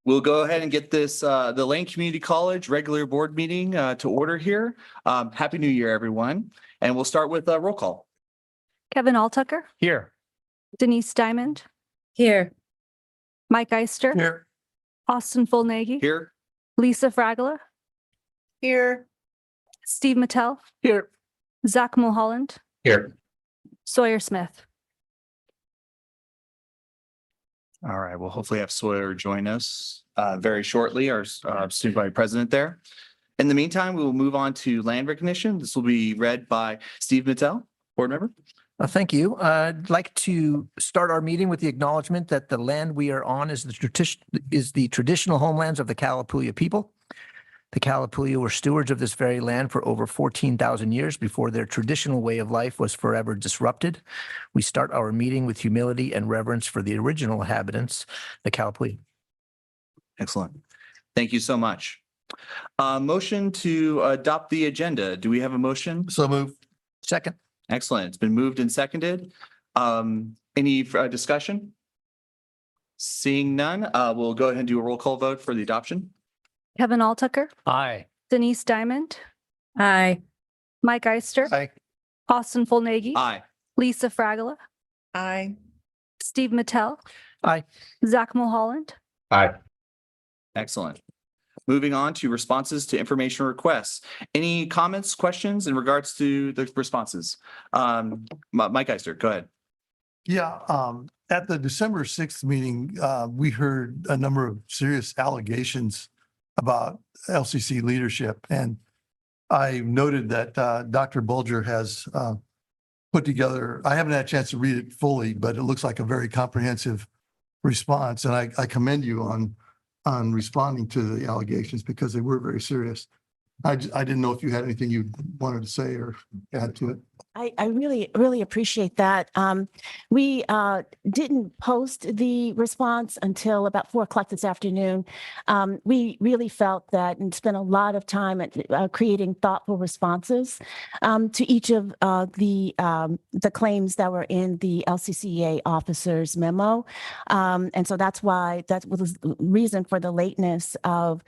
We'll go ahead and get this, the Lane Community College regular board meeting to order here. Happy New Year, everyone. And we'll start with a roll call. Kevin Alltucker, Here. Denise Diamond, Here. Mike Eister, Here. Austin Fulnagi, Here. Lisa Fragola, Here. Steve Mattel, Here. Zach Mulholland, Here. Sawyer Smith. All right, we'll hopefully have Sawyer join us very shortly, our student body president there. In the meantime, we will move on to land recognition. This will be read by Steve Mattel, board member. Thank you. I'd like to start our meeting with the acknowledgement that the land we are on is the traditional homelands of the Kalapuya people. The Kalapuya were stewards of this very land for over 14,000 years before their traditional way of life was forever disrupted. We start our meeting with humility and reverence for the original inhabitants, the Kalapuya. Excellent. Thank you so much. Motion to adopt the agenda. Do we have a motion? So move. Second. Excellent. It's been moved and seconded. Any discussion? Seeing none, we'll go ahead and do a roll call vote for the adoption. Kevin Alltucker, Aye. Denise Diamond, Aye. Mike Eister, Aye. Austin Fulnagi, Aye. Lisa Fragola, Aye. Steve Mattel, Aye. Zach Mulholland. Aye. Excellent. Moving on to responses to information requests. Any comments, questions in regards to the responses? Mike Eister, go ahead. Yeah, at the December 6th meeting, we heard a number of serious allegations about LCC leadership. And I noted that Dr. Bulger has put together, I haven't had a chance to read it fully, but it looks like a very comprehensive response. And I commend you on responding to the allegations because they were very serious. I didn't know if you had anything you wanted to say or add to it. I really appreciate that. We didn't post the response until about 4 o'clock this afternoon. We really felt that and spent a lot of time at creating thoughtful responses to each of the claims that were in the LCCA officer's memo. And so that was the reason for the lateness of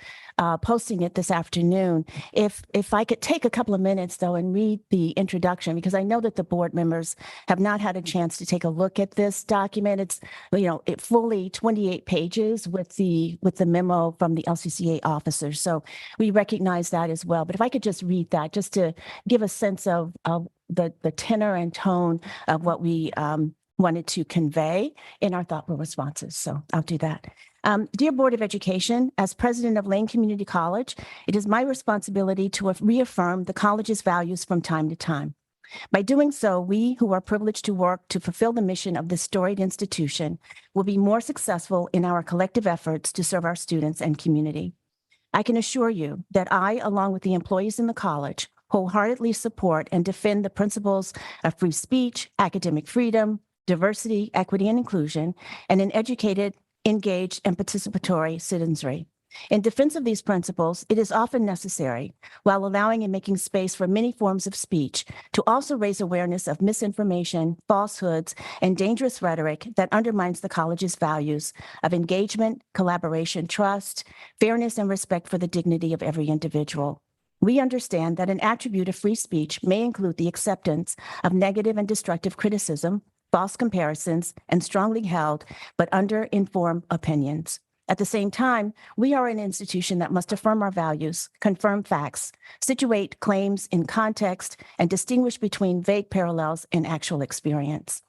posting it this afternoon. If I could take a couple of minutes though and read the introduction, because I know that the board members have not had a chance to take a look at this document. It's, it fully 28 pages with the memo from the LCCA officers. So we recognize that as well. But if I could just read that, just to give a sense of the tenor and tone of what we wanted to convey in our thoughtful responses. So I'll do that. Dear Board of Education, as president of Lane Community College, it is my responsibility to reaffirm the college's values from time to time. By doing so, we who are privileged to work to fulfill the mission of this storied institution will be more successful in our collective efforts to serve our students and community. I can assure you that I, along with the employees in the college, wholeheartedly support and defend the principles of free speech, academic freedom, diversity, equity, and inclusion, and an educated, engaged, and participatory citizenry. In defense of these principles, it is often necessary, while allowing and making space for many forms of speech, to also raise awareness of misinformation, falsehoods, and dangerous rhetoric that undermines the college's values of engagement, collaboration, trust, fairness, and respect for the dignity of every individual. We understand that an attribute of free speech may include the acceptance of negative and destructive criticism, false comparisons, and strongly held but under-informed opinions. At the same time, we are an institution that must affirm our values, confirm facts, situate claims in context, and distinguish between vague parallels and actual experience.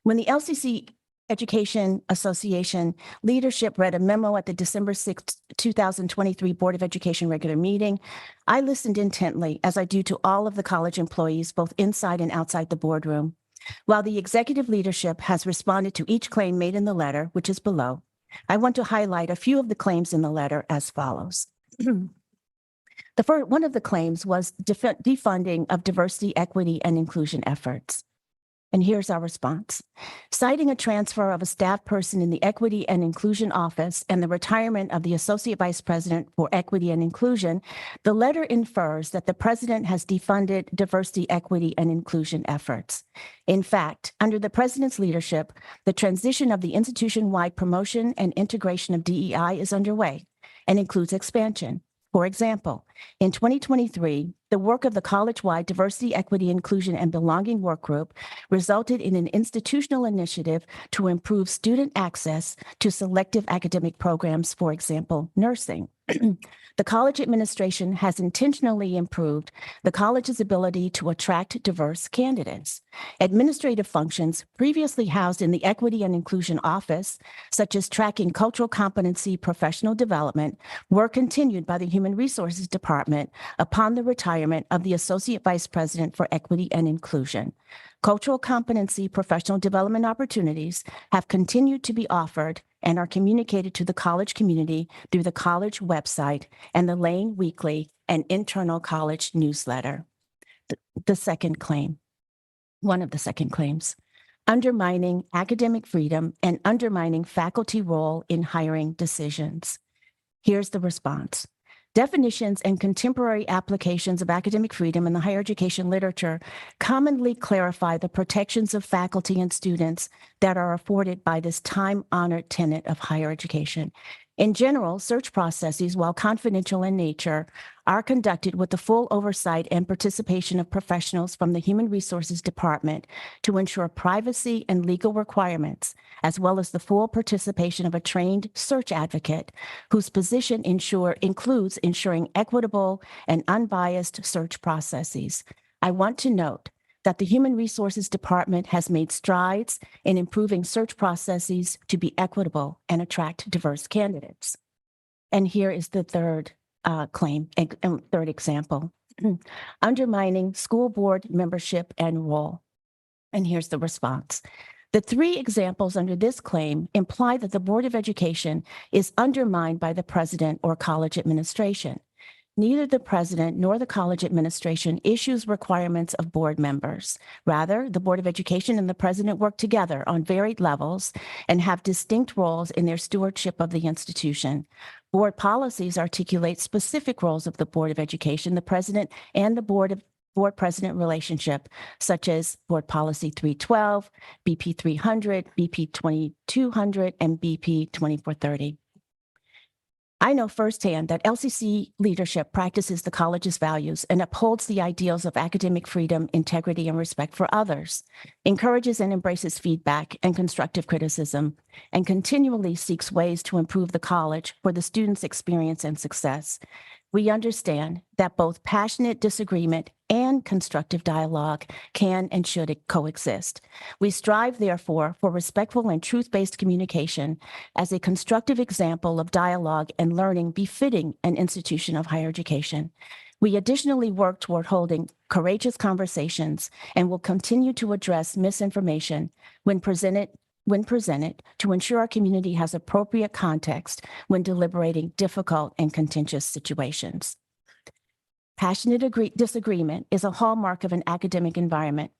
When the LCC Education Association leadership read a memo at the December 6, 2023 Board of Education regular meeting, I listened intently, as I do to all of the college employees, both inside and outside the boardroom. While the executive leadership has responded to each claim made in the letter, which is below, I want to highlight a few of the claims in the letter as follows. One of the claims was defunding of diversity, equity, and inclusion efforts. And here's our response. Citing a transfer of a staff person in the Equity and Inclusion Office and the retirement of the Associate Vice President for Equity and Inclusion, the letter infers that the President has defunded diversity, equity, and inclusion efforts. In fact, under the President's leadership, the transition of the institution-wide promotion and integration of DEI is underway and includes expansion. For example, in 2023, the work of the college-wide Diversity, Equity, Inclusion, and Belonging Work Group resulted in an institutional initiative to improve student access to selective academic programs, for example, nursing. The college administration has intentionally improved the college's ability to attract diverse candidates. Administrative functions previously housed in the Equity and Inclusion Office, such as tracking cultural competency professional development, were continued by the Human Resources Department upon the retirement of the Associate Vice President for Equity and Inclusion. Cultural competency professional development opportunities have continued to be offered and are communicated to the college community through the college website and the Lane Weekly and internal college newsletter. The second claim, one of the second claims, undermining academic freedom and undermining faculty role in hiring decisions. Here's the response. Definitions and contemporary applications of academic freedom in the higher education literature commonly clarify the protections of faculty and students that are afforded by this time-honored tenet of higher education. In general, search processes, while confidential in nature, are conducted with the full oversight and participation of professionals from the Human Resources Department to ensure privacy and legal requirements, as well as the full participation of a trained search advocate whose position includes ensuring equitable and unbiased search processes. I want to note that the Human Resources Department has made strides in improving search processes to be equitable and attract diverse candidates. And here is the third third example, undermining school board membership and role. And here's the response. The three examples under this claim imply that the Board of Education is undermined by the president or college administration. Neither the president nor the college administration issues requirements of board members. Rather, the Board of Education and the president work together on varied levels and have distinct roles in their stewardship of the institution. Board policies articulate specific roles of the Board of Education, the president, and the board president relationship, such as Board Policy 312, BP 300, BP 2200, and BP 2430. I know firsthand that LCC leadership practices the college's values and upholds the ideals of academic freedom, integrity, and respect for others, encourages and embraces feedback and constructive criticism, and continually seeks ways to improve the college for the students' experience and success. We understand that both passionate disagreement and constructive dialogue can and should coexist. We strive, therefore, for respectful and truth-based communication as a constructive example of dialogue and learning befitting an institution of higher education. We additionally work toward holding courageous conversations and will continue to address misinformation when presented to ensure our community has appropriate context when deliberating difficult and contentious situations. Passionate disagreement is a hallmark of an academic environment,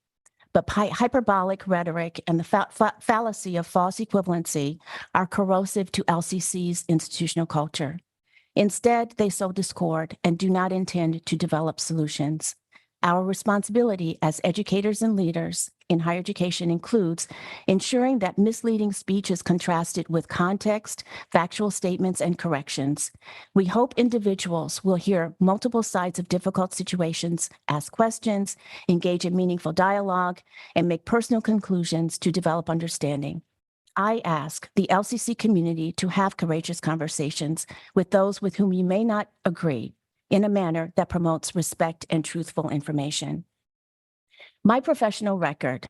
but hyperbolic rhetoric and the fallacy of false equivalency are corrosive to LCC's institutional culture. Instead, they sow discord and do not intend to develop solutions. Our responsibility as educators and leaders in higher education includes ensuring that misleading speech is contrasted with context, factual statements, and corrections. We hope individuals will hear multiple sides of difficult situations, ask questions, engage in meaningful dialogue, and make personal conclusions to develop understanding. I ask the LCC community to have courageous conversations with those with whom you may not agree, in a manner that promotes respect and truthful information. My professional record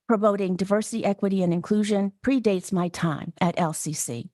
promoting diversity, equity, and inclusion predates my time at LCC.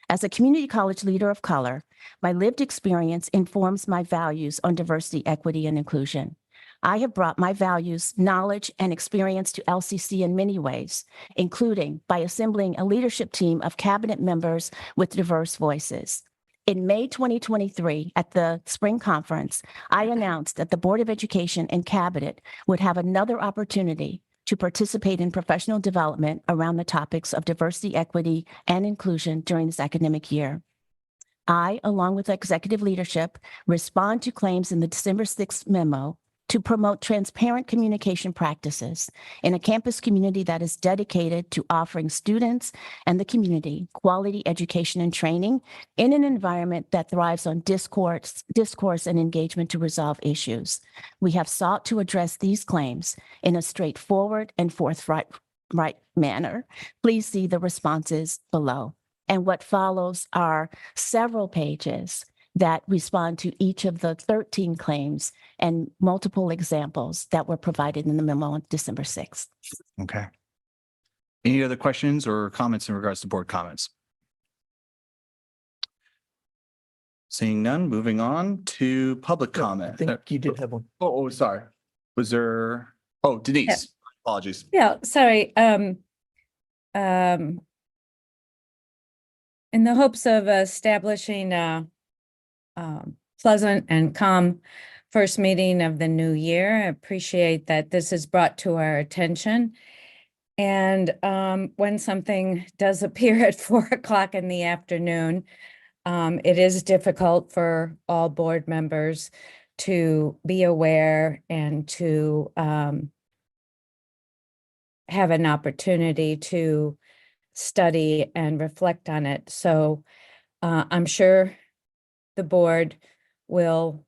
As a community college leader of color, my lived experience informs my values on diversity, equity, and inclusion. I have brought my values, knowledge, and experience to LCC in many ways, including by assembling a leadership team of cabinet members with diverse voices. In May 2023, at the spring conference, I announced that the Board of Education and Cabinet would have another opportunity to participate in professional development around the topics of diversity, equity, and inclusion during this academic year. I, along with executive leadership, respond to claims in the December 6th memo to promote transparent communication practices in a campus community that is dedicated to offering students and the community quality education and training in an environment that thrives on discourse and engagement to resolve issues. We have sought to address these claims in a straightforward and forthright manner. Please see the responses below. And what follows are several pages that respond to each of the 13 claims and multiple examples that were provided in the memo on December 6th. Okay. Any other questions or comments in regards to board comments? Seeing none, moving on to public I comment. think you did have one. Oh, sorry. Was there? Oh, Denise, apologies. Yeah, sorry. In the hopes of establishing a pleasant and calm first meeting of the new year, I appreciate that this is brought to our attention. And when something does appear at 4 o'clock in the afternoon, it is difficult for all board members to be aware and to have an opportunity to study and reflect on it. So I'm sure the board will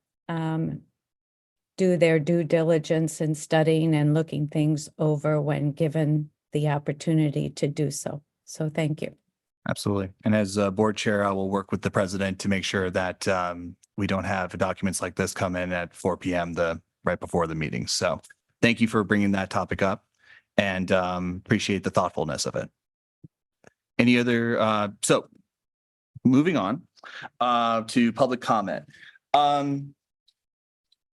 do their due diligence in studying and looking things over when given the opportunity to do so. So thank you. Absolutely. And as board chair, I will work with the president to make sure that we don't have documents like this come in at 4 p.m. right before the meeting. So thank you for bringing that topic up and appreciate the thoughtfulness of it. Any other, so moving on to public comment.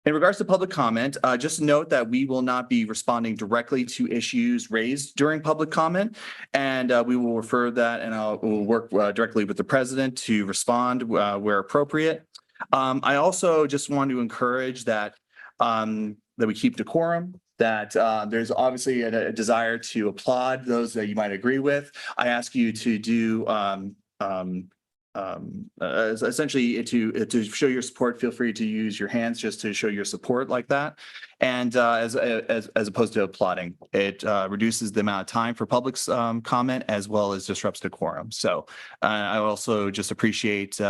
In regards to public comment, just note that we will not be responding directly to issues raised during public comment, and we will refer that and we'll work directly with the president to respond where appropriate. I also just want to encourage that that we keep decorum, that there's obviously a desire to applaud those that you might agree with. I ask you to do essentially to show your support. Feel free to use your hands just to show your support like that, and as opposed to applauding. It reduces the amount of time for public's comment as well as disrupts decorum. So I also just appreciate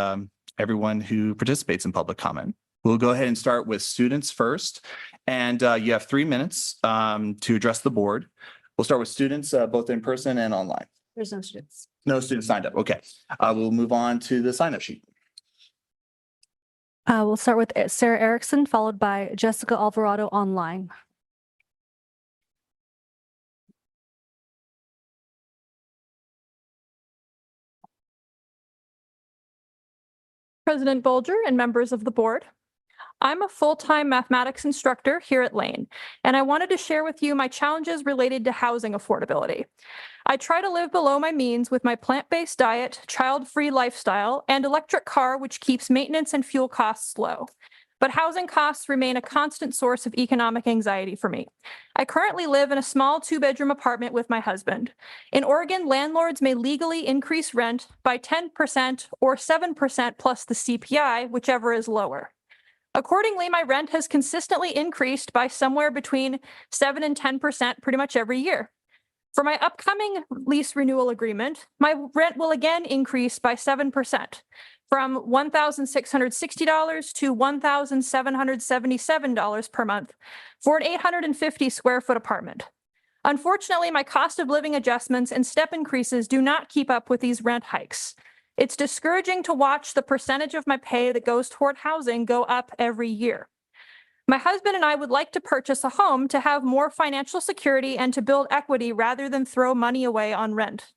everyone who participates in public comment. We'll go ahead and start with students first, and you have 3 minutes to address the board. We'll start with students both in person and online. There's no students. No students signed up. Okay. We'll move on to the sign up sheet. We'll start with Sarah Erickson, followed by Jessica Alvarado online. President Bolger and members of the board. I'm a full-time mathematics instructor here at Lane, and I wanted to share with you my challenges related to housing affordability. I try to live below my means with my plant-based diet, child-free lifestyle, and electric car, which keeps maintenance and fuel costs low. But housing costs remain a constant source of economic anxiety for me. I currently live in a small 2-bedroom apartment with my husband. In Oregon, landlords may legally increase rent by 10% or 7% plus the CPI, whichever is lower. Accordingly, my rent has consistently increased by somewhere between 7 and 10% pretty much every year. For my upcoming lease renewal agreement, my rent will again increase by 7%, from $1,660 to $1,777 per month for an 850 square foot apartment. Unfortunately, my cost of living adjustments and step increases do not keep up with these rent hikes. It's discouraging to watch the percentage of my pay that goes toward housing go up every year. My husband and I would like to purchase a home to have more financial security and to build equity rather than throw money away on rent.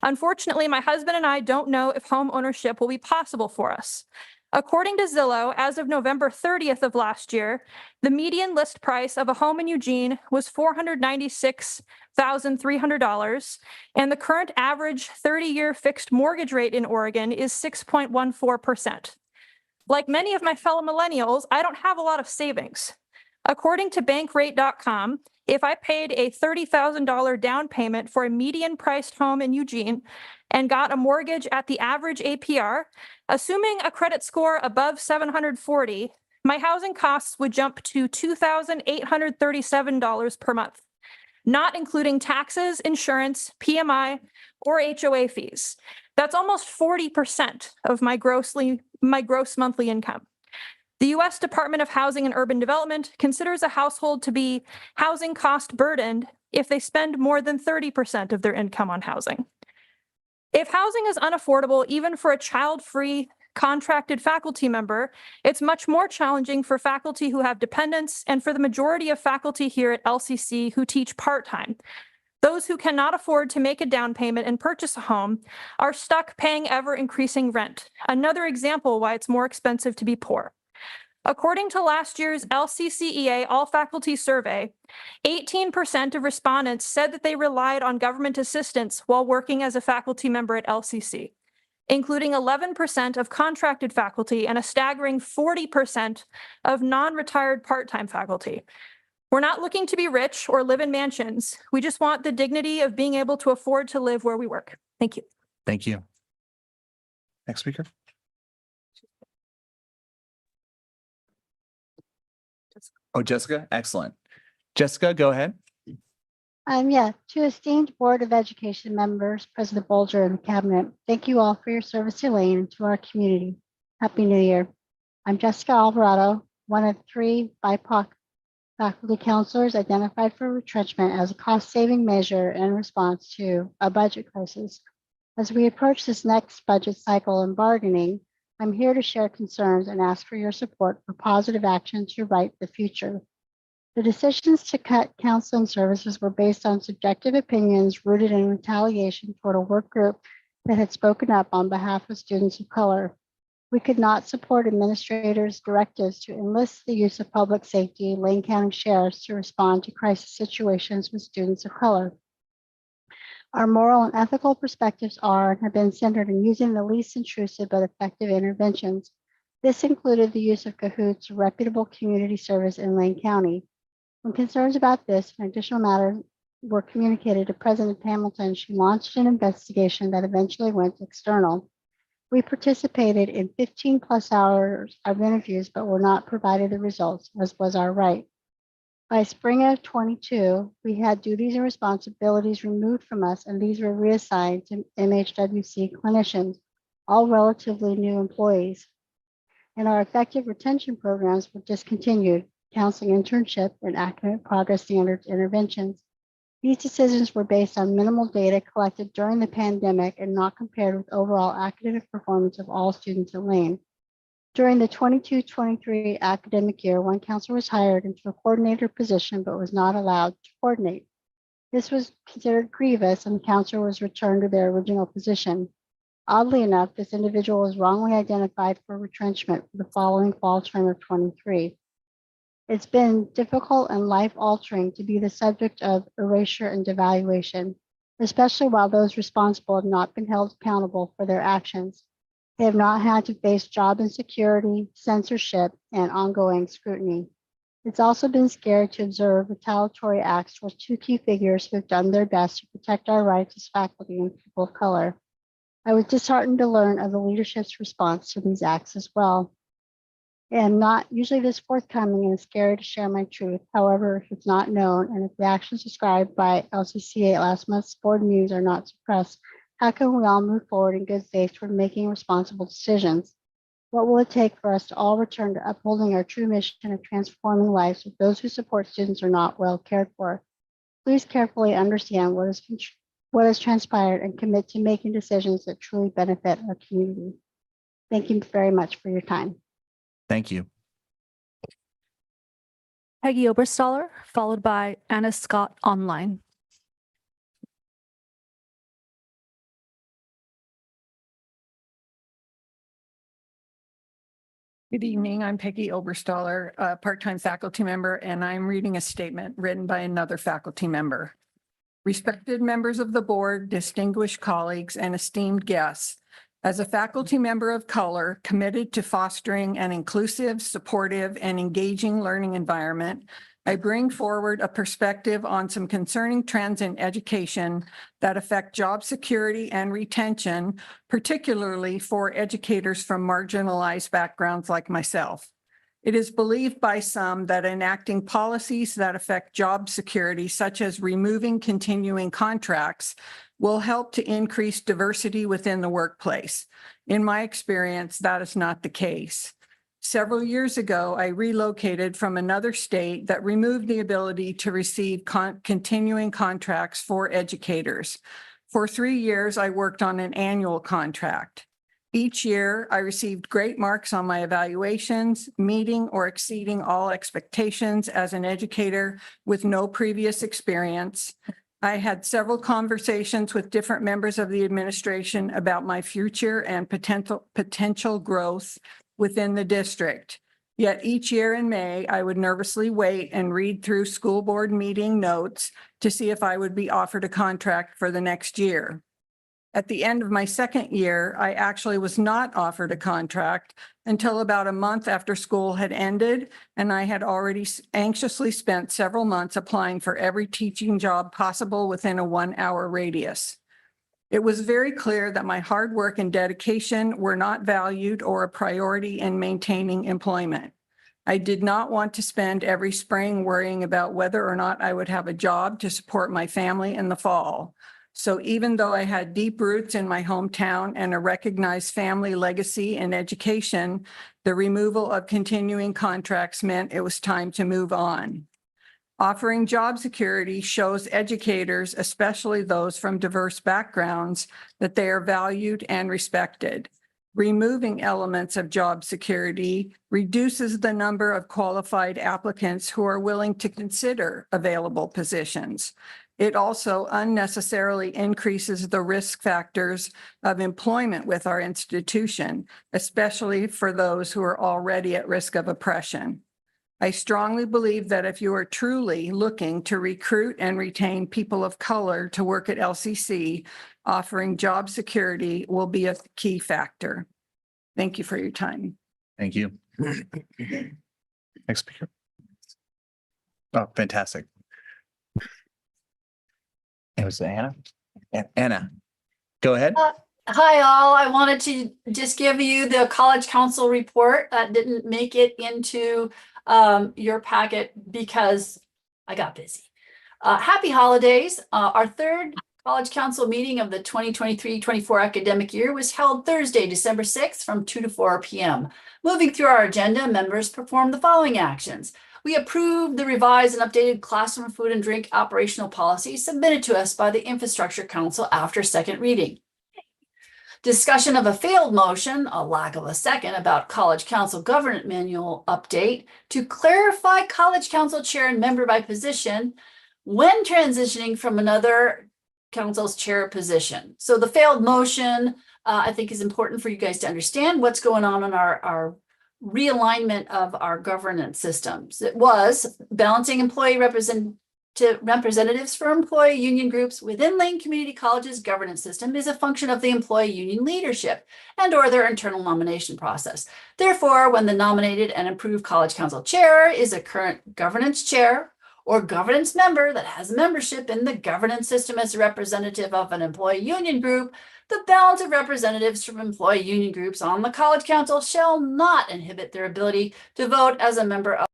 Unfortunately, my husband and I don't know if home ownership will be possible for us. According to Zillow, as of November 30th of last year, the median list price of a home in Eugene was $496,300, and the current average 30-year fixed mortgage rate in Oregon is 6.14%. Like many of my fellow millennials, I don't have a lot of savings. According to Bankrate.com, if I paid a $30,000 down payment for a median priced home in Eugene and got a mortgage at the average APR, assuming a credit score above 740, my housing costs would jump to $2,837 per month, not including taxes, insurance, PMI, or HOA fees. That's almost 40% of my gross monthly income. The U.S. Department of Housing and Urban Development considers a household to be housing cost burdened if they spend more than 30% of their income on housing. If housing is unaffordable, even for a child-free contracted faculty member, it's much more challenging for faculty who have dependents and for the majority of faculty here at LCC who teach part-time. Those who cannot afford to make a down payment and purchase a home are stuck paying ever-increasing rent. Another example why it's more expensive to be poor. According to last year's LCCEA All Faculty Survey, 18% of respondents said that they relied on government assistance while working as a faculty member at LCC, including 11% of contracted faculty and a staggering 40% of non-retired part-time faculty. We're not looking to be rich or live in mansions. We just want the dignity of being able to afford to live where we work. Thank you. Thank you. Next speaker. Oh, Jessica, excellent. Jessica, go ahead. To esteemed Board of Education members, President Bolger and the Cabinet, thank you all for your service to Lane and to our community. Happy New Year. I'm Jessica Alvarado, one of 3 BIPOC faculty counselors identified for retrenchment as a cost-saving measure in response to a budget crisis. As we approach this next budget cycle and bargaining, I'm here to share concerns and ask for your support for positive action to right the future. The decisions to cut counseling services were based on subjective opinions rooted in retaliation toward a work group that had spoken up on behalf of students of color. We could not support administrators' directives to enlist the use of public safety, Lane County sheriffs to respond to crisis situations with students of color. Our moral and ethical perspectives are and have been centered in using the least intrusive but effective interventions. This included the use of Cahoots, a reputable community service in Lane County. When concerns about this and additional matters were communicated to President Hamilton, she launched an investigation that eventually went external. We participated in 15 plus hours of interviews, but were not provided the results, as was our right. By spring of 22, we had duties and responsibilities removed from us, and these were reassigned to MHWC clinicians, all relatively new employees. And our effective retention programs were discontinued, counseling internship and academic progress standards interventions. These decisions were based on minimal data collected during the pandemic and not compared with overall academic performance of all students at Lane. During the 22-23 academic year, one counselor was hired into a coordinator position but was not allowed to coordinate. This was considered grievous and the counselor was returned to their original position. Oddly enough, this individual was wrongly identified for retrenchment for the following fall term of 23. It's been difficult and life-altering to be the subject of erasure and devaluation, especially while those responsible have not been held accountable for their actions. They have not had to face job insecurity, censorship, and ongoing scrutiny. It's also been scary to observe retaliatory acts towards 2 key figures who have done their best to protect our rights as faculty and people of color. I was disheartened to learn of the leadership's response to these acts as well. And not usually this forthcoming, and it's scary to share my truth. However, if it's not known and if the actions described by LCCA at last month's board meetings are not suppressed, how can we all move forward in good faith toward making responsible decisions? What will it take for us to all return to upholding our true mission of transforming lives if those who support students are not well cared for? Please carefully understand what has transpired and commit to making decisions that truly benefit our community. Thank you very much for your time. Thank you. Peggy Oberstaller, followed by Anna Scott online. Good evening. I'm Peggy Oberstaller, a part-time faculty member, and I'm reading a statement written by another faculty member. Respected members of the board, distinguished colleagues, and esteemed guests, as a faculty member of color committed to fostering an inclusive, supportive, and engaging learning environment I bring forward a perspective on some concerning trends in education that affect job security and retention, particularly for educators from marginalized backgrounds like myself. It is believed by some that enacting policies that affect job security, such as removing continuing contracts, will help to increase diversity within the workplace. In my experience, that is not the case. Several years ago, I relocated from another state that removed the ability to receive continuing contracts for educators. For 3 years, I worked on an annual contract. Each year, I received great marks on my evaluations, meeting or exceeding all expectations as an educator with no previous experience. I had several conversations with different members of the administration about my future and potential growth within the district. Yet each year in May, I would nervously wait and read through school board meeting notes to see if I would be offered a contract for the next year. At the end of my second year, I actually was not offered a contract until about a month after school had ended, and I had already anxiously spent several months applying for every teaching job possible within a 1-hour radius. It was very clear that my hard work and dedication were not valued or a priority in maintaining employment. I did not want to spend every spring worrying about whether or not I would have a job to support my family in the fall. So even though I had deep roots in my hometown and a recognized family legacy in education, the removal of continuing contracts meant it was time to move on. Offering job security shows educators, especially those from diverse backgrounds, that they are valued and respected. Removing elements of job security reduces the number of qualified applicants who are willing to consider available positions. It also unnecessarily increases the risk factors of employment with our institution, especially for those who are already at risk of oppression. I strongly believe that if you are truly looking to recruit and retain people of color to work at LCC, offering job security will be a key factor. Thank you for your time. Thank you. Next speaker. Oh, fantastic. It was Anna. Anna, go ahead. Hi, all. I wanted to just give you the College Council report that didn't make it into your packet because I got busy. Happy holidays. Our third College Council meeting of the 2023-24 academic year was held Thursday, December 6th from 2 to 4 p.m. Moving through our agenda, members performed the following actions. We approved the revised and updated classroom food and drink operational policy submitted to us by the Infrastructure Council after second reading. Discussion of a failed motion, a lack of a second, about College Council Governance Manual update to clarify College Council chair and member by position when transitioning from another council's chair position. So the failed motion, I think, is important for you guys to understand what's going on in our realignment of our governance systems. It was balancing employee representatives for employee union groups within Lane Community College's governance system is a function of the employee union leadership and or their internal nomination process. Therefore, when the nominated and approved College Council chair is a current governance chair or governance member that has membership in the governance system as a representative of an employee union group, the balance of representatives from employee union groups on the College Council shall not inhibit their ability to vote as a member of.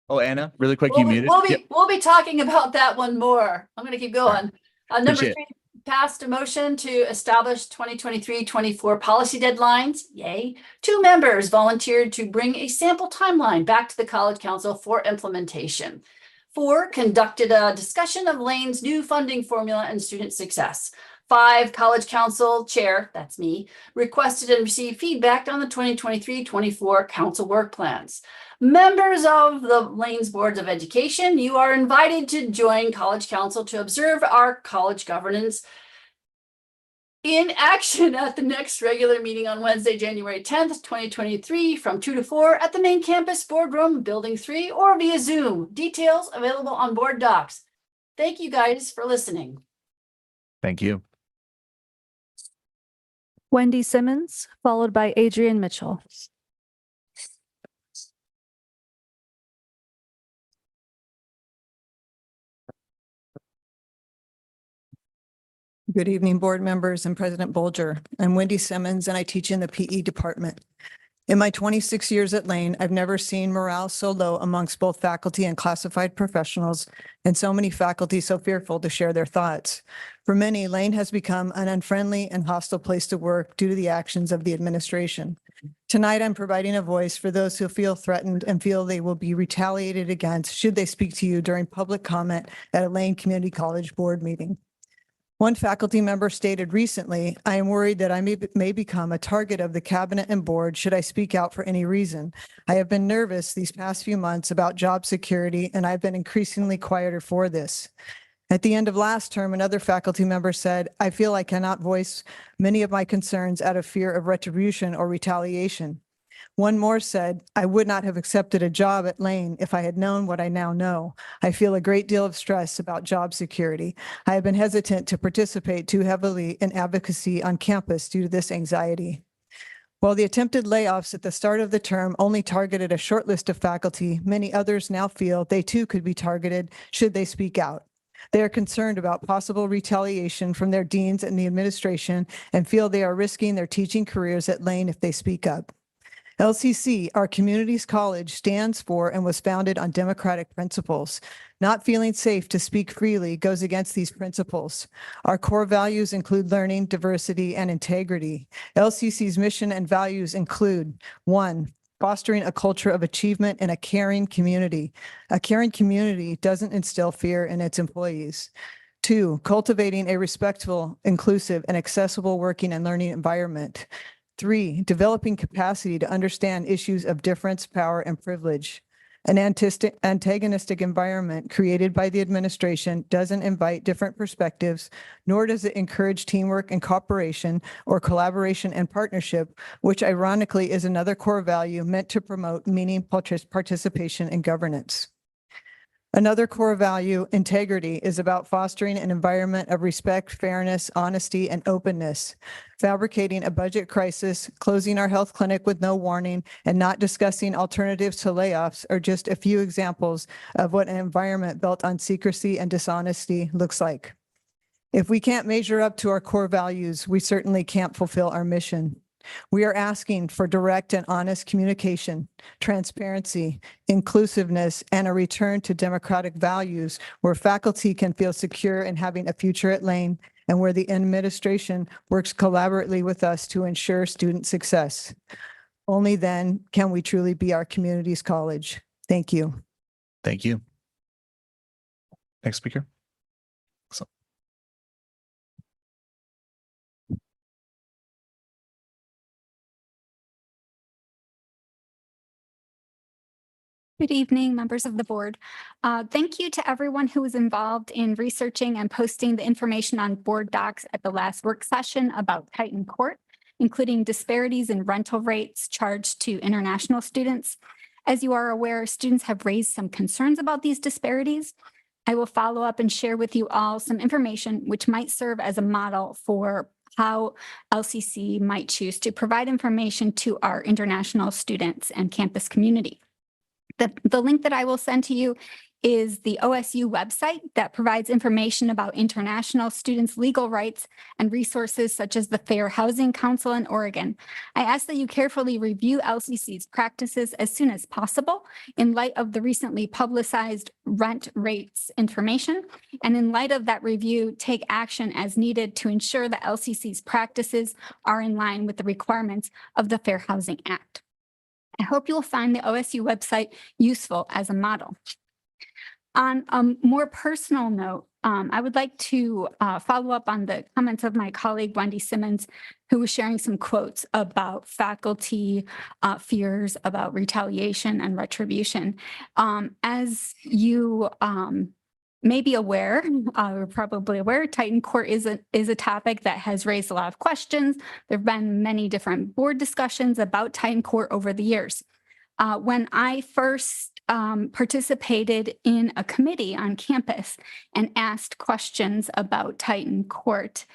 Oh, Anna, really quick, you muted. We'll be talking about that one more. I'm going to keep going. Number Appreciate 3, passed a motion to establish 2023-24 policy deadlines. Yay. 2 members volunteered to bring a sample timeline back to the College Council for implementation. 4, conducted a discussion of Lane's new funding formula and student success. 5, College Council chair, that's me, requested and received feedback on the 2023-24 council work plans. Members of the Lane's Boards of Education, you are invited to join College Council to observe our college governance in action at the next regular meeting on Wednesday, January 10th, 2023 from 2 to 4 at the main campus boardroom, building 3 or via Zoom. Details available on board docs. Thank you guys for listening. Thank you. Wendy Simmons, followed by Adrian Mitchell. Good evening, board members and President Bolger. I'm Wendy Simmons and I teach in the PE department. In my 26 years at Lane, I've never seen morale so low amongst both faculty and classified professionals, and so many faculty so fearful to share their thoughts. For many, Lane has become an unfriendly and hostile place to work due to the actions of the administration. Tonight, I'm providing a voice for those who feel threatened and feel they will be retaliated against should they speak to you during public comment at a Lane Community College board meeting. One faculty member stated recently, "I am worried that I may become a target of the cabinet and board should I speak out for any reason. I have been nervous these past few months about job security, and I've been increasingly quieter for this." At the end of last term, another faculty member said, "I feel I cannot voice many of my concerns out of fear of retribution or retaliation." One more said, "I would not have accepted a job at Lane if I had known what I now know. I feel a great deal of stress about job security. I have been hesitant to participate too heavily in advocacy on campus due to this anxiety." While the attempted layoffs at the start of the term only targeted a short list of faculty, many others now feel they too could be targeted should they speak out. They are concerned about possible retaliation from their deans and the administration and feel they are risking their teaching careers at Lane if they speak up. LCC, our community's college, stands for and was founded on democratic principles. Not feeling safe to speak freely goes against these principles. Our core values include learning, diversity, and integrity. LCC's mission and values include: 1, fostering a culture of achievement in a caring community. A caring community doesn't instill fear in its employees. 2, cultivating a respectful, inclusive, and accessible working and learning environment. 3, developing capacity to understand issues of difference, power, and privilege. An antagonistic environment created by the administration doesn't invite different perspectives, nor does it encourage teamwork and cooperation or collaboration and partnership, which ironically is another core value meant to promote meaningful participation in governance. Another core value, integrity, is about fostering an environment of respect, fairness, honesty, and openness. Fabricating a budget crisis, closing our health clinic with no warning, and not discussing alternatives to layoffs are just a few examples of what an environment built on secrecy and dishonesty looks like. If we can't measure up to our core values, we certainly can't fulfill our mission. We are asking for direct and honest communication, transparency, inclusiveness, and a return to democratic values where faculty can feel secure in having a future at Lane and where the administration works collaboratively with us to ensure student success. Only then can we truly be our community's college. Thank you. Thank you. Next speaker. Good evening, members of the board. Thank you to everyone who was involved in researching and posting the information on board docs at the last work session about Titan Court, including disparities in rental rates charged to international students. As you are aware, students have raised some concerns about these disparities. I will follow up and share with you all some information which might serve as a model for how LCC might choose to provide information to our international students and campus community. The link that I will send to you is the OSU website that provides information about international students' legal rights and resources such as the Fair Housing Council in Oregon. I ask that you carefully review LCC's practices as soon as possible in light of the recently publicized rent rates information, and in light of that review, take action as needed to ensure that LCC's practices are in line with the requirements of the Fair Housing Act. I hope you will find the OSU website useful as a model. On a more personal note, I would like to follow up on the comments of my colleague Wendy Simmons, who was sharing some quotes about faculty fears about retaliation and retribution. As you may be aware, we're probably aware, Titan Court is a topic that has raised a lot of questions. There have been many different board discussions about Titan Court over the years. When I first participated in a committee on campus and asked questions about Titan Court,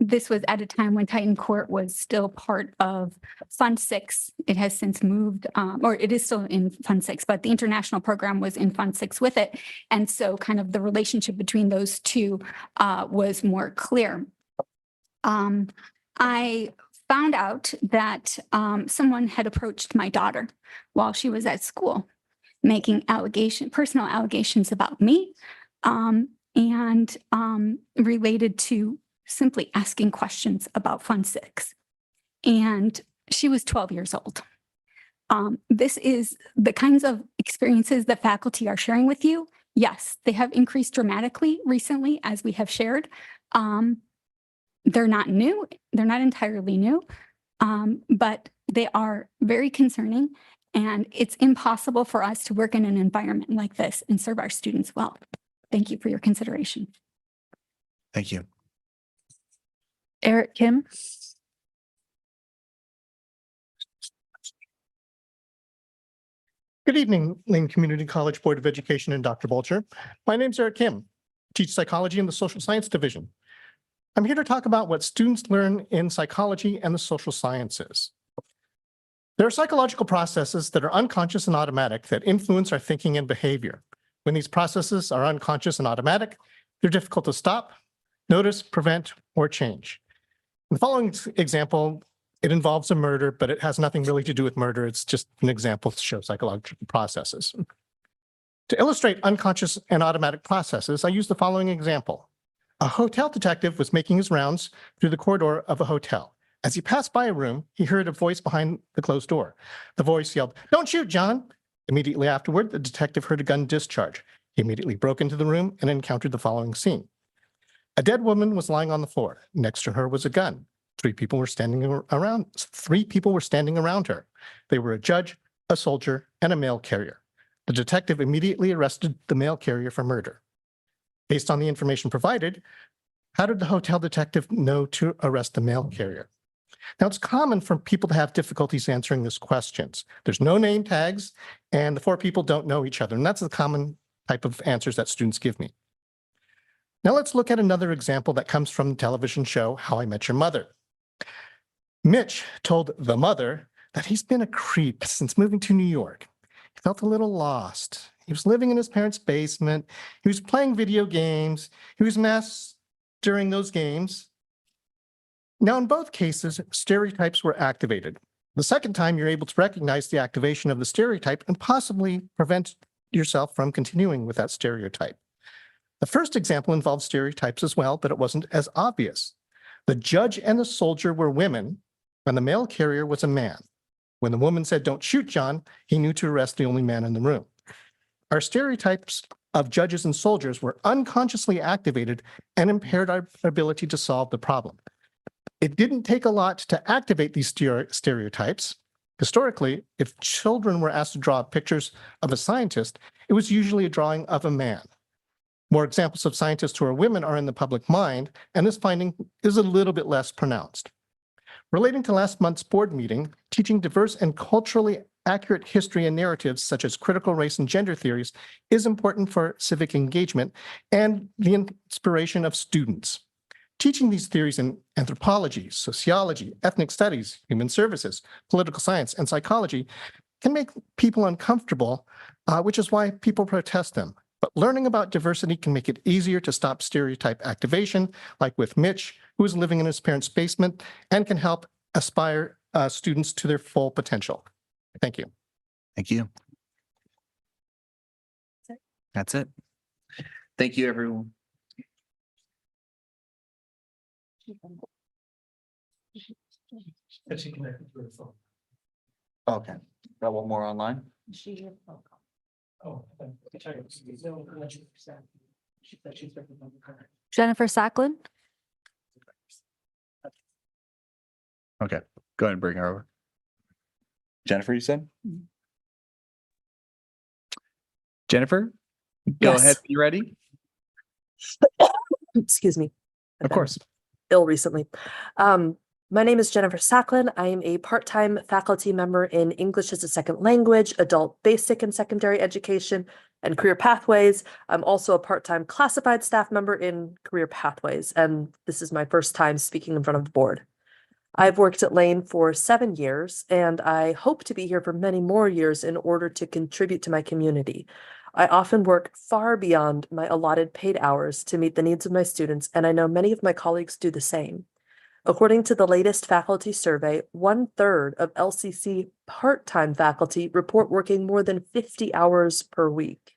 this was at a time when Titan Court was still part of Fund 6. It has since moved, or it is still in Fund 6, but the international program was in Fund 6 with it. And so kind of the relationship between those two was more clear. I found out that someone had approached my daughter while she was at school, making personal allegations about me, and related to simply asking questions about Fund 6. And she was 12 years old. This is the kinds of experiences that faculty are sharing with you. Yes, they have increased dramatically recently, as we have shared. They're not new. They're not entirely new, but they are very concerning. And it's impossible for us to work in an environment like this and serve our students well. Thank you for your consideration. Thank you. Eric Kim. Good evening, Lane Community College Board of Education and Dr. Bolger. My name's Eric Kim, teach psychology in the social science division. I'm here to talk about what students learn in psychology and the social sciences. There are psychological processes that are unconscious and automatic that influence our thinking and behavior. When these processes are unconscious and automatic, they're difficult to stop, notice, prevent, or change. In the following example, it involves a murder, but it has nothing really to do with murder. It's just an example to show psychological processes. To illustrate unconscious and automatic processes, I use the following example. A hotel detective was making his rounds through the corridor of a hotel. As he passed by a room, he heard a voice behind the closed door. The voice yelled, "Don't shoot, John." Immediately afterward, the detective heard a gun discharge. He immediately broke into the room and encountered the following scene. A dead woman was lying on the floor. Next to her was a gun. Three people were standing around her. They were a judge, a soldier, and a mail carrier. The detective immediately arrested the mail carrier for murder. Based on the information provided, how did the hotel detective know to arrest the mail carrier? Now, it's common for people to have difficulties answering these questions. There's no name tags, and the four people don't know each other, and that's the common type of answers that students give me. Now let's look at another example that comes from the television show How I Met Your Mother. Mitch told the mother that he's been a creep since moving to New York. He felt a little lost. He was living in his parents' basement. He was playing video games. He was masked during those games. Now, in both cases, stereotypes were activated. The second time, you're able to recognize the activation of the stereotype and possibly prevent yourself from continuing with that stereotype. The first example involved stereotypes as well, but it wasn't as obvious. The judge and the soldier were women, and the mail carrier was a man. When the woman said, "Don't shoot, John," he knew to arrest the only man in the room. Our stereotypes of judges and soldiers were unconsciously activated and impaired our ability to solve the problem. It didn't take a lot to activate these stereotypes. Historically, if children were asked to draw pictures of a scientist, it was usually a drawing of a man. More examples of scientists who are women are in the public mind, and this finding is a little bit less pronounced. Relating to last month's board meeting, teaching diverse and culturally accurate history and narratives such as critical race and gender theories is important for civic engagement and the inspiration of students. Teaching these theories in anthropology, sociology, ethnic studies, human services, political science, and psychology can make people uncomfortable, which is why people protest them. But learning about diversity can make it easier to stop stereotype activation, like with Mitch, who is living in his parents' basement, and can help aspire students to their full potential. Thank you. Thank you. That's it. Thank you, everyone. Okay, got one more online. Jennifer Sacklin. Okay, go ahead and bring her over. Jennifer, you said? Jennifer, go Yes. ahead. You ready? Excuse me. Of course. Ill recently. My name is Jennifer Sacklin. I am a part-time faculty member in English as a second language, adult basic and secondary education, and career pathways. I'm also a part-time classified staff member in career pathways, and this is my first time speaking in front of the board. I've worked at Lane for 7 years, and I hope to be here for many more years in order to contribute to my community. I often work far beyond my allotted paid hours to meet the needs of my students, and I know many of my colleagues do the same. According to the latest faculty survey, 1/3 of LCC part-time faculty report working more than 50 hours per week.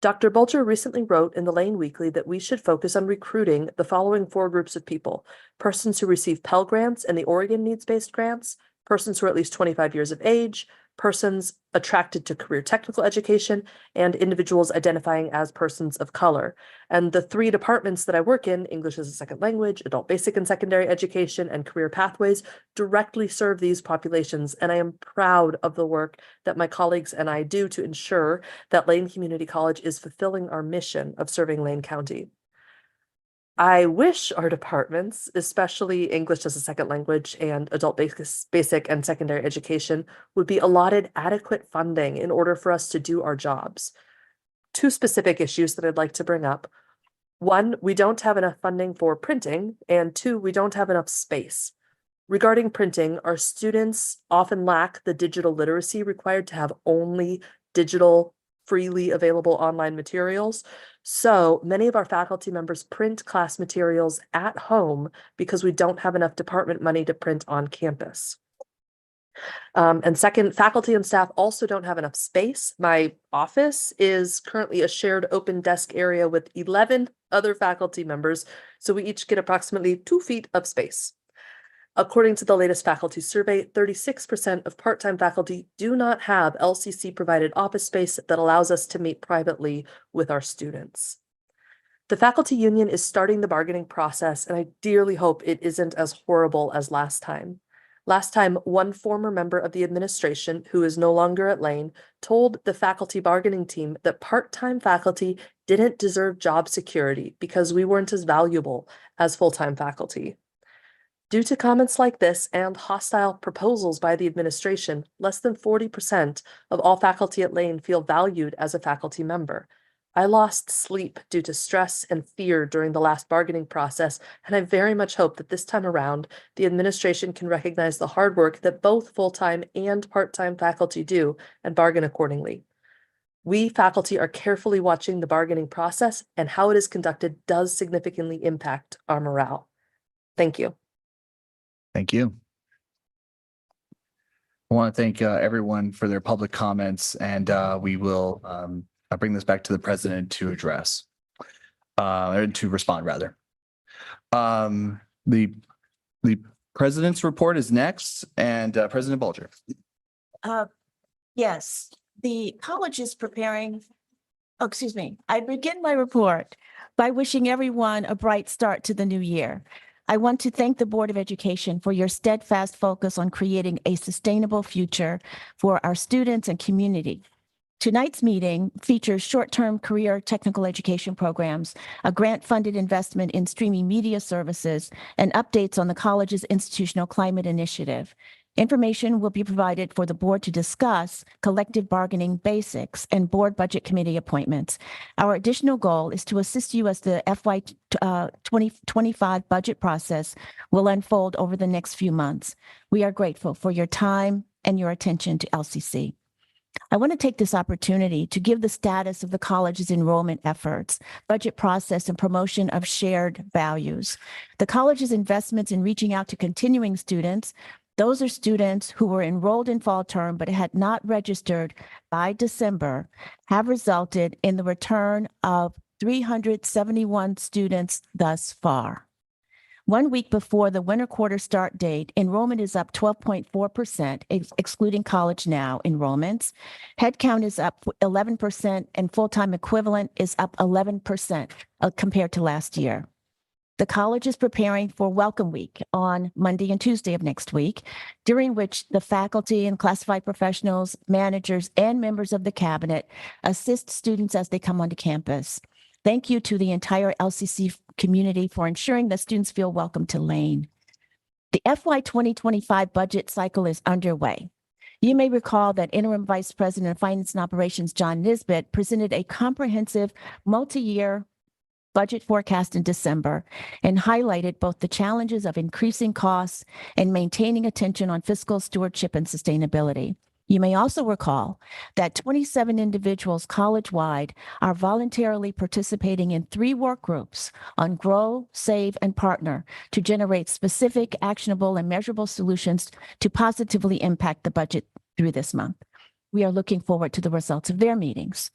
Dr. Bulger recently wrote in the Lane Weekly that we should focus on recruiting the following 4 groups of people: persons who receive Pell Grants and the Oregon Needs-Based Grants, persons who are at least 25 years of age, persons attracted to career technical education, and individuals identifying as persons of color. And the 3 departments that I work in, English as a second language, adult basic and secondary education, and career pathways, directly serve these populations. And I am proud of the work that my colleagues and I do to ensure that Lane Community College is fulfilling our mission of serving Lane County. I wish our departments, especially English as a second language and adult basic and secondary education, would be allotted adequate funding in order for us to do our jobs. 2 specific issues that I'd like to bring up. 1, we don't have enough funding for printing, and 2, we don't have enough space. Regarding printing, our students often lack the digital literacy required to have only digital freely available online materials. So many of our faculty members print class materials at home because we don't have enough department money to print on campus. And second, faculty and staff also don't have enough space. My office is currently a shared open desk area with 11 other faculty members, so we each get approximately 2 feet of space. According to the latest faculty survey, 36% of part-time faculty do not have LCC-provided office space that allows us to meet privately with our students. The faculty union is starting the bargaining process, and I dearly hope it isn't as horrible as last time. Last time, one former member of the administration, who is no longer at Lane, told the faculty bargaining team that part-time faculty didn't deserve job security because we weren't as valuable as full-time faculty. Due to comments like this and hostile proposals by the administration, less than 40% of all faculty at Lane feel valued as a faculty member. I lost sleep due to stress and fear during the last bargaining process, and I very much hope that this time around, the administration can recognize the hard work that both full-time and part-time faculty do and bargain accordingly. We faculty are carefully watching the bargaining process, and how it is conducted does significantly impact our morale. Thank you. Thank you. I want to thank everyone for their public comments, and we will bring this back to the president to address, or to respond rather. The president's report is next, and President Bulger. Yes, the college is preparing, I begin my report by wishing everyone a bright start to the new year. I want to thank the Board of Education for your steadfast focus on creating a sustainable future for our students and community. Tonight's meeting features short-term career technical education programs, a grant-funded investment in streaming media services, and updates on the college's institutional climate initiative. Information will be provided for the board to discuss collective bargaining basics and board budget committee appointments. Our additional goal is to assist you as the FY 2025 budget process will unfold over the next few months. We are grateful for your time and your attention to LCC. I want to take this opportunity to give the status of the college's enrollment efforts, budget process, and promotion of shared values. The college's investments in reaching out to continuing students, those are students who were enrolled in fall term but had not registered by December, have resulted in the return of 371 students thus far. 1 week before the winter quarter start date, enrollment is up 12.4%, excluding College Now enrollments. Headcount is up 11%, and full-time equivalent is up 11% compared to last year. The college is preparing for Welcome Week on Monday and Tuesday of next week, during which the faculty and classified professionals, managers, and members of the cabinet assist students as they come onto campus. Thank you to the entire LCC community for ensuring that students feel welcome to Lane. The FY 2025 budget cycle is underway. You may recall that Interim Vice President of Finance and Operations, John Nisbet, presented a comprehensive multi-year budget forecast in December and highlighted both the challenges of increasing costs and maintaining attention on fiscal stewardship and sustainability. You may also recall that 27 individuals college-wide are voluntarily participating in 3 work groups on Grow, Save, and Partner to generate specific, actionable, and measurable solutions to positively impact the budget through this month. We are looking forward to the results of their meetings.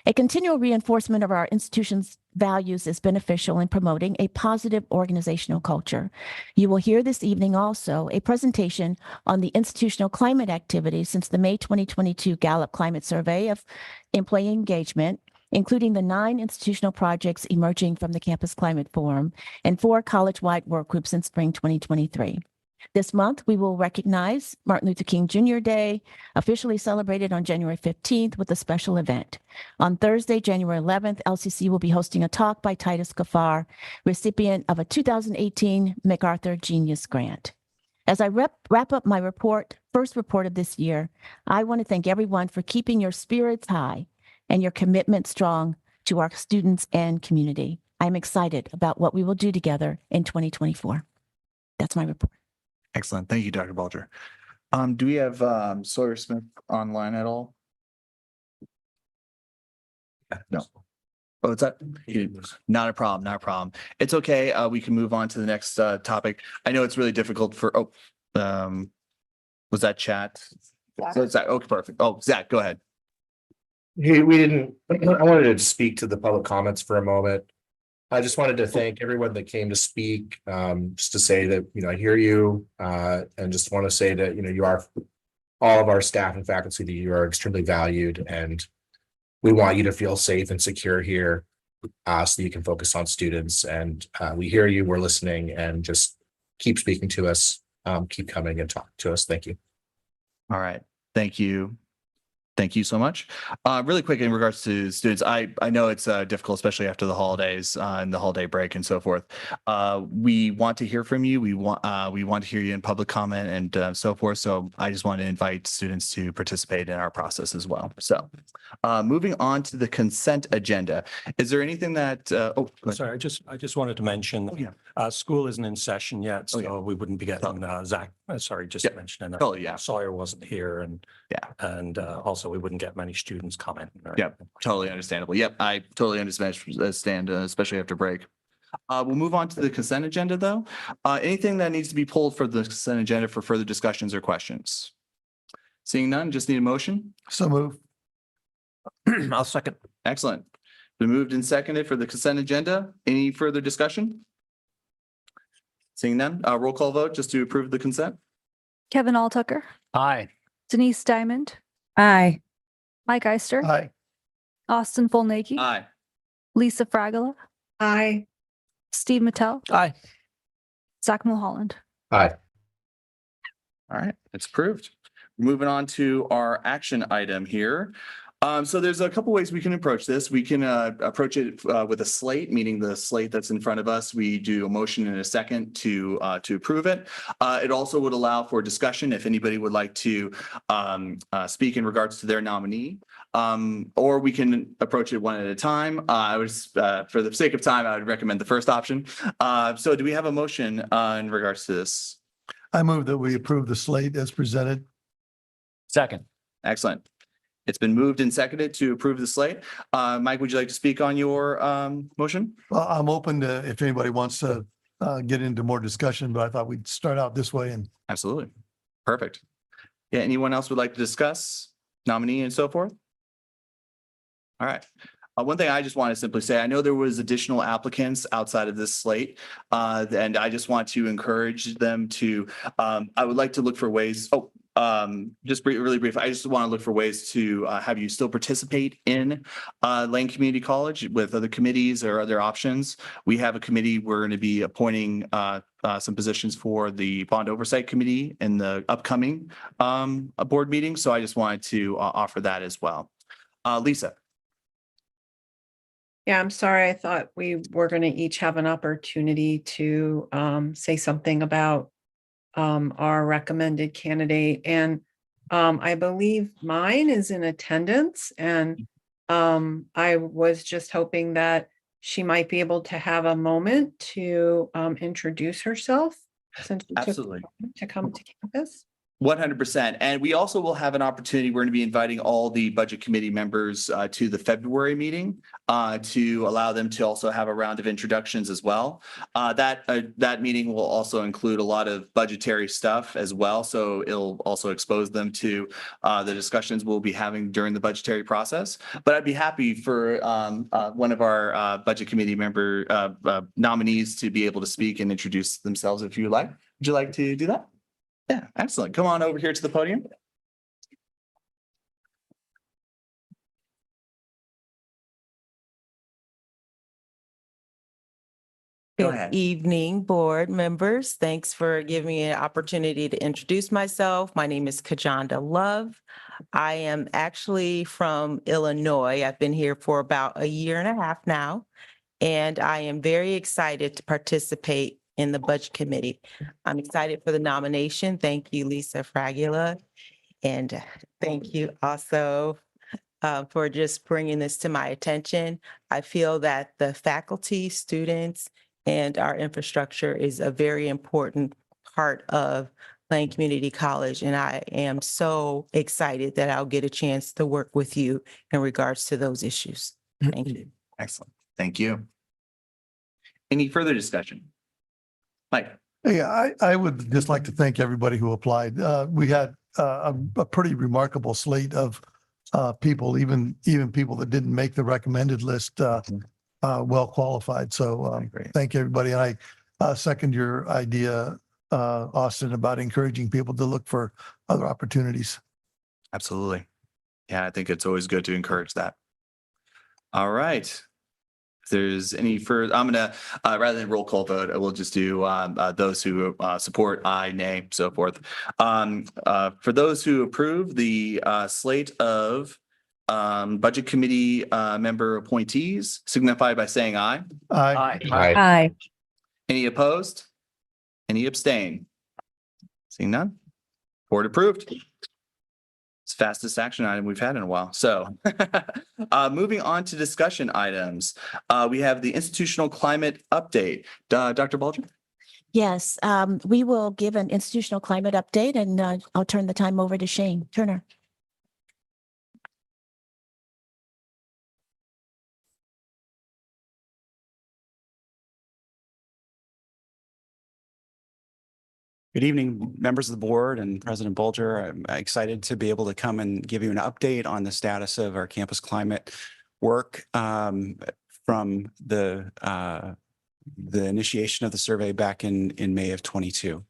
A continual reinforcement of our institution's values is beneficial in promoting a positive organizational culture. You will hear this evening also a presentation on the institutional climate activities since the May 2022 Gallup Climate Survey of employee engagement, including the 9 institutional projects emerging from the Campus Climate Forum and 4 college-wide work groups in spring 2023. This month, we will recognize Martin Luther King Jr. Day, officially celebrated on January 15th with a special event. On Thursday, January 11th, LCC will be hosting a talk by Titus Gafar, recipient of a 2018 MacArthur Genius Grant. As I wrap up my first report of this year, I want to thank everyone for keeping your spirits high and your commitment strong to our students and community. I'm excited about what we will do together in 2024. That's my report. Excellent. Thank you, Dr. Bulger. Do we have Sawyer Smith online at all? No. Oh, it's that? Not a problem, not a problem. It's okay. We can move on to the next topic. I know it's really difficult for, was that chat? So Zach, okay, perfect. Oh, Zach, go ahead. Hey, I wanted to speak to the public comments for a moment. I just wanted to thank everyone that came to speak, just to say that, I hear you, and just want to say that, you are, all of our staff and faculty, that you are extremely valued, and we want you to feel safe and secure here, so that you can focus on students. And we hear you, we're listening, and just keep speaking to us, keep coming and talk to us. Thank you. All right. Thank you. Thank you so much. Really quick in regards to students, I know it's difficult, especially after the holidays and the holiday break and so forth. We want to hear from you. We want to hear you in public comment and so forth. So I just want to invite students to participate in our process as well. So moving on to the consent agenda. Is there anything that? Sorry, I just wanted to mention. Oh, yeah. School isn't in session yet, so yeah. we wouldn't be getting Zach. Sorry, just mentioning. Oh yeah. Sawyer wasn't here, and also we wouldn't get many students commenting. Yep, totally understandable. Yep, I totally understand, especially after break. We'll move on to the consent agenda though. Anything that needs to be pulled for the consent agenda for further discussions or questions? Seeing none, just need a motion. So move. I'll second. Excellent. Been moved and seconded for the consent agenda. Any further discussion? Seeing none, roll call vote just to approve the consent. Kevin Alltucker, Aye. Denise Diamond, Aye. Mike Eister, Aye. Austin Fulnake, Aye. Lisa Fragola, Aye. Steve Mattel, Aye. Zach Mulholland. Aye. All right, it's approved. Moving on to our action item here. So there's a couple ways we can approach this. We can approach it with a slate, meaning the slate that's in front of us. We do a motion in a second to approve it. It also would allow for discussion if anybody would like to speak in regards to their nominee. Or we can approach it one at a time. I would, for the sake of time, I would recommend the first option. So do we have a motion in regards to this? I move that we approve the slate as presented. Second. Excellent. It's been moved and seconded to approve the slate. Mike, would you like to speak on your motion? Well, I'm open to if anybody wants to get into more discussion, but I thought we'd start out this way and. Absolutely. Perfect. Yeah, anyone else would like to discuss nominee and so forth? All right. One thing I just want to simply say, I know there was additional applicants outside of this slate, and I just want to encourage them to, I would like to look for ways, just really brief. I just want to look for ways to have you still participate in Lane Community College with other committees or other options. We have a committee. We're going to be appointing some positions for the Bond Oversight Committee in the upcoming board meeting. So I just wanted to offer that as well. Lisa. Yeah, I'm sorry. I thought we were going to each have an opportunity to say something about our recommended candidate. And I believe mine is in attendance, and I was just hoping that she might be able to have a moment to introduce herself since she took Absolutely. to come to campus. 100%. And we also will have an opportunity. We're going to be inviting all the budget committee members to the February meeting to allow them to also have a round of introductions as well. That meeting will also include a lot of budgetary stuff as well. So it'll also expose them to the discussions we'll be having during the budgetary process. But I'd be happy for one of our budget committee member nominees to be able to speak and introduce themselves if you would like. Would you like to do that? Yeah, excellent. Come on over here to the podium. Go Good ahead. evening, board members. Thanks for giving me an opportunity to introduce myself. My name is Kajanda Love. I am actually from Illinois. I've been here for about a year and a half now, and I am very excited to participate in the budget committee. I'm excited for the nomination. Thank you, Lisa Fragula. And thank you also for just bringing this to my attention. I feel that the faculty, students, and our infrastructure is a very important part of Lane Community College. And I am so excited that I'll get a chance to work with you in regards to those issues. Thank you. Excellent. Thank you. Any further discussion? Mike. Yeah, I would just like to thank everybody who applied. We had a pretty remarkable slate of people, even people that didn't make the recommended list, well qualified. So thank everybody. And I second your idea, Austin, about encouraging people to look for other opportunities. Absolutely. Yeah, I think it's always good to encourage that. All right. If there's any further, I'm going to, rather than roll call vote, I will just do those who support, aye, nay, so forth. For those who approve the slate of budget committee member appointees, signify by saying aye. Aye. Aye. Any opposed? Any abstain? Seeing none? Board approved. It's the fastest action item we've had in a while. So moving on to discussion items. We have the institutional climate update. Dr. Bulger? Yes, we will give an institutional climate update, and I'll turn the time over to Shane Turner. Good evening, members of the board and President Bulger. I'm excited to be able to come and give you an update on the status of our campus climate work from the initiation of the survey back in May of 22.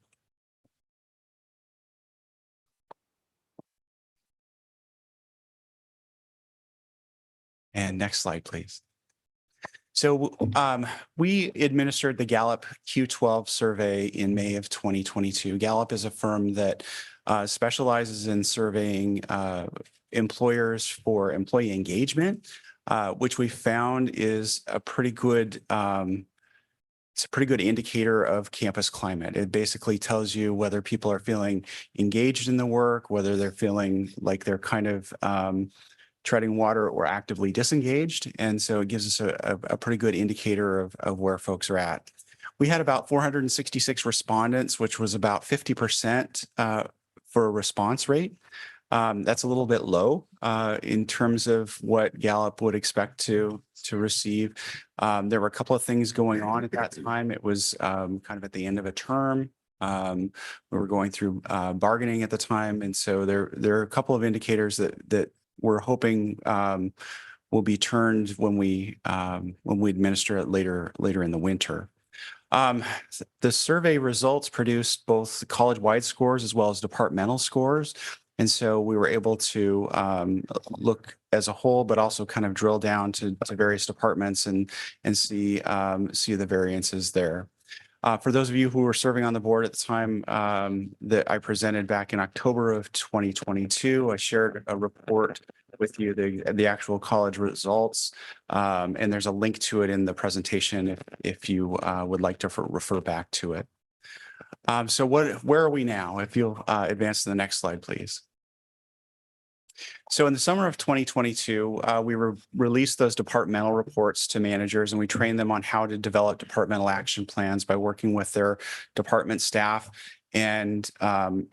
And next slide, please. So we administered the Gallup Q12 survey in May of 2022. Gallup is a firm that specializes in surveying employers for employee engagement, which we found is a pretty good it's a pretty good indicator of campus climate. It basically tells you whether people are feeling engaged in the work, whether they're feeling like they're kind of treading water or actively disengaged. And so it gives us a pretty good indicator of where folks are at. We had about 466 respondents, which was about 50% for a response rate. That's a little bit low in terms of what Gallup would expect to receive. There were a couple of things going on at that time. It was kind of at the end of a term. We were going through bargaining at the time. And so there are a couple of indicators that we're hoping will be turned when we administer it later in the winter. The survey results produced both college-wide scores as well as departmental scores. And so we were able to look as a whole, but also kind of drill down to various departments and see the variances there. For those of you who were serving on the board at the time that I presented back in October of 2022, I shared a report with you, the actual college results. And there's a link to it in the presentation if you would like to refer back to it. So where are we now? If you'll advance to the next slide, please. So in the summer of 2022, we released those departmental reports to managers, and we trained them on how to develop departmental action plans by working with their department staff and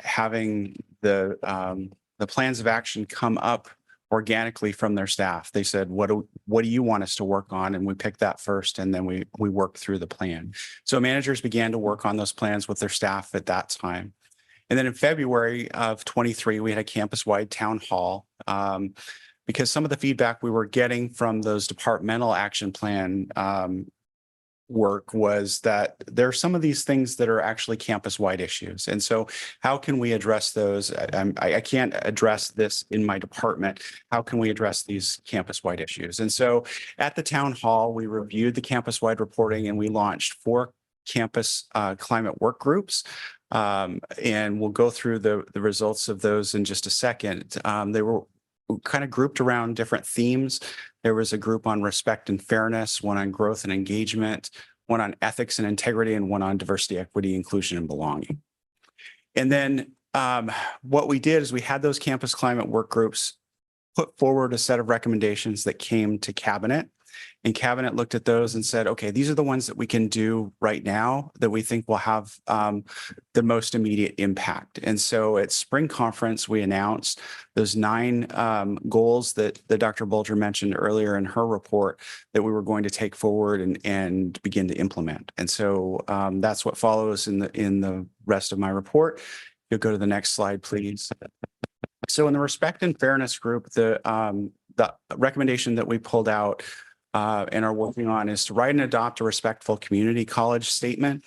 having the plans of action come up organically from their staff. They said, what do you want us to work on? And we picked that first, and then we worked through the plan. So managers began to work on those plans with their staff at that time. And then in February of 23, we had a campus-wide town hall because some of the feedback we were getting from those departmental action plan work was that there are some of these things that are actually campus-wide issues. And so how can we address those? I can't address this in my department. How can we address these campus-wide issues? And so at the town hall, we reviewed the campus-wide reporting, and we launched 4 campus climate work groups. And we'll go through the results of those in just a second. They were kind of grouped around different themes. There was a group on respect and fairness, one on growth and engagement, one on ethics and integrity, and one on diversity, equity, inclusion, and belonging. And then what we did is we had those campus climate work groups put forward a set of recommendations that came to cabinet. And cabinet looked at those and said, okay, these are the ones that we can do right now that we think will have the most immediate impact. And so at spring conference, we announced those 9 goals that Dr. Bulger mentioned earlier in her report that we were going to take forward and begin to implement. And so that's what follows in the rest of my report. You'll go to the next slide, please. So in the respect and fairness group, the recommendation that we pulled out and are working on is to write and adopt a respectful community college statement.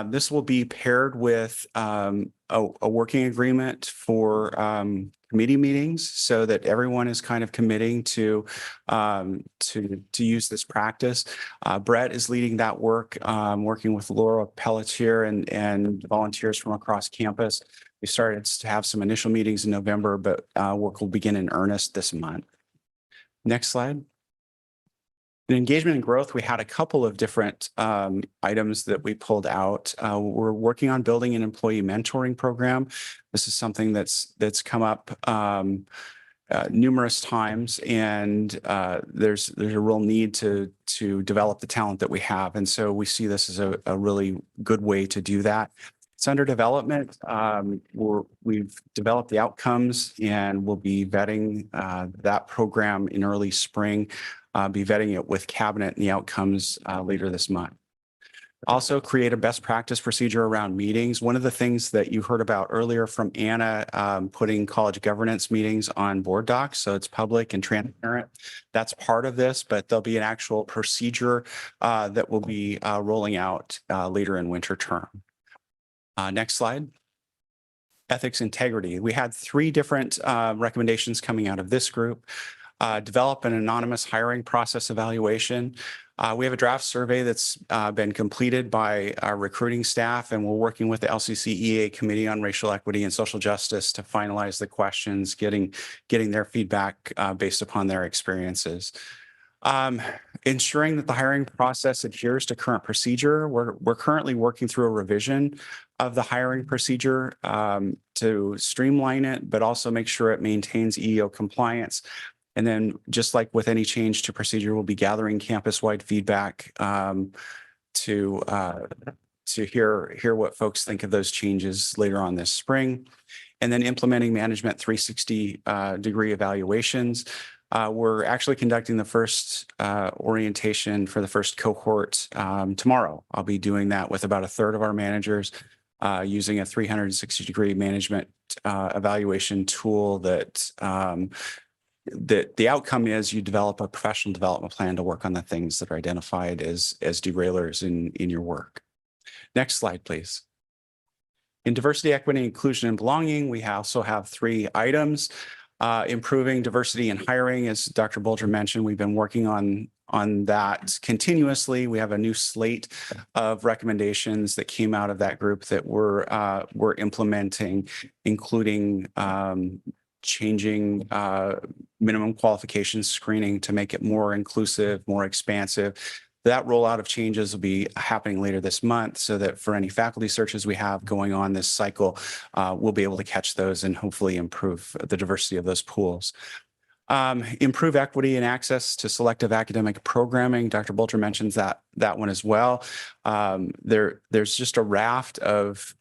This will be paired with a working agreement for committee meetings so that everyone is kind of committing to use this practice. Brett is leading that work, working with Laura Pelletier and volunteers from across campus. We started to have some initial meetings in November, but work will begin in earnest this month. Next slide. In engagement and growth, we had a couple of different items that we pulled out. We're working on building an employee mentoring program. This is something that's come up numerous times, and there's a real need to develop the talent that we have. And so we see this as a really good way to do that. It's under development. We've developed the outcomes, and we'll be vetting that program in early spring. Be vetting it with cabinet and the outcomes later this month. Also create a best practice procedure around meetings. One of the things that you heard about earlier from Anna, putting college governance meetings on board docs, so it's public and transparent. That's part of this, but there'll be an actual procedure that will be rolling out later in winter term. Next slide. Ethics integrity. We had 3 different recommendations coming out of this group. Develop an anonymous hiring process evaluation. We have a draft survey that's been completed by our recruiting staff, and we're working with the LCCEA Committee on Racial Equity and Social Justice to finalize the questions, getting their feedback based upon their experiences. Ensuring that the hiring process adheres to current procedure. We're currently working through a revision of the hiring procedure to streamline it, but also make sure it maintains EEO compliance. And then just like with any change to procedure, we'll be gathering campus-wide feedback to hear what folks think of those changes later on this spring. And then implementing management 360-degree evaluations. We're actually conducting the first orientation for the first cohort tomorrow. I'll be doing that with about 1/3 of our managers using a 360-degree management evaluation tool that the outcome is you develop a professional development plan to work on the things that are identified as derailers in your work. Next slide, please. In diversity, equity, inclusion, and belonging, we also have 3 items. Improving diversity in hiring, as Dr. Bulger mentioned, we've been working on on that continuously. We have a new slate of recommendations that came out of that group that we're implementing, including changing minimum qualifications screening to make it more inclusive, more expansive. That rollout of changes will be happening later this month so that for any faculty searches we have going on this cycle, we'll be able to catch those and hopefully improve the diversity of those pools. Improve equity and access to selective academic programming. Dr. Bolger mentions that one as well. There's just a raft of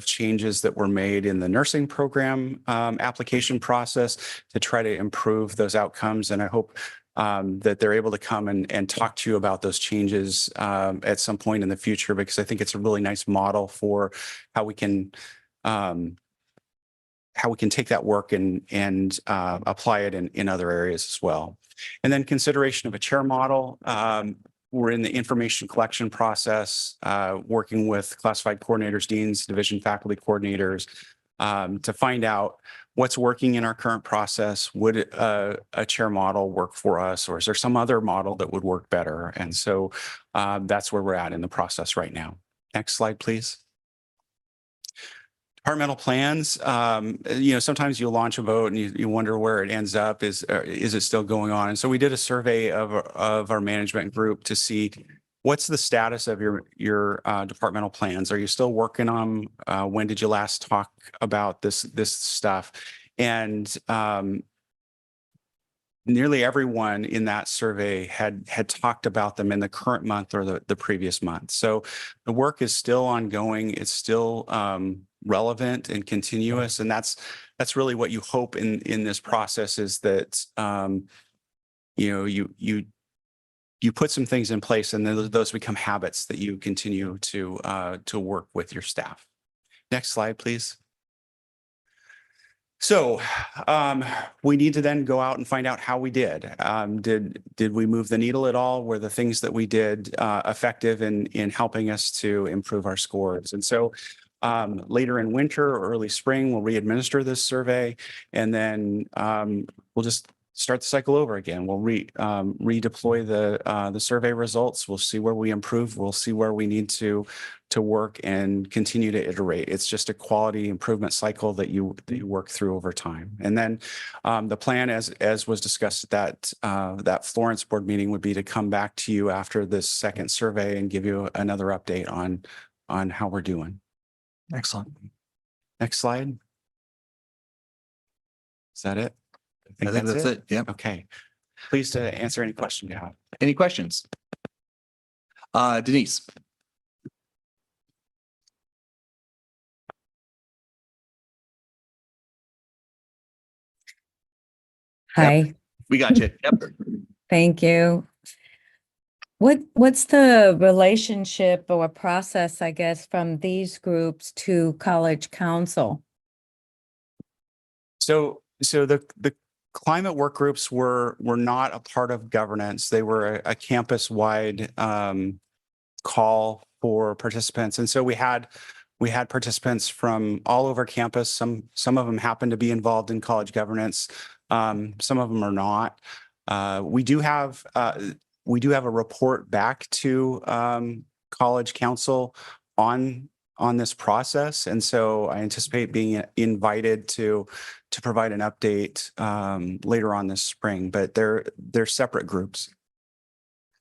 changes that were made in the nursing program application process to try to improve those outcomes. And I hope that they're able to come and talk to you about those changes at some point in the future, because I think it's a really nice model for how we can take that work and apply it in other areas as well. And then consideration of a chair model. We're in the information collection process, working with classified coordinators, deans, division faculty coordinators, to find out what's working in our current process. Would a chair model work for us, or is there some other model that would work better? And so that's where we're at in the process right now. Next slide, please. Departmental plans, sometimes you launch a vote and you wonder where it ends up. Is it still going on? And so we did a survey of our management group to see what's the status of your departmental plans. Are you still working on them? When did you last talk about this stuff? And nearly everyone in that survey had talked about them in the current month or the previous month. So the work is still ongoing. It's still relevant and continuous. And that's really what you hope in this process, is that you put some things in place, and then those become habits that you continue to work with your staff. Next slide, please. So we need to then go out and find out how we did. Did we move the needle at all? Were the things that we did effective in helping us to improve our scores? And so later in winter or early spring, we'll re-administer this survey, and then we'll just start the cycle over again. We'll redeploy the survey results. We'll see where we improve. We'll see where we need to work and continue to iterate. It's just a quality improvement cycle that you work through over time. And then the plan, as was discussed at that Florence board meeting, would be to come back to you after this second survey and give you another update on how we're doing. Excellent. Next slide. Is that it? I think that's it. Yeah. Okay. Pleased to answer any question you have. Any questions? Denise. Hi. We got you. Yep. Thank you. What's the relationship or process, I guess, from these groups to College Council? So the climate work groups were not a part of governance. They were a campus-wide call for participants. And so we had participants from all over campus. Some of them happen to be involved in college governance. Some of them are not. We do have a report back to College Council on this process. And so I anticipate being invited to provide an update later on this spring, but they're separate groups.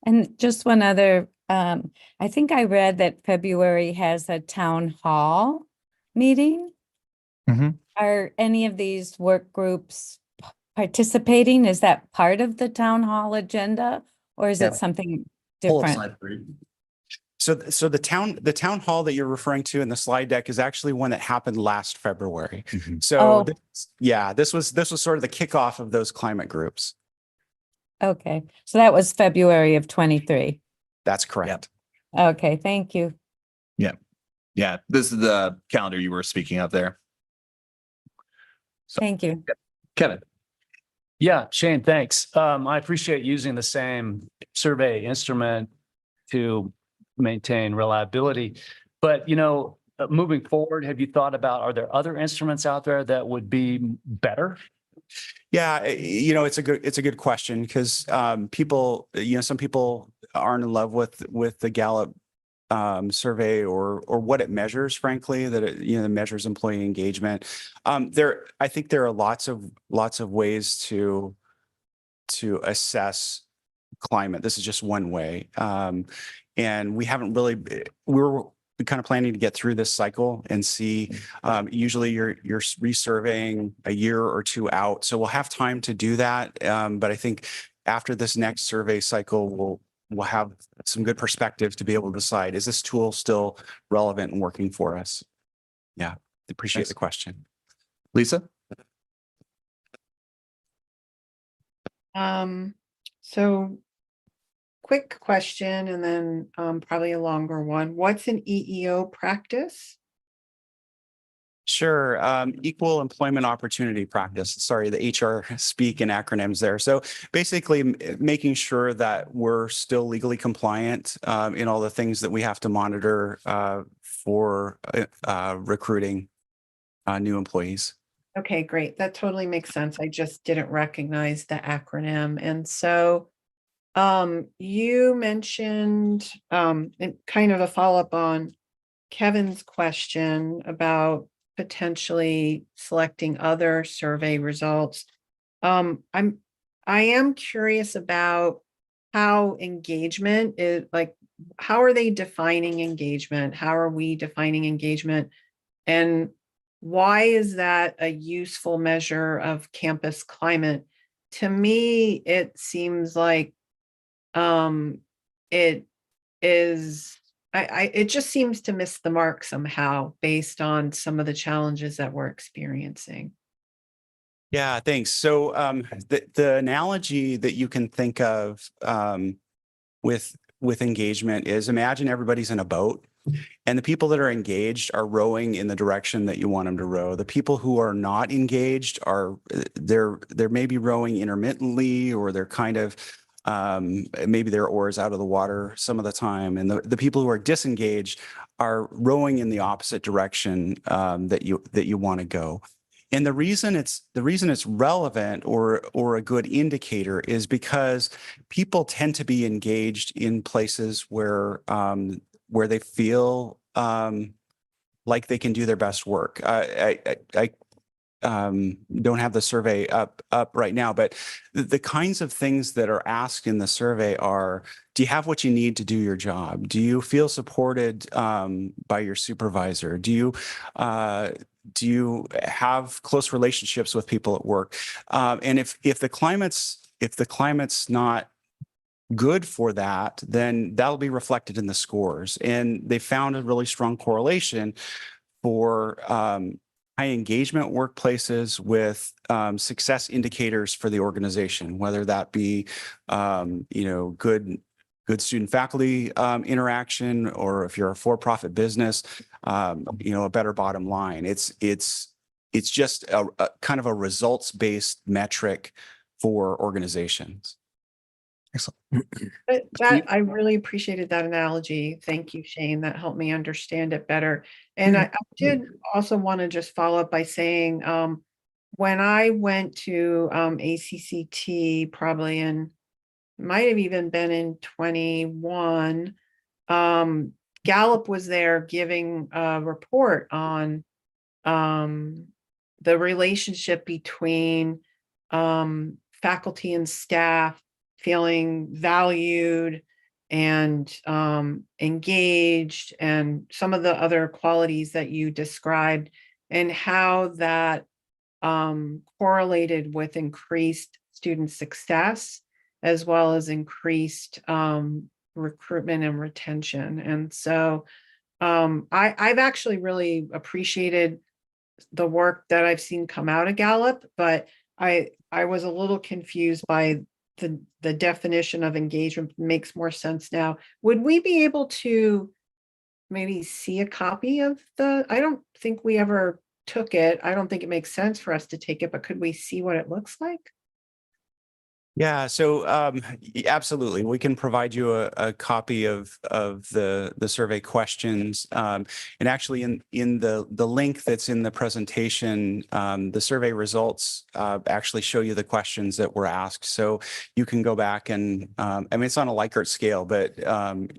And just one other, I think I read that February has a town hall meeting. Mm-hmm. Are any of these work groups participating? Is that part of the town hall agenda, or is it something different? So the town hall that you're referring to in the slide deck is actually one that happened last February. Mm-hmm. So this was sort of the kickoff of those climate groups. Okay, so that was February of 23. That's correct. Okay, thank you. Yeah. Yeah. This is the calendar you were speaking of there. Thank you. Kevin. Yeah, Shane, thanks. I appreciate using the same survey instrument to maintain reliability. But, moving forward, have you thought about, are there other instruments out there that would be better Yeah, it's a good question because people, some people aren't in love with the Gallup survey or what it measures, frankly, that it measures employee engagement. I think there are lots of ways to assess climate. This is just one way. And we haven't really, we're kind of planning to get through this cycle and see, usually you're resurveying a year or two out. So we'll have time to do that. But I think after this next survey cycle, we'll have some good perspective to be able to decide, is this tool still relevant and working for us? Yeah, appreciate the question. Lisa? So quick question and then probably a longer one. What's an EEO practice? Sure. Equal employment opportunity practice. Sorry, the HR speak in acronyms there. So basically making sure that we're still legally compliant in all the things that we have to monitor for recruiting new employees. Okay, great. That totally makes sense. I just didn't recognize the acronym. And so you mentioned and kind of a follow-up on Kevin's question about potentially selecting other survey results. I am curious about how engagement is, like, how are they defining engagement? How are we defining engagement? And why is that a useful measure of campus climate? To me, it seems like it is, it just seems to miss the mark somehow based on some of the challenges that we're experiencing. Yeah, thanks. So the analogy that you can think of with engagement is, imagine everybody's in a boat and the people that are engaged are rowing in the direction that you want them to row. The people who are not engaged they're maybe rowing intermittently, or they're kind of maybe their oars out of the water some of the time. And the people who are disengaged are rowing in the opposite direction that you want to go. And the reason it's relevant or a good indicator is because people tend to be engaged in places where they feel like they can do their best work. I don't have the survey up right now, but the kinds of things that are asked in the survey are: do you have what you need to do your job? Do you feel supported by your supervisor? Do you have close relationships with people at work? And if the climate's not good for that, then that'll be reflected in the scores. And they found a really strong correlation for high engagement workplaces with success indicators for the organization, whether that be good student faculty interaction, or if you're a for-profit business, a better bottom line. It's just a kind of a results-based metric for organizations. Excellent. I really appreciated that analogy. Thank you, Shane. That helped me understand it better. And I did also want to just follow up by saying, when I went to ACCT, probably might have even been in 21, Gallup was there giving a report on the relationship between faculty and staff feeling valued and engaged, and some of the other qualities that you described, and how that correlated with increased student success as well as increased recruitment and retention. And so I've actually really appreciated the work that I've seen come out of Gallup, but I was a little confused by the definition of engagement. Makes more sense now. Would we be able to maybe see a copy of I don't think we ever took it. I don't think it makes sense for us to take it, but could we see what it looks like? Yeah, so absolutely, we can provide you a copy of the survey questions. And actually in the link that's in the presentation, the survey results actually show you the questions that were asked. So you can go back and I mean, it's on a Likert scale, but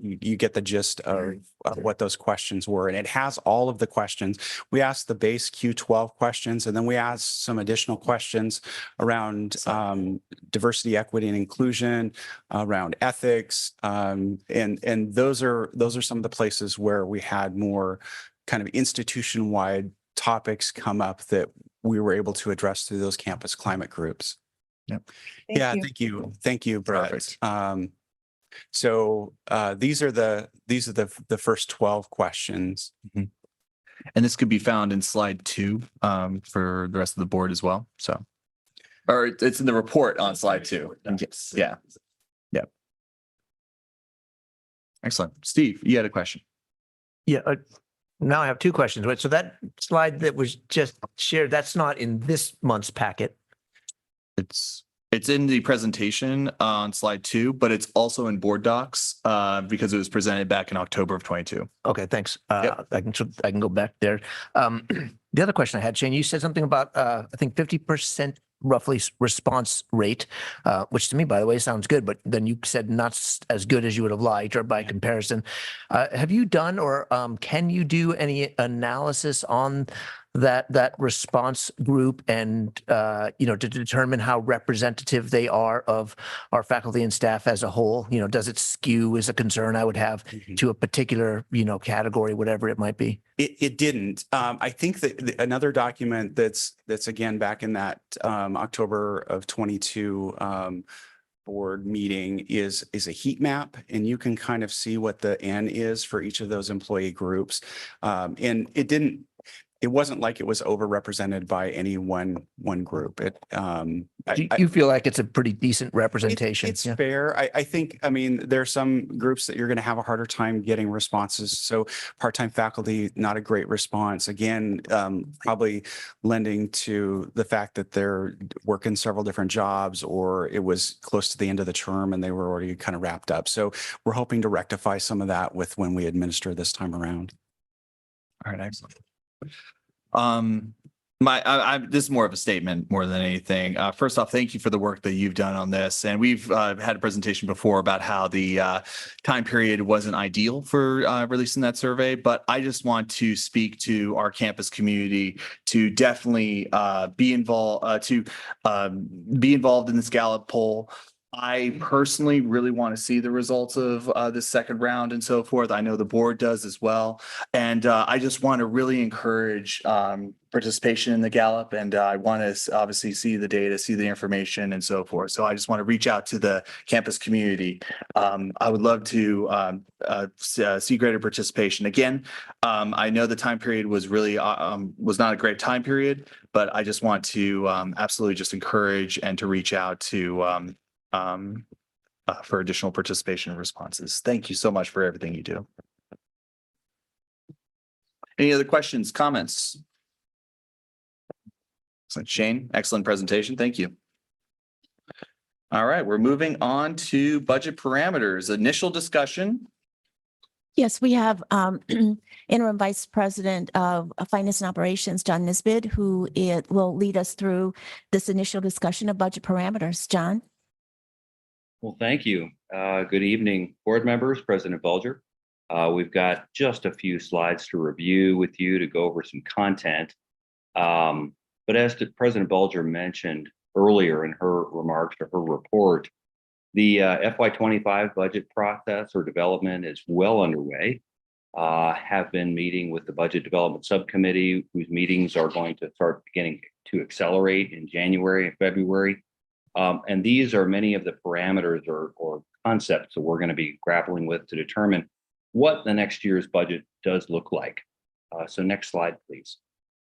you get the gist of what those questions were. And it has all of the questions. We asked the base Q12 questions, and then we asked some additional questions around diversity, equity, and inclusion, around ethics. And those are some of the places where we had more kind of institution-wide topics come up that we were able to address through those campus climate groups. Yep. Thank you. Thank you, Brett. Perfect. So these are the first 12 questions. And this could be found in slide 2 for the rest of the board as well. So, or it's in the report on slide 2. Yes. Yeah. Yep. Excellent. Steve, you had a question. Yeah. Now I have 2 questions. Wait, so that slide that was just shared, that's not in this month's packet. It's in the presentation on slide 2, but it's also in board docs because it was presented back in October of 22. Okay, thanks. Yep. I can go back there. The other question I had, Shane, you said something about I think 50% roughly response rate, which to me, by the way, sounds good. But then you said not as good as you would have liked, or by comparison. Have you done or can you do any analysis on that response group and to determine how representative they are of our faculty and staff as a whole? Does it skew is a concern I would have to a particular category, whatever it might be? It didn't. I think that another document that's again back in that October of 22 board meeting is a heat map, and you can kind of see what the N is for each of those employee groups. And it wasn't like it was overrepresented by any one group. You feel like it's a pretty decent representation? It's fair. I think, I mean, there are some groups that you're going to have a harder time getting responses. So part-time faculty, not a great response. Again, probably lending to the fact that they're working several different jobs, or it was close to the end of the term and they were already kind of wrapped up. So we're hoping to rectify some of that with when we administer this time around. All right, excellent. This is more of a statement more than anything. First off, thank you for the work that you've done on this. And we've had a presentation before about how the time period wasn't ideal for releasing that survey. But I just want to speak to our campus community to definitely be involved in this Gallup poll. I personally really want to see the results of this second round and so forth. I know the board does as well. And I just want to really encourage participation in the Gallup. And I want to obviously see the data, see the information and so forth. So I just want to reach out to the campus community. I would love to see greater participation. Again, I know the time period was really was not a great time period, but I just want to absolutely just encourage and to reach out to for additional participation and responses. Thank you so much for everything you do. Any other questions, comments? Excellent. Shane, excellent presentation. Thank you. All right, we're moving on to budget parameters. Initial discussion. Yes, we have Interim Vice President of Finance and Operations, John Nisbet, who will lead us through this initial discussion of budget parameters. John? Well, thank you. Good evening, board members, President Bulger. We've got just a few slides to review with you to go over some content. But as President Bulger mentioned earlier in her remarks or her report, the FY25 budget process or development is well underway. Have been meeting with the Budget Development Subcommittee, whose meetings are going to start beginning to accelerate in January and February. And these are many of the parameters or concepts that we're going to be grappling with to determine what the next year's budget does look like. So next slide, please.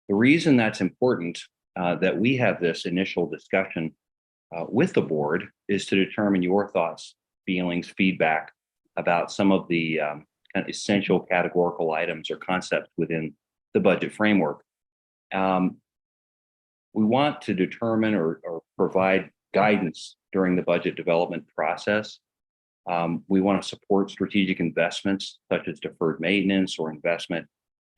The reason that's important that we have this initial discussion with the board is to determine your thoughts, feelings, feedback about some of the kind of essential categorical items or concepts within the budget framework. We want to determine or provide guidance during the budget development process. We want to support strategic investments such as deferred maintenance or investment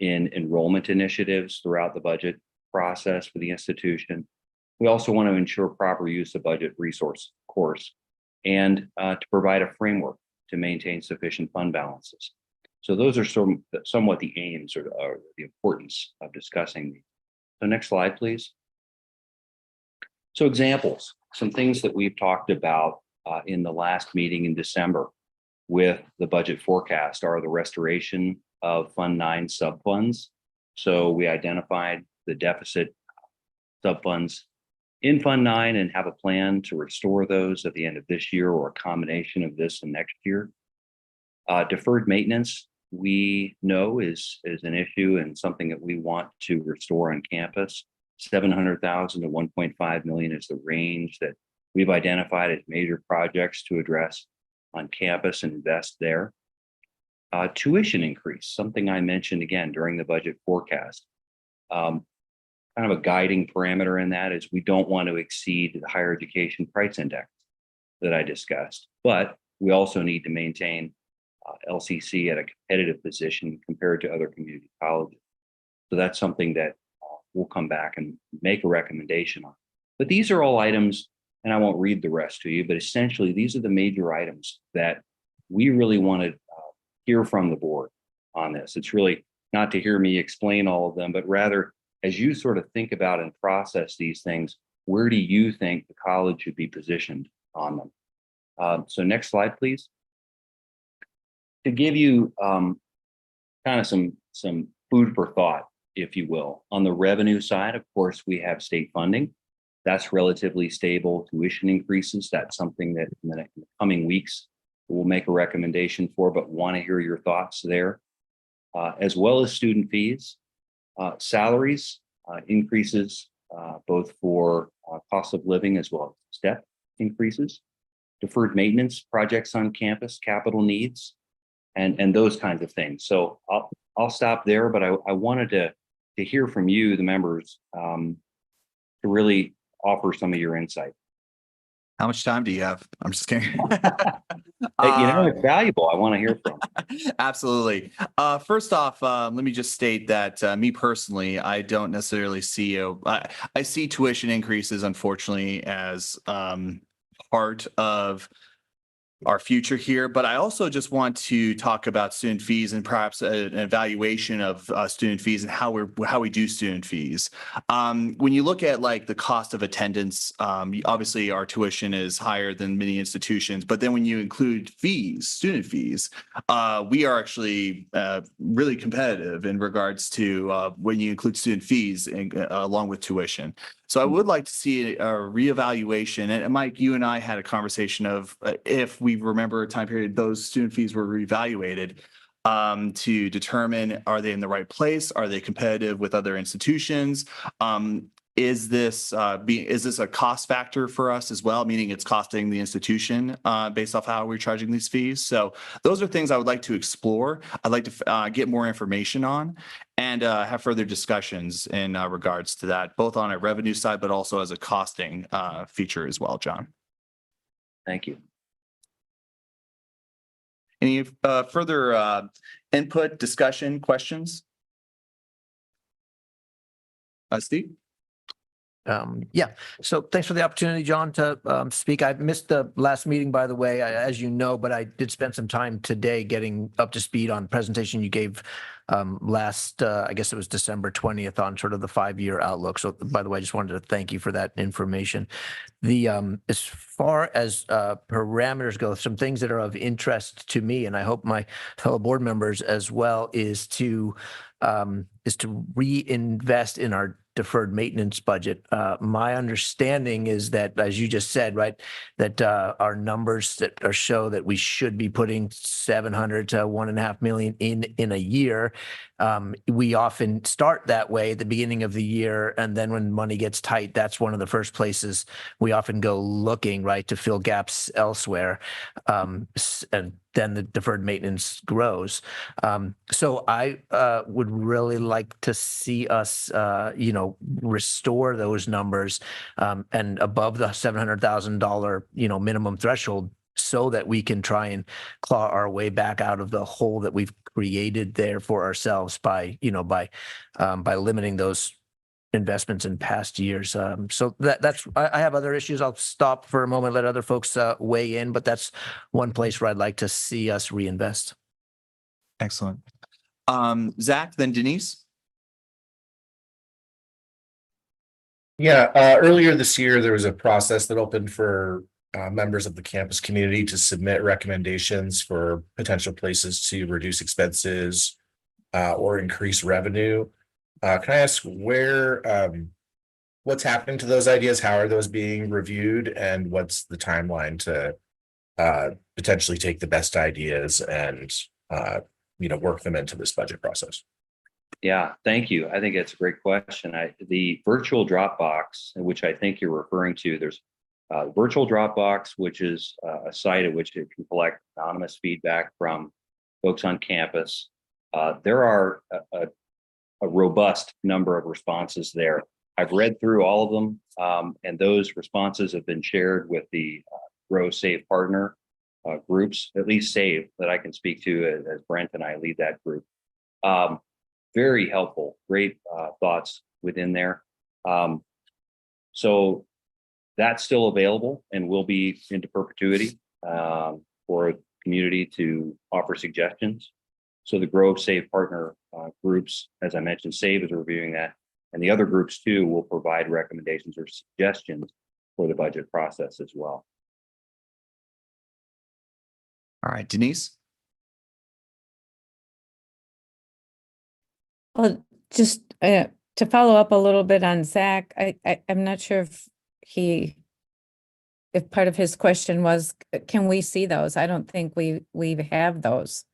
in enrollment initiatives throughout the budget process for the institution. We also want to ensure proper use of budget resource, of course, and to provide a framework to maintain sufficient fund balances. So those are somewhat the aims or the importance of discussing these. So next slide, please. So examples, some things that we've talked about in the last meeting in December with the budget forecast are the restoration of Fund 9 subfunds. So we identified the deficit subfunds in Fund 9 and have a plan to restore those at the end of this year or a combination of this and next year. Deferred maintenance, we know is an issue and something that we want to restore on campus. 700,000 to 1.5 million is the range that we've identified as major projects to address on campus and invest there. Tuition increase, something I mentioned again during the budget forecast. Kind of a guiding parameter in that is we don't want to exceed the higher education price index that I discussed, but we also need to maintain LCC at a competitive position compared to other community colleges. So that's something that we'll come back and make a recommendation on. But these are all items, and I won't read the rest to you, but essentially these are the major items that we really want to hear from the board on this. It's really not to hear me explain all of them, but rather as you sort of think about and process these things, where do you think the college should be positioned on them? So next slide, please. To give you kind of some food for thought, if you will. On the revenue side, of course, we have state funding. That's relatively stable. Tuition increases, that's something that in the coming weeks we'll make a recommendation for, but want to hear your thoughts there. As well as student fees, salaries increases, both for cost of living as well as step increases, deferred maintenance projects on campus, capital needs, and those kinds of things. So I'll stop there, but I wanted to hear from you, the members, to really offer some of your insight. How much time do you have? I'm just kidding. It's valuable. I want to hear from. Absolutely. First off, let me just state that me personally, I don't necessarily see I see tuition increases, unfortunately, as part of our future here, but I also just want to talk about student fees and perhaps an evaluation of student fees and how we do student fees. When you look at like the cost of attendance, obviously our tuition is higher than many institutions, but then when you include fees, student fees, we are actually really competitive in regards to when you include student fees along with tuition. So I would like to see a reevaluation. And Mike, you and I had a conversation of if we remember a time period, those student fees were reevaluated to determine, are they in the right place? Are they competitive with other institutions? Is this a cost factor for us as well, meaning it's costing the institution based off how we're charging these fees? So those are things I would like to explore. I'd like to get more information on and have further discussions in regards to that, both on a revenue side, but also as a costing feature as well, John. Thank you. Any further input, discussion, questions? Steve? Yeah, so thanks for the opportunity, John, to speak. I missed the last meeting, by the way, as you know, but I did spend some time today getting up to speed on presentation you gave last, I guess it was December 20th on sort of the 5-year outlook. So by the way, I just wanted to thank you for that information. The as far as parameters go, some things that are of interest to me, and I hope my fellow board members as well, is to reinvest in our deferred maintenance budget. My understanding is that, as you just said, right, that our numbers that show that we should be putting 700 to 1.5 million in a year. We often start that way at the beginning of the year, and then when money gets tight, that's one of the first places we often go looking, right, to fill gaps elsewhere. And then the deferred maintenance grows. So I would really like to see us, restore those numbers and above the $700,000, minimum threshold, so that we can try and claw our way back out of the hole that we've created there for ourselves by limiting those investments in past years. So that's, I have other issues. I'll stop for a moment, let other folks weigh in, but that's one place where I'd like to see us reinvest. Excellent. Zach, then Denise. Yeah, earlier this year, there was a process that opened for members of the campus community to submit recommendations for potential places to reduce expenses or increase revenue. Can I ask what's happening to those ideas? How are those being reviewed? And what's the timeline to potentially take the best ideas and work them into this budget process? Yeah, thank you. I think it's a great question. The virtual Dropbox, which I think you're referring to, there's virtual Dropbox, which is a site at which it can collect anonymous feedback from folks on campus. There are a robust number of responses there. I've read through all of them, and those responses have been shared with the Grow Save partner groups, at least Save, that I can speak to as Brent and I lead that group. Very helpful, great thoughts within there. So that's still available and will be into perpetuity for the community to offer suggestions. So the Grow Save partner groups, as I mentioned, Save is reviewing that, and the other groups too will provide recommendations or suggestions for the budget process as well. All right, Denise. Well, just to follow up a little bit on Zach, I'm not sure if part of his question was, can we see those? I don't think we have those.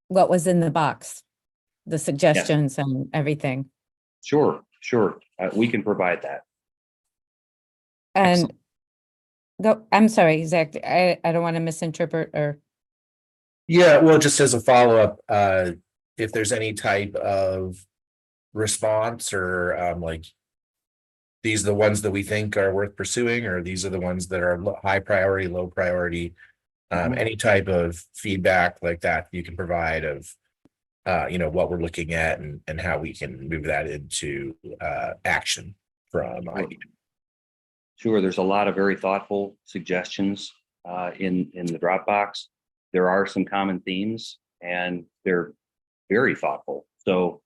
What was in the box, the suggestions and everything. Sure. We can provide that. And I'm sorry, Zach, I don't want to misinterpret or. Yeah, well, just as a follow-up, if there's any type of response or these are the ones that we think are worth pursuing, or these are the ones that are high priority, low priority, any type of feedback like that you can provide of, what we're looking at and how we can move that into action from ID. Sure, there's a lot of very thoughtful suggestions in the Dropbox. There are some common themes and they're very thoughtful. So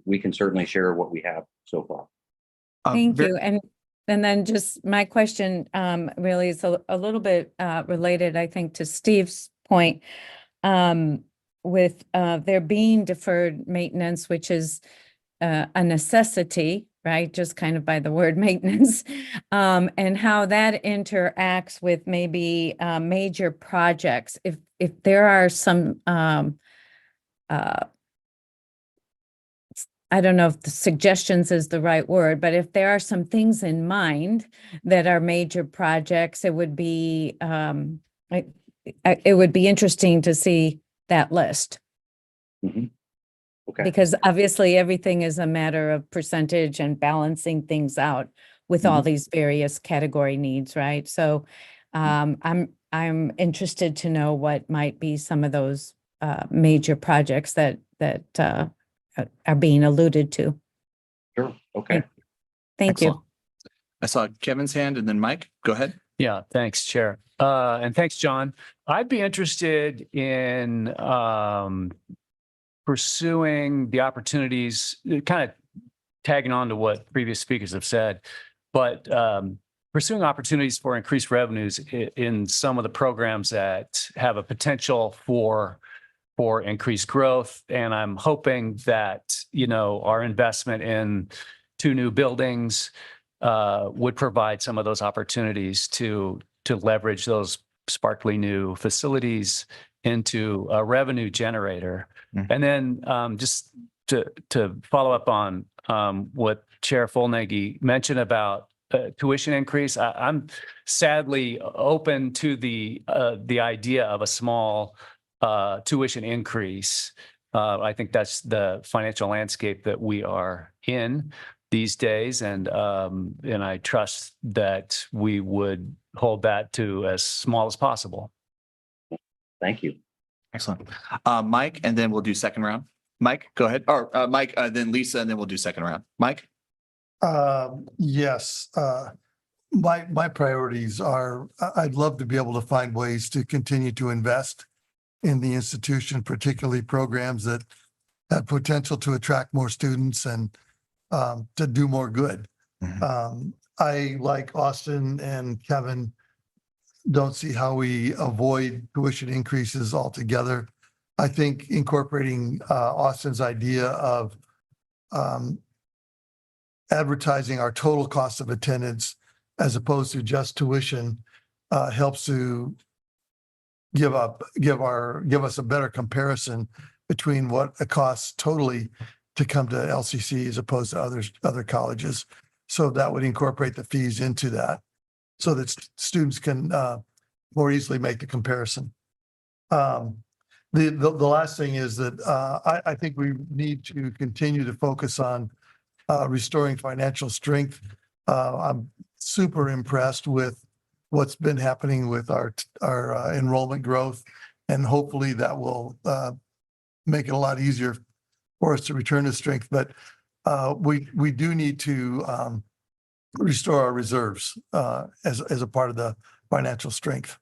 we can certainly share what we have so far. Thank you. And then just my question really is a little bit related, I think, to Steve's point with there being deferred maintenance, which is a necessity, right? Just kind of by the word maintenance, and how that interacts with maybe major projects. If there are some, I don't know if the suggestions is the right word, but if there are some things in mind that are major projects, it would be interesting to see that list. Mm-hmm. Okay. Because obviously everything is a matter of percentage and balancing things out with all these various category needs, right? So I'm interested to know what might be some of those major projects that are being alluded to. Sure. Okay. Thank you. I saw Kevin's hand and then Mike, go ahead. Yeah, thanks, Chair. And thanks, John. I'd be interested in pursuing the opportunities, kind of tagging on to what previous speakers have said, but pursuing opportunities for increased revenues in some of the programs that have a potential for increased growth. And I'm hoping that, our investment in 2 new buildings would provide some of those opportunities to leverage those sparkly new facilities into a revenue generator. And then just to follow up on what Chair Folnegi mentioned about tuition increase. I'm sadly open to the idea of a small tuition increase. I think that's the financial landscape that we are in these days, and I trust that we would hold that to as small as possible. Thank you. Excellent. Mike, and then we'll do second round. Mike, go ahead. Or Mike, then Lisa, and then we'll do second round. Mike? Yes, my priorities are, I'd love to be able to find ways to continue to invest in the institution, particularly programs that have potential to attract more students and to do more good. I, like Austin and Kevin, don't see how we avoid tuition increases altogether. I think incorporating Austin's idea of advertising our total cost of attendance as opposed to just tuition helps to give us a better comparison between what it costs totally to come to LCC as opposed to other colleges. So that would incorporate the fees into that so that students can more easily make the comparison. The last thing is that I think we need to continue to focus on restoring financial strength. I'm super impressed with what's been happening with our enrollment growth, and hopefully that will make it a lot easier for us to return to strength. But we do need to restore our reserves as a part of the financial strength.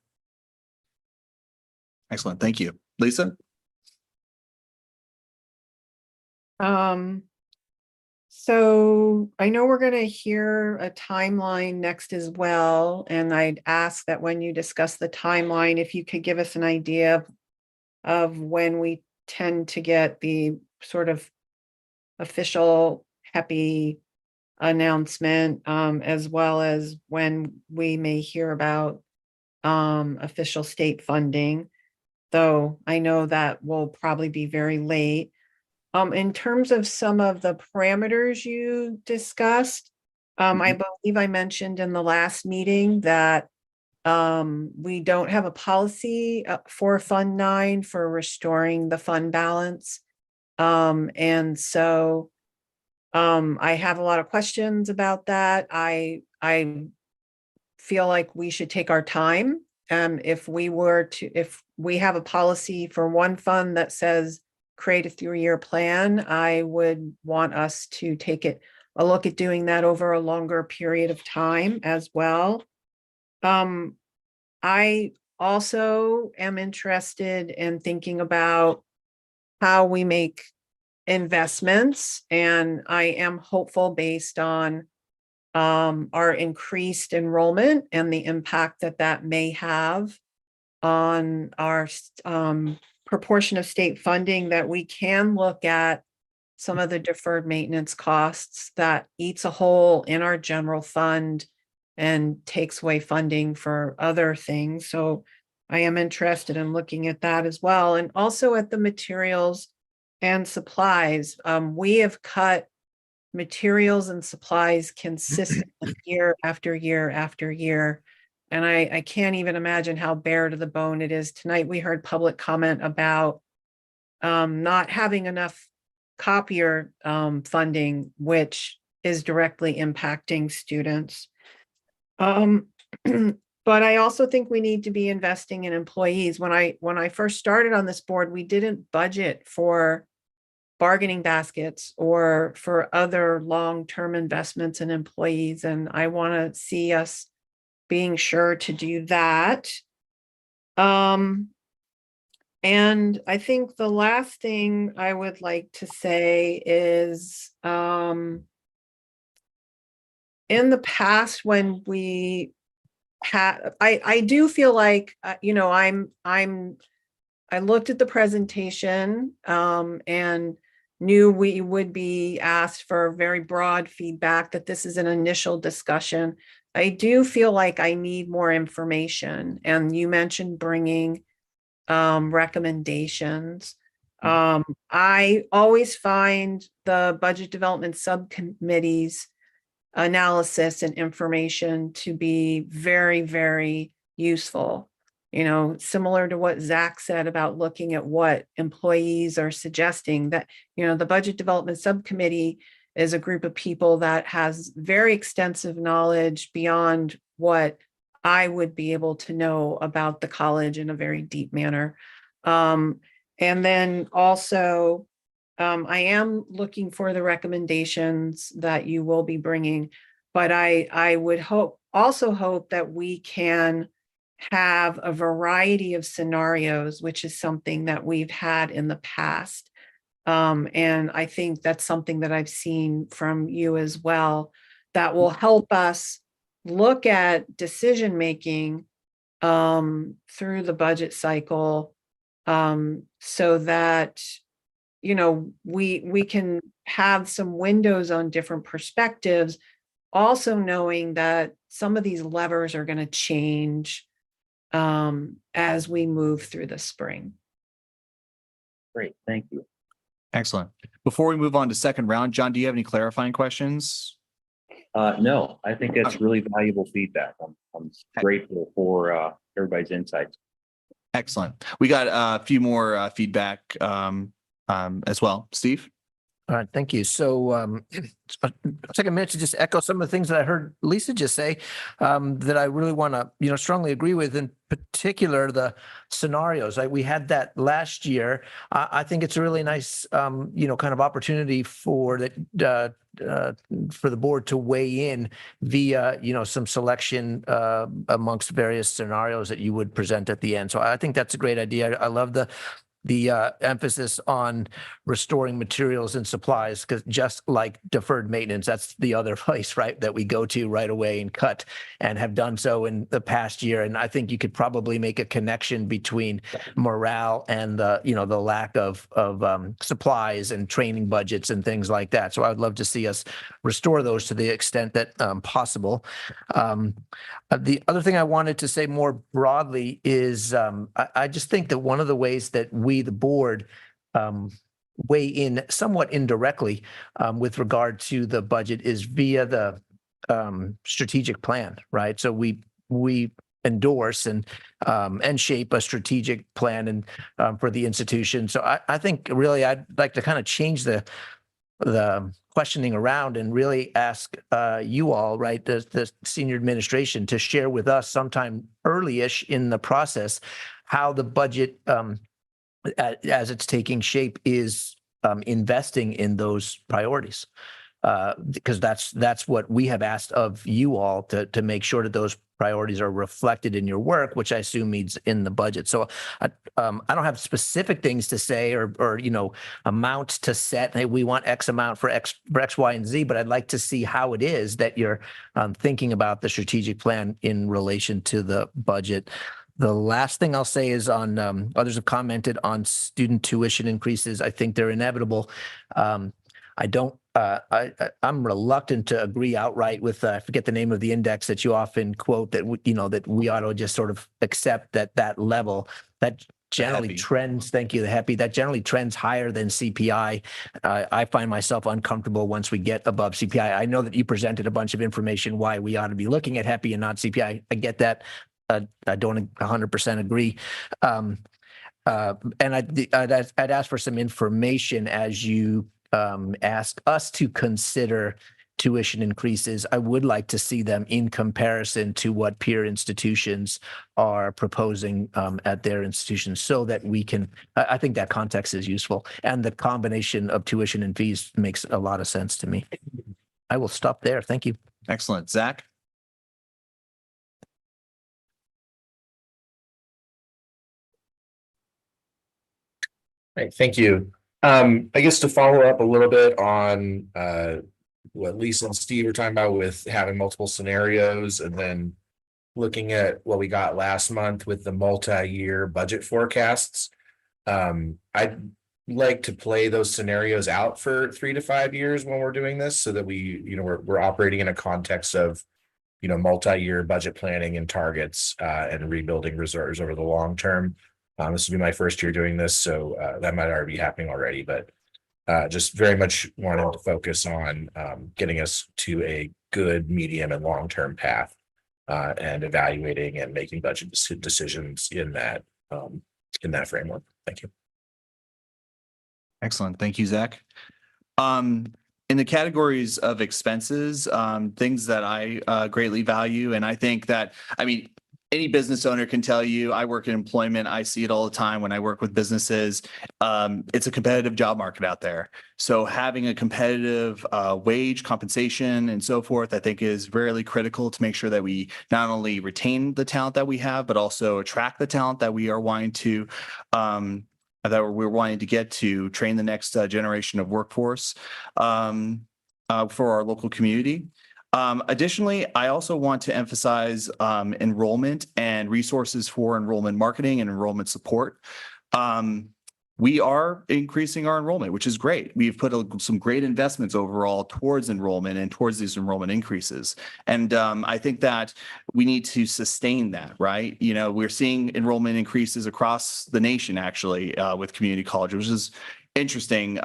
Excellent. Thank you. Lisa? So I know we're going to hear a timeline next as well. And I'd ask that when you discuss the timeline, if you could give us an idea of when we tend to get the sort of official happy announcement, as well as when we may hear about official state funding, though I know that will probably be very late. In terms of some of the parameters you discussed, I believe I mentioned in the last meeting that we don't have a policy for Fund 9 for restoring the fund balance. And so I have a lot of questions about that. I feel like we should take our time. If we have a policy for one fund that says create a 3-year plan, I would want us to take a look at doing that over a longer period of time as well. I also am interested in thinking about how we make investments, and I am hopeful based on our increased enrollment and the impact that may have on our proportion of state funding, that we can look at some of the deferred maintenance costs that eats a hole in our general fund and takes away funding for other things. So I am interested in looking at that as well. And also at the materials and supplies. We have cut materials and supplies consistently year after year after year. And I can't even imagine how bare to the bone it is. Tonight, we heard public comment about not having enough copier funding, which is directly impacting students. But I also think we need to be investing in employees. When I first started on this board, we didn't budget for bargaining baskets or for other long-term investments in employees. And I want to see us being sure to do that. And I think the last thing I would like to say is, in the past, when we had, I do feel like, I looked at the presentation and knew we would be asked for very broad feedback, that this is an initial discussion. I do feel like I need more information. And you mentioned bringing recommendations. I always find the budget development subcommittees analysis and information to be very, very useful. You know, similar to what Zach said about looking at what employees are suggesting, that, you know, the Budget Development Subcommittee is a group of people that has very extensive knowledge beyond what I would be able to know about the college in a very deep manner. And then also, I am looking for the recommendations that you will be bringing, but I would also hope that we can have a variety of scenarios, which is something that we've had in the past. And I think that's something that I've seen from you as well, that will help us look at decision-making through the budget cycle, so that, you know, we can have some windows on different perspectives, also knowing that some of these levers are going to change as we move through the spring. Great, thank you. Excellent. Before we move on to second round, John, do you have any clarifying questions? No, I think that's really valuable feedback. I'm grateful for everybody's insights. Excellent. We got a few more feedback as well. Steve? All right, thank you. So I'll take a minute to just echo some of the things that I heard Lisa just say that I really want to, you know, strongly agree with, in particular, the scenarios. We had that last year. I think it's a really nice, you know, kind of opportunity for that for the board to weigh in via, you know, some selection amongst various scenarios that you would present at the end. So I think that's a great idea. I love the emphasis on restoring materials and supplies, because just like deferred maintenance, that's the other place, right, that we go to right away and cut, and have done so in the past year. And I think you could probably make a connection between morale and the, you know, the lack of supplies and training budgets and things like that. So I would love to see us restore those to the extent that possible. The other thing I wanted to say more broadly is I just think that one of the ways that we, the board, weigh in somewhat indirectly with regard to the budget is via the strategic plan, right? So we endorse and shape a strategic plan and for the institution. So I think really I'd like to kind of change the questioning around and really ask you all, right, the senior administration, to share with us sometime early-ish in the process how the budget as it's taking shape is investing in those priorities. Because that's what we have asked of you all, to make sure that those priorities are reflected in your work, which I assume means in the budget. So I don't have specific things to say or you know, amount to set. Hey, we want X amount for X, Y, and Z, but I'd like to see how it is that you're thinking about the strategic plan in relation to the budget. The last thing I'll say is on others have commented on student tuition increases. I think they're inevitable. I'm reluctant to agree outright with, I forget the name of the index that you often quote, that, you know, that we ought to just sort of accept that level that generally trends. Thank you, the HEPI, that generally trends higher than CPI. I find myself uncomfortable once we get above CPI. I know that you presented a bunch of information why we ought to be looking at HEPI and not CPI. I get that. I don't 100% agree. And I'd ask for some information as you ask us to consider tuition increases. I would like to see them in comparison to what peer institutions are proposing at their institutions, so that we can, I think that context is useful. And the combination of tuition and fees makes a lot of sense to me. I will stop there. Thank you. Excellent. Zach? Right, thank you. I guess to follow up a little bit on what Lisa and Steve were talking about with having multiple scenarios, and then looking at what we got last month with the multi-year budget forecasts. I'd like to play those scenarios out for 3 to 5 years when we're doing this, so that we, you know, we're operating in a context of, you know, multi-year budget planning and targets and rebuilding reserves over the long term. This will be my first year doing this, so that might already be happening already, but just very much wanted to focus on getting us to a good medium and long-term path and evaluating and making budget decisions in that framework. Thank you. Excellent. Thank you, Zach. In the categories of expenses, things that I greatly value, and I think that, I mean, any business owner can tell you, I work in employment, I see it all the time when I work with businesses. It's a competitive job market out there. So having a competitive wage, compensation, and so forth, I think is really critical to make sure that we not only retain the talent that we have, but also attract the talent that we are wanting to get to train the next generation of workforce for our local community. Additionally, I also want to emphasize enrollment and resources for enrollment marketing and enrollment support. We are increasing our enrollment, which is great. We've put some great investments overall towards enrollment and towards these enrollment increases. And I think that we need to sustain that, right? You know, we're seeing enrollment increases across the nation, actually, with community college, which is interesting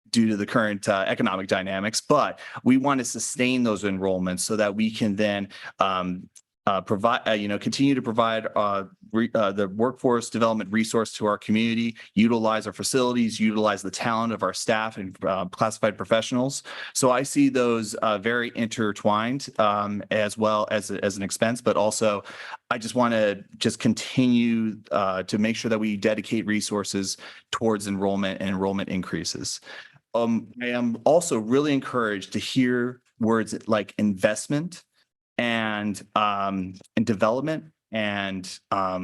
due to the current economic dynamics, but we want to sustain those enrollments so that we can then provide, continue to provide the workforce development resource to our community, utilize our facilities, utilize the talent of our staff and classified professionals. So I see those very intertwined as well as an expense, but also I just want to continue to make sure that we dedicate resources towards enrollment and enrollment increases. I am also really encouraged to hear words like investment and development and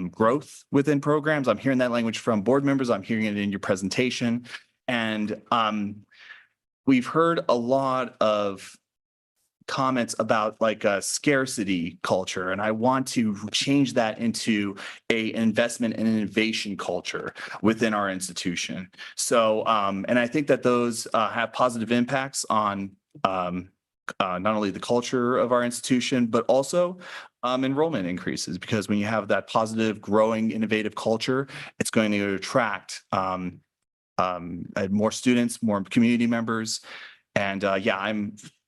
growth within programs. I'm hearing that language from board members. I'm hearing it in your presentation. And we've heard a lot of comments about like a scarcity culture, and I want to change that into a investment and innovation culture within our institution. So, and I think that those have positive impacts on not only the culture of our institution, but also enrollment increases, because when you have that positive, growing, innovative culture, it's going to attract more students, more community members. And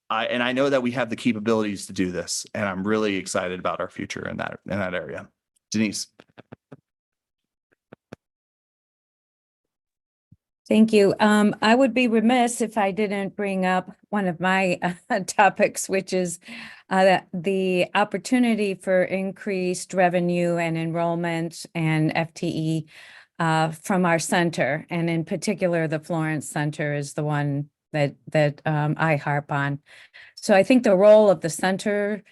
I know that we have the capabilities to do this, and I'm really excited about our future in that area. Denise. Thank you. I would be remiss if I didn't bring up one of my topics, which is the opportunity for increased revenue and enrollment and FTE from our center. And in particular, the Florence Center is the one that I harp on. So I think the role of the center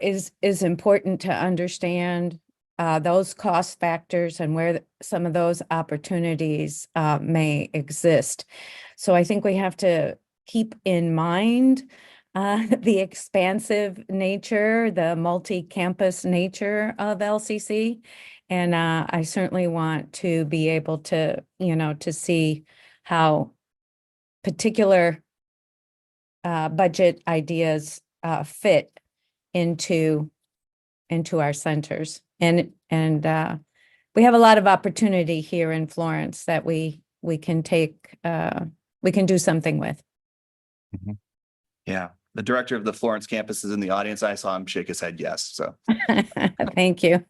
is important to understand those cost factors and where some of those opportunities may exist. So I think we have to keep in mind the expansive nature, the multi-campus nature of LCC. And I certainly want to be able to, to see how particular budget ideas fit into our centers. And we have a lot of opportunity here in Florence that we can do something with. Mm-hmm. Yeah. The director of the Florence campus is in the audience. I saw him shake his head yes. So thank you.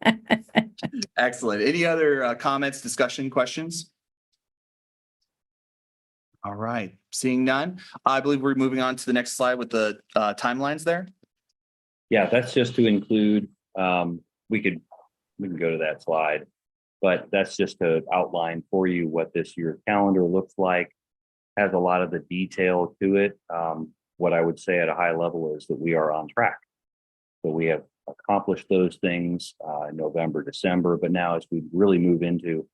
Excellent. Any other comments, discussion, questions? All right. Seeing none, I believe we're moving on to the next slide with the timelines there. Yeah, that's just to include, we can go to that slide, but that's just to outline for you what this year's calendar looks like. Has a lot of the detail to it. What I would say at a high level is that we are on track. So we have accomplished those things in November, December, but now as we really move into,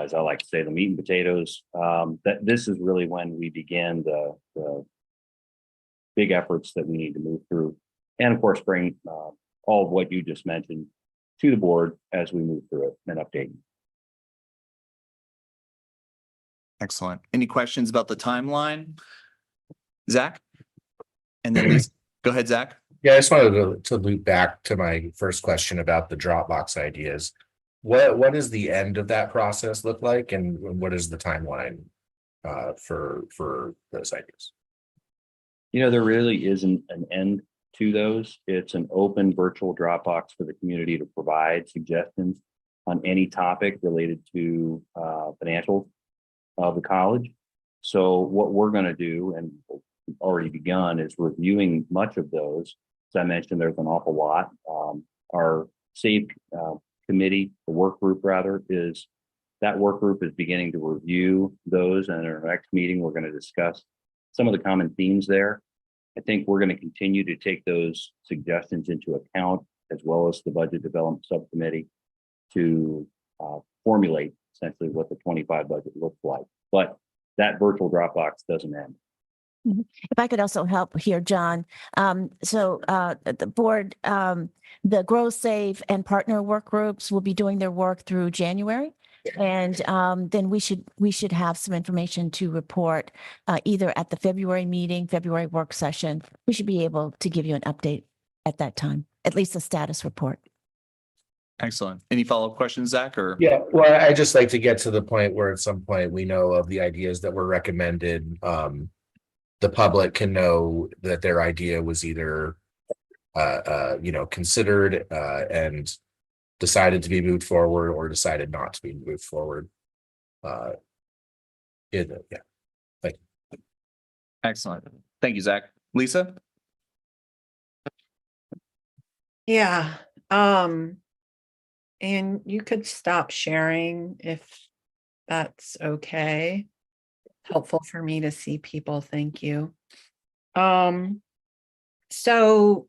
as I like to say, the meat and potatoes, that this is really when we begin the big efforts that we need to move through. And of course, bring all of what you just mentioned to the board as we move through it and update. Excellent. Any questions about the timeline? Zach? And then Lisa. Go ahead, Zach. Yeah, I just wanted to loop back to my first question about the Dropbox ideas. What does the end of that process look like, and what is the timeline for those ideas. You know, there really isn't an end to those. It's an open virtual Dropbox for the community to provide suggestions on any topic related to financials of the college. So what we're going to do, and we've already begun, is reviewing much of those. As I mentioned, there's an awful lot. Our SAVE committee, the work group rather, is beginning to review those, and in our next meeting, we're going to discuss some of the common themes there. I think we're going to continue to take those suggestions into account, as well as the budget development subcommittee, to formulate essentially what the 25 budget looks like. But that virtual Dropbox doesn't end. If I could also help here, John. The board, the Grow, Save, and Partner work groups will be doing their work through January. And then we should have some information to report either at the February work session. We should be able to give you an update at that time, at least a status report. Excellent. Any follow-up questions, Zach, or? Yeah, well, I just like to get to the point where at some point we know of the ideas that were recommended. The public can know that their idea was either, considered and decided to be moved forward, or decided not to be moved forward. Thank you. Excellent. Thank you, Zach. Lisa? Yeah. And you could stop sharing if that's okay. Helpful for me to see people. Thank you. So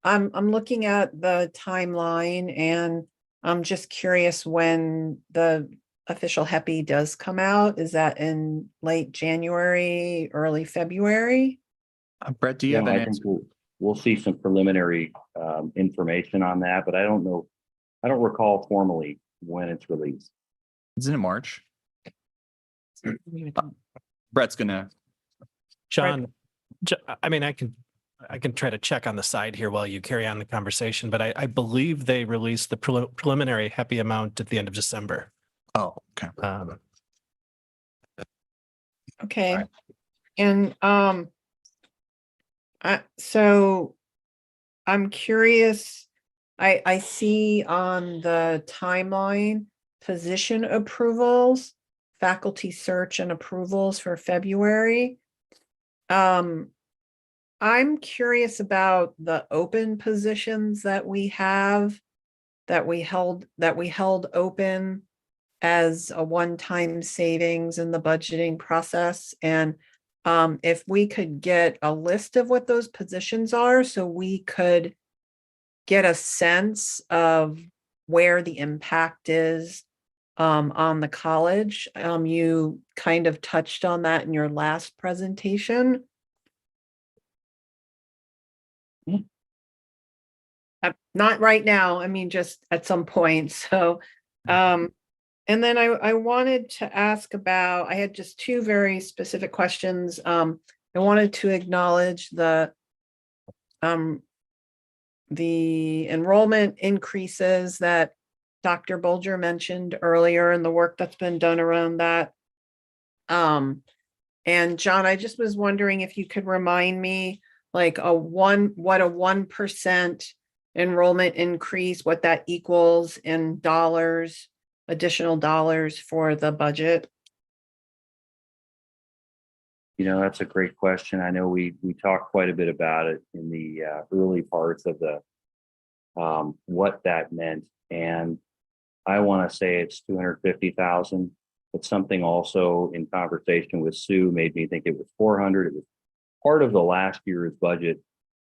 I'm looking at the timeline, and I'm just curious when the official HEPI does come out. Is that in late January, early February? Brett, do you have an I answer? think we'll see some preliminary information on that, but I don't know. I don't recall formally when it's released. Isn't it March? Brett's gonna. John, I mean, I can try to check on the side here while you carry on the conversation, but I believe they released the preliminary HEPI amount at the end of December. Oh, okay. Okay. And so I'm curious. I see on the timeline position approvals, faculty search and approvals for February. I'm curious about the open positions that we have, that we held open as a one-time savings in the budgeting process. And if we could get a list of what those positions are, so we could get a sense of where the impact is on the college. You kind of touched on that in your last presentation. Not right now, I mean, just at some point. So, and then I wanted to ask about, I had just two very specific questions. I wanted to acknowledge the enrollment increases that Dr. Bolger mentioned earlier, and the work that's been done around that. And John, I just was wondering if you could remind me, like what a 1% enrollment increase, what that equals in dollars, additional dollars for the budget. You know, that's a great question. I know we talked quite a bit about it in the early parts of the what that meant, and I want to say it's 250,000. But something also in conversation with Sue made me think it was 400. It was part of the last year's budget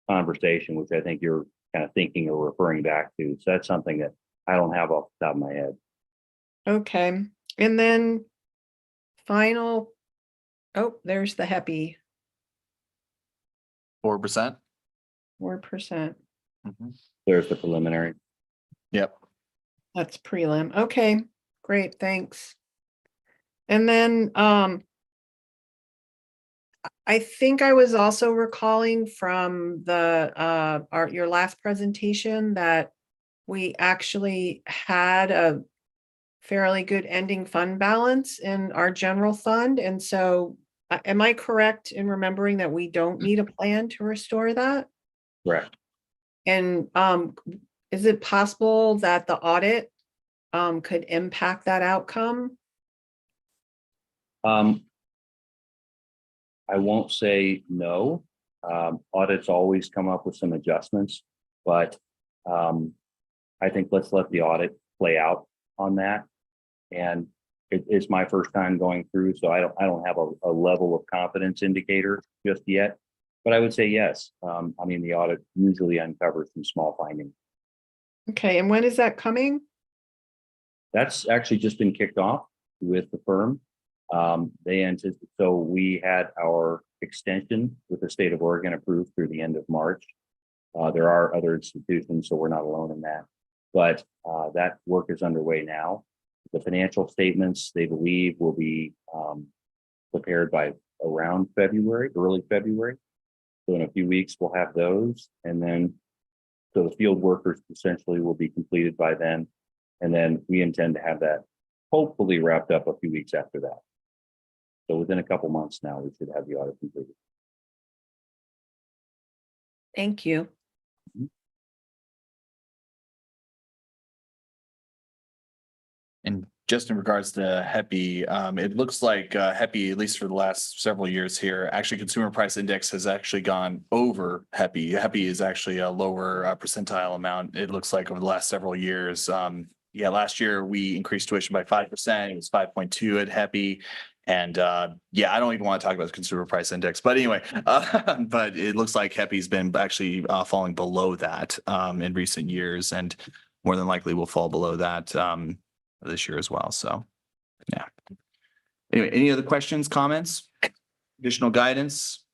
conversation, which I think you're kind of thinking or referring back to. So that's something that I don't have off the top of my head. Okay, and then final. Oh, there's the HEPI. 4%. 4%. There's the preliminary. Yep. That's prelim. Okay, great, thanks. And then I think I was also recalling from the your last presentation that we actually had fairly good ending fund balance in our general fund. And so am I correct in remembering that we don't need a plan to restore that? Correct. And is it possible that the audit could impact that outcome? I won't say no. Audits always come up with some adjustments, but I think let's let the audit play out on that. And it's my first time going through, so I don't have a level of confidence indicator just yet. But I would say yes. I mean, the audit usually uncovers some small findings. Okay, and when is that coming? That's actually just been kicked off with the firm. So we had our extension with the state of Oregon approved through the end of March. There are other institutions, so we're not alone in that. But that work is underway now. The financial statements, they believe, will be prepared by around February, early February. So in a few weeks, we'll have those. And then, so the field workers essentially will be completed by then. And then we intend to have that hopefully wrapped up a few weeks after that. So within a couple months now, we should have the audit completed. Thank you. And just in regards to HEPI, it looks like HEPI, at least for the last several years here, actually consumer price index has actually gone over HEPI. HEPI is actually a lower percentile amount. It looks like over the last several years. Yeah, last year we increased tuition by 5%. It was 5.2 at HEPI. And yeah, I don't even want to talk about the consumer price index, but anyway, but it looks like HEPI's been actually falling below that in recent years, and more than likely will fall below that this year as well. So yeah. Anyway, any other questions, comments, additional guidance?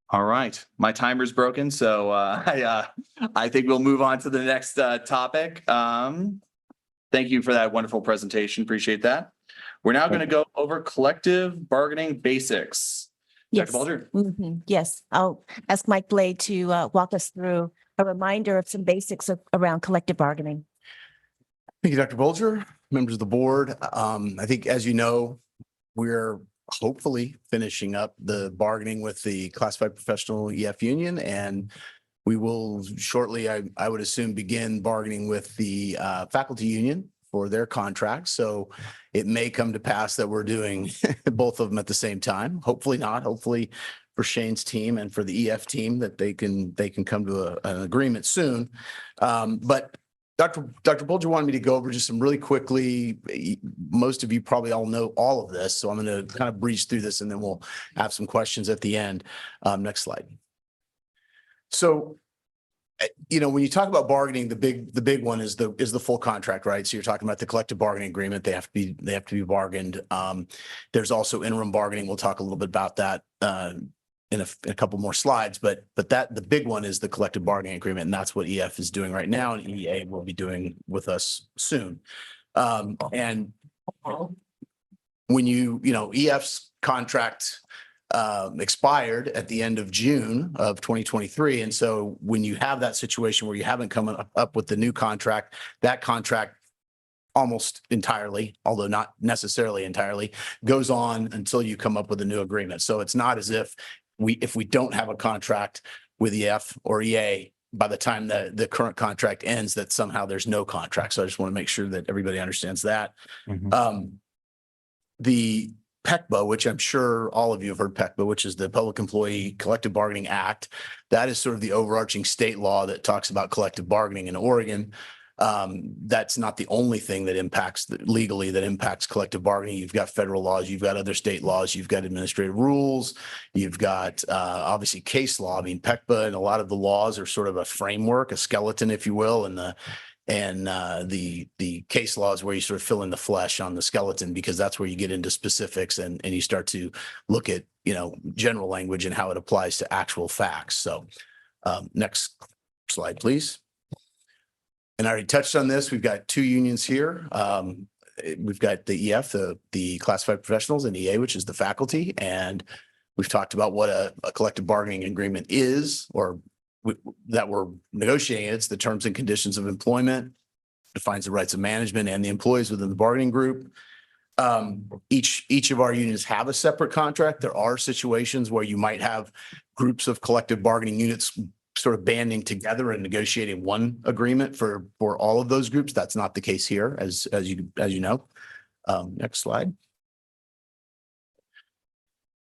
All right, my timer's broken, so I think we'll move on to the next topic. Thank you for that wonderful presentation. Appreciate that. We're now going to go over collective bargaining basics. Yes. Dr. Bulger. Yes, I'll ask Mike Blade to walk us through a reminder of some basics around collective bargaining. Thank you, Dr. Bulger, members of the board. I think, as you know, we're hopefully finishing up the bargaining with the classified professional EF union, and we will shortly, I would assume, begin bargaining with the faculty union for their contracts. So it may come to pass that we're doing both of them at the same time. Hopefully not. Hopefully for Shane's team and for the EF team that they can come to an agreement soon. But Dr. Bulger wanted me to go over just some really quickly. Most of you probably all know all of this, so I'm going to kind of breeze through this and then we'll have some questions at the end. Next slide. So, you know, when you talk about bargaining, the big one is the full contract, right? So you're talking about the collective bargaining agreement. They have to be bargained. There's also interim bargaining. We'll talk a little bit about that in a couple more slides, but the big one is the collective bargaining agreement, and that's what EF is doing right now, and EA will be doing with us soon. And when you know, EF's contract expired at the end of June of 2023, and so when you have that situation where you haven't come up with the new contract, that contract almost entirely, although not necessarily entirely, goes on until you come up with a new agreement. So it's not as if we don't have a contract with EF or EA by the time the current contract ends, that somehow there's no contract. So I just want to make sure that everybody understands that. The PECBA, which I'm sure all of you have heard PECBA, which is the Public Employee Collective Bargaining Act. That is sort of the overarching state law that talks about collective bargaining in Oregon. That's not the only thing that impacts legally that impacts collective bargaining. You've got federal laws, you've got other state laws, you've got administrative rules, you've got obviously case law. I mean, PECBA and a lot of the laws are sort of a framework, a skeleton, if you will, and the case laws where you sort of fill in the flesh on the skeleton, because that's where you get into specifics and you start to look at, you know, general language and how it applies to actual facts. So next slide, please. And I already touched on this. We've got two unions here. We've got the EF, the classified professionals, and EA, which is the faculty. And we've talked about what a collective bargaining agreement is, or that we're negotiating. It's the terms and conditions of employment. defines the rights of management and the employees within the bargaining group. Each of our unions have a separate contract. There are situations where you might have groups of collective bargaining units sort of banding together and negotiating one agreement for all of those groups. That's not the case here, as you know. Next slide.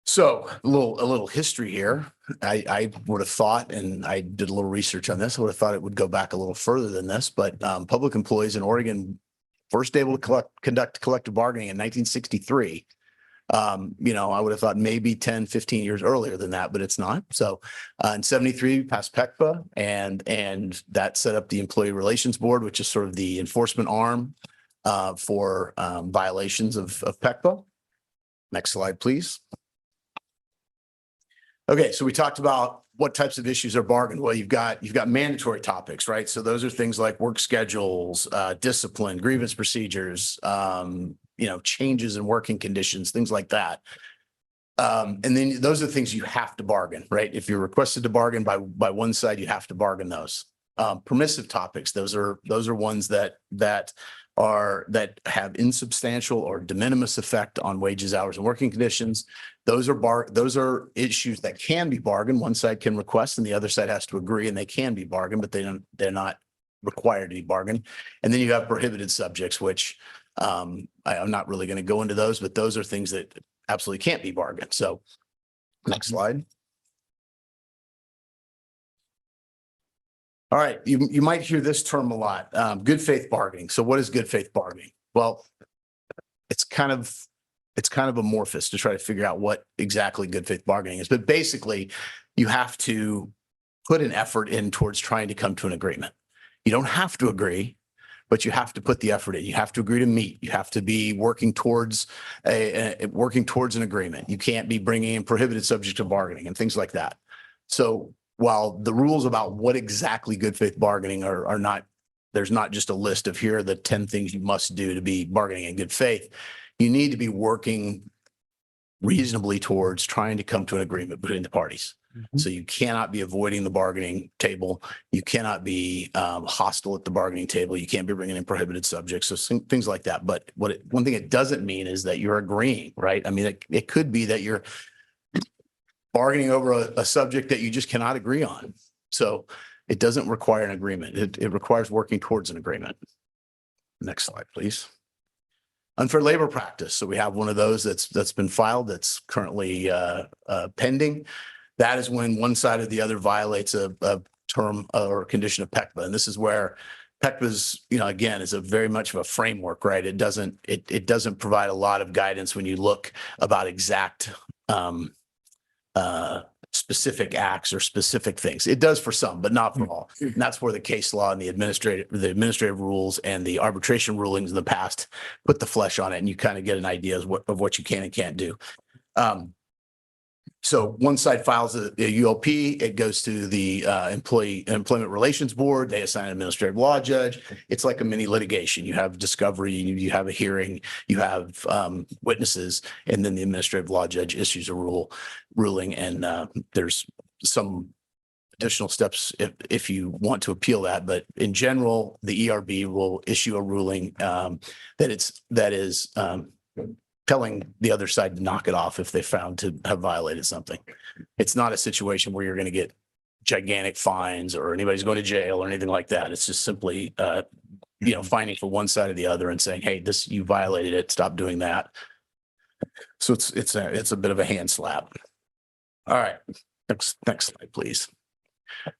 So a little history here. I would have thought, and I did a little research on this, I would have thought it would go back a little further than this, but public employees in Oregon first able to conduct collective bargaining in 1963. I would have thought maybe 10, 15 years earlier than that, but it's not. So in 73, we passed PECPA, and that set up the Employee Relations Board, which is sort of the enforcement arm for violations of PECPA. Next slide, please. Okay, so we talked about what types of issues are bargained. Well, you've got mandatory topics, right? So those are things like work schedules, discipline, grievance procedures, changes in working conditions, things like that. And then those are things you have to bargain, right? If you're requested to bargain by one side, you have to bargain those. Permissive topics, those are ones that have insubstantial or de minimis effect on wages, hours, and working conditions. Those are issues that can be bargained. One side can request and the other side has to agree, and they can be bargained, but they're not required to be bargained. And then you have prohibited subjects, which I'm not really going to go into those, but those are things that absolutely can't be bargained. So next slide. All right, you might hear this term a lot, good faith bargaining. So what is good faith bargaining? Well, it's kind of amorphous to try to figure out what exactly good faith bargaining is. But basically, you have to put an effort in towards trying to come to an agreement. You don't have to agree, but you have to put the effort in. You have to agree to meet. You have to be working towards an agreement. You can't be bringing in prohibited subject to bargaining and things like that. So while the rules about what exactly good faith bargaining are not, there's not just a list of here are the 10 things you must do to be bargaining in good faith. You need to be working reasonably towards trying to come to an agreement between the parties. So you cannot be avoiding the bargaining table. You cannot be hostile at the bargaining table. You can't be bringing in prohibited subjects. So things like that. But one thing it doesn't mean is that you're agreeing, right? I mean, it could be that you're bargaining over a subject that you just cannot agree on. So it doesn't require an agreement. It requires working towards an agreement. Next slide, please. Unfair labor practice. So we have one of those that's been filed that's currently pending. That is when one side or the other violates a term or condition of PECPA. And this is where PECPA's, again, is a very much of a framework, right? It doesn't provide a lot of guidance when you look about exact specific acts or specific things. It does for some, but not for all. And that's where the case law and the administrative rules and the arbitration rulings in the past put the flesh on it, and you kind of get an idea of what you can and can't do. So one side files a ULP, it goes to the Employment Relations Board, they assign an administrative law judge. It's like a mini litigation. You have discovery, you have a hearing, you have witnesses, and then the administrative law judge issues a ruling, and there's some additional steps if you want to appeal that. But in general, the ERB will issue a ruling that is telling the other side to knock it off if they found to have violated something. It's not a situation where you're going to get gigantic fines or anybody's going to jail or anything like that. It's just simply, finding for one side or the other and saying, hey, you violated it, stop doing that. So it's a bit of a hand slap. All right, next slide, please.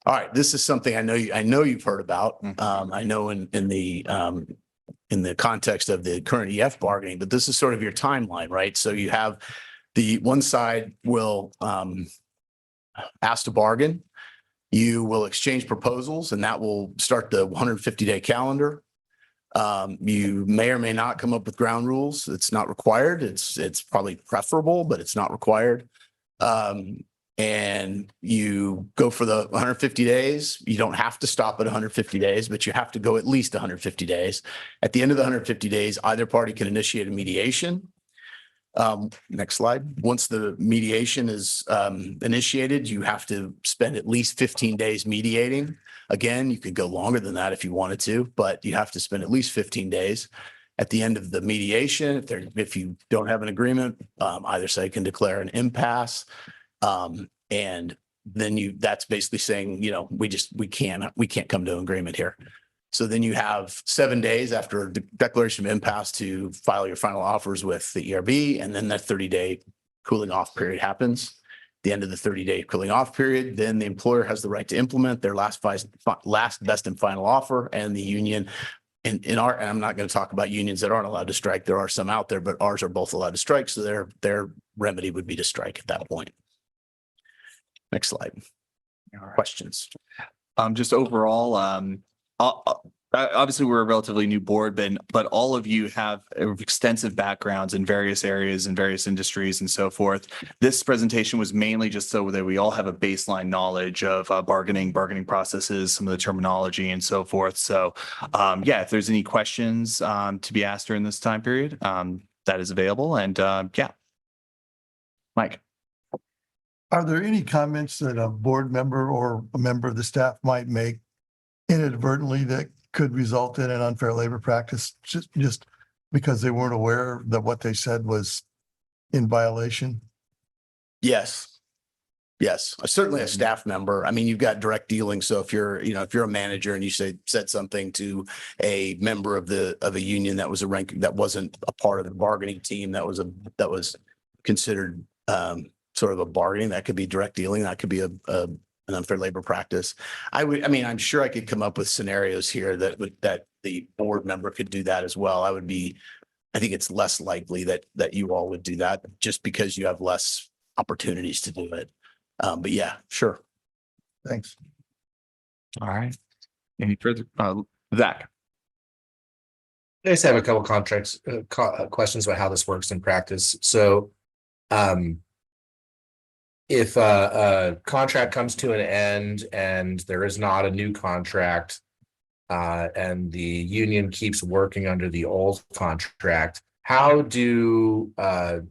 All right, this is something I know you've heard about. I know in the context of the current EF bargaining, but this is sort of your timeline, right? So you have the one side will ask to bargain. You will exchange proposals, and that will start the 150-day calendar. You may or may not come up with ground rules. It's not required. It's probably preferable, but it's not required. And you go for the 150 days. You don't have to stop at 150 days, but you have to go at least 150 days. At the end of the 150 days, either party can initiate a mediation. Next slide. Once the mediation is initiated, you have to spend at least 15 days mediating. Again, you could go longer than that if you wanted to, but you have to spend at least 15 days. At the end of the mediation, if you don't have an agreement, either side can declare an impasse. And then that's basically saying, you know, we can't come to an agreement here. So then you have 7 days after the declaration of impasse to file your final offers with the ERB, and then that 30-day cooling off period happens. At the end of the 30-day cooling off period, then the employer has the right to implement their last best and final offer, and the union. And I'm not going to talk about unions that aren't allowed to strike. There are some out there, but ours are both allowed to strike. So their remedy would be to strike at that point. Next slide. Questions? Just overall, obviously we're a relatively new board, but all of you have extensive backgrounds in various areas and various industries and so forth. This presentation was mainly just so that we all have a baseline knowledge of bargaining processes, some of the terminology and so forth. So yeah, if there's any questions to be asked during this time period, that is available. And yeah, Mike. Are there any comments that a board member or a member of the staff might make inadvertently that could result in an unfair labor practice just because they weren't aware that what they said was in violation? Yes. Yes, certainly a staff member. I mean, you've got direct dealing. So if you're a manager and you said something to a member of a union that was that wasn't a part of the bargaining team, that was considered sort of a bargaining, that could be direct dealing. That could be an unfair labor practice. I'm sure I could come up with scenarios here that the board member could do that as well. I think it's less likely that you all would do that just because you have less opportunities to do it. But yeah, sure. Thanks. All right. Any further? Zach. I just have a couple contracts questions about how this works in practice. So, if a contract comes to an end and there is not a new contract, and the union keeps working under the old contract, how do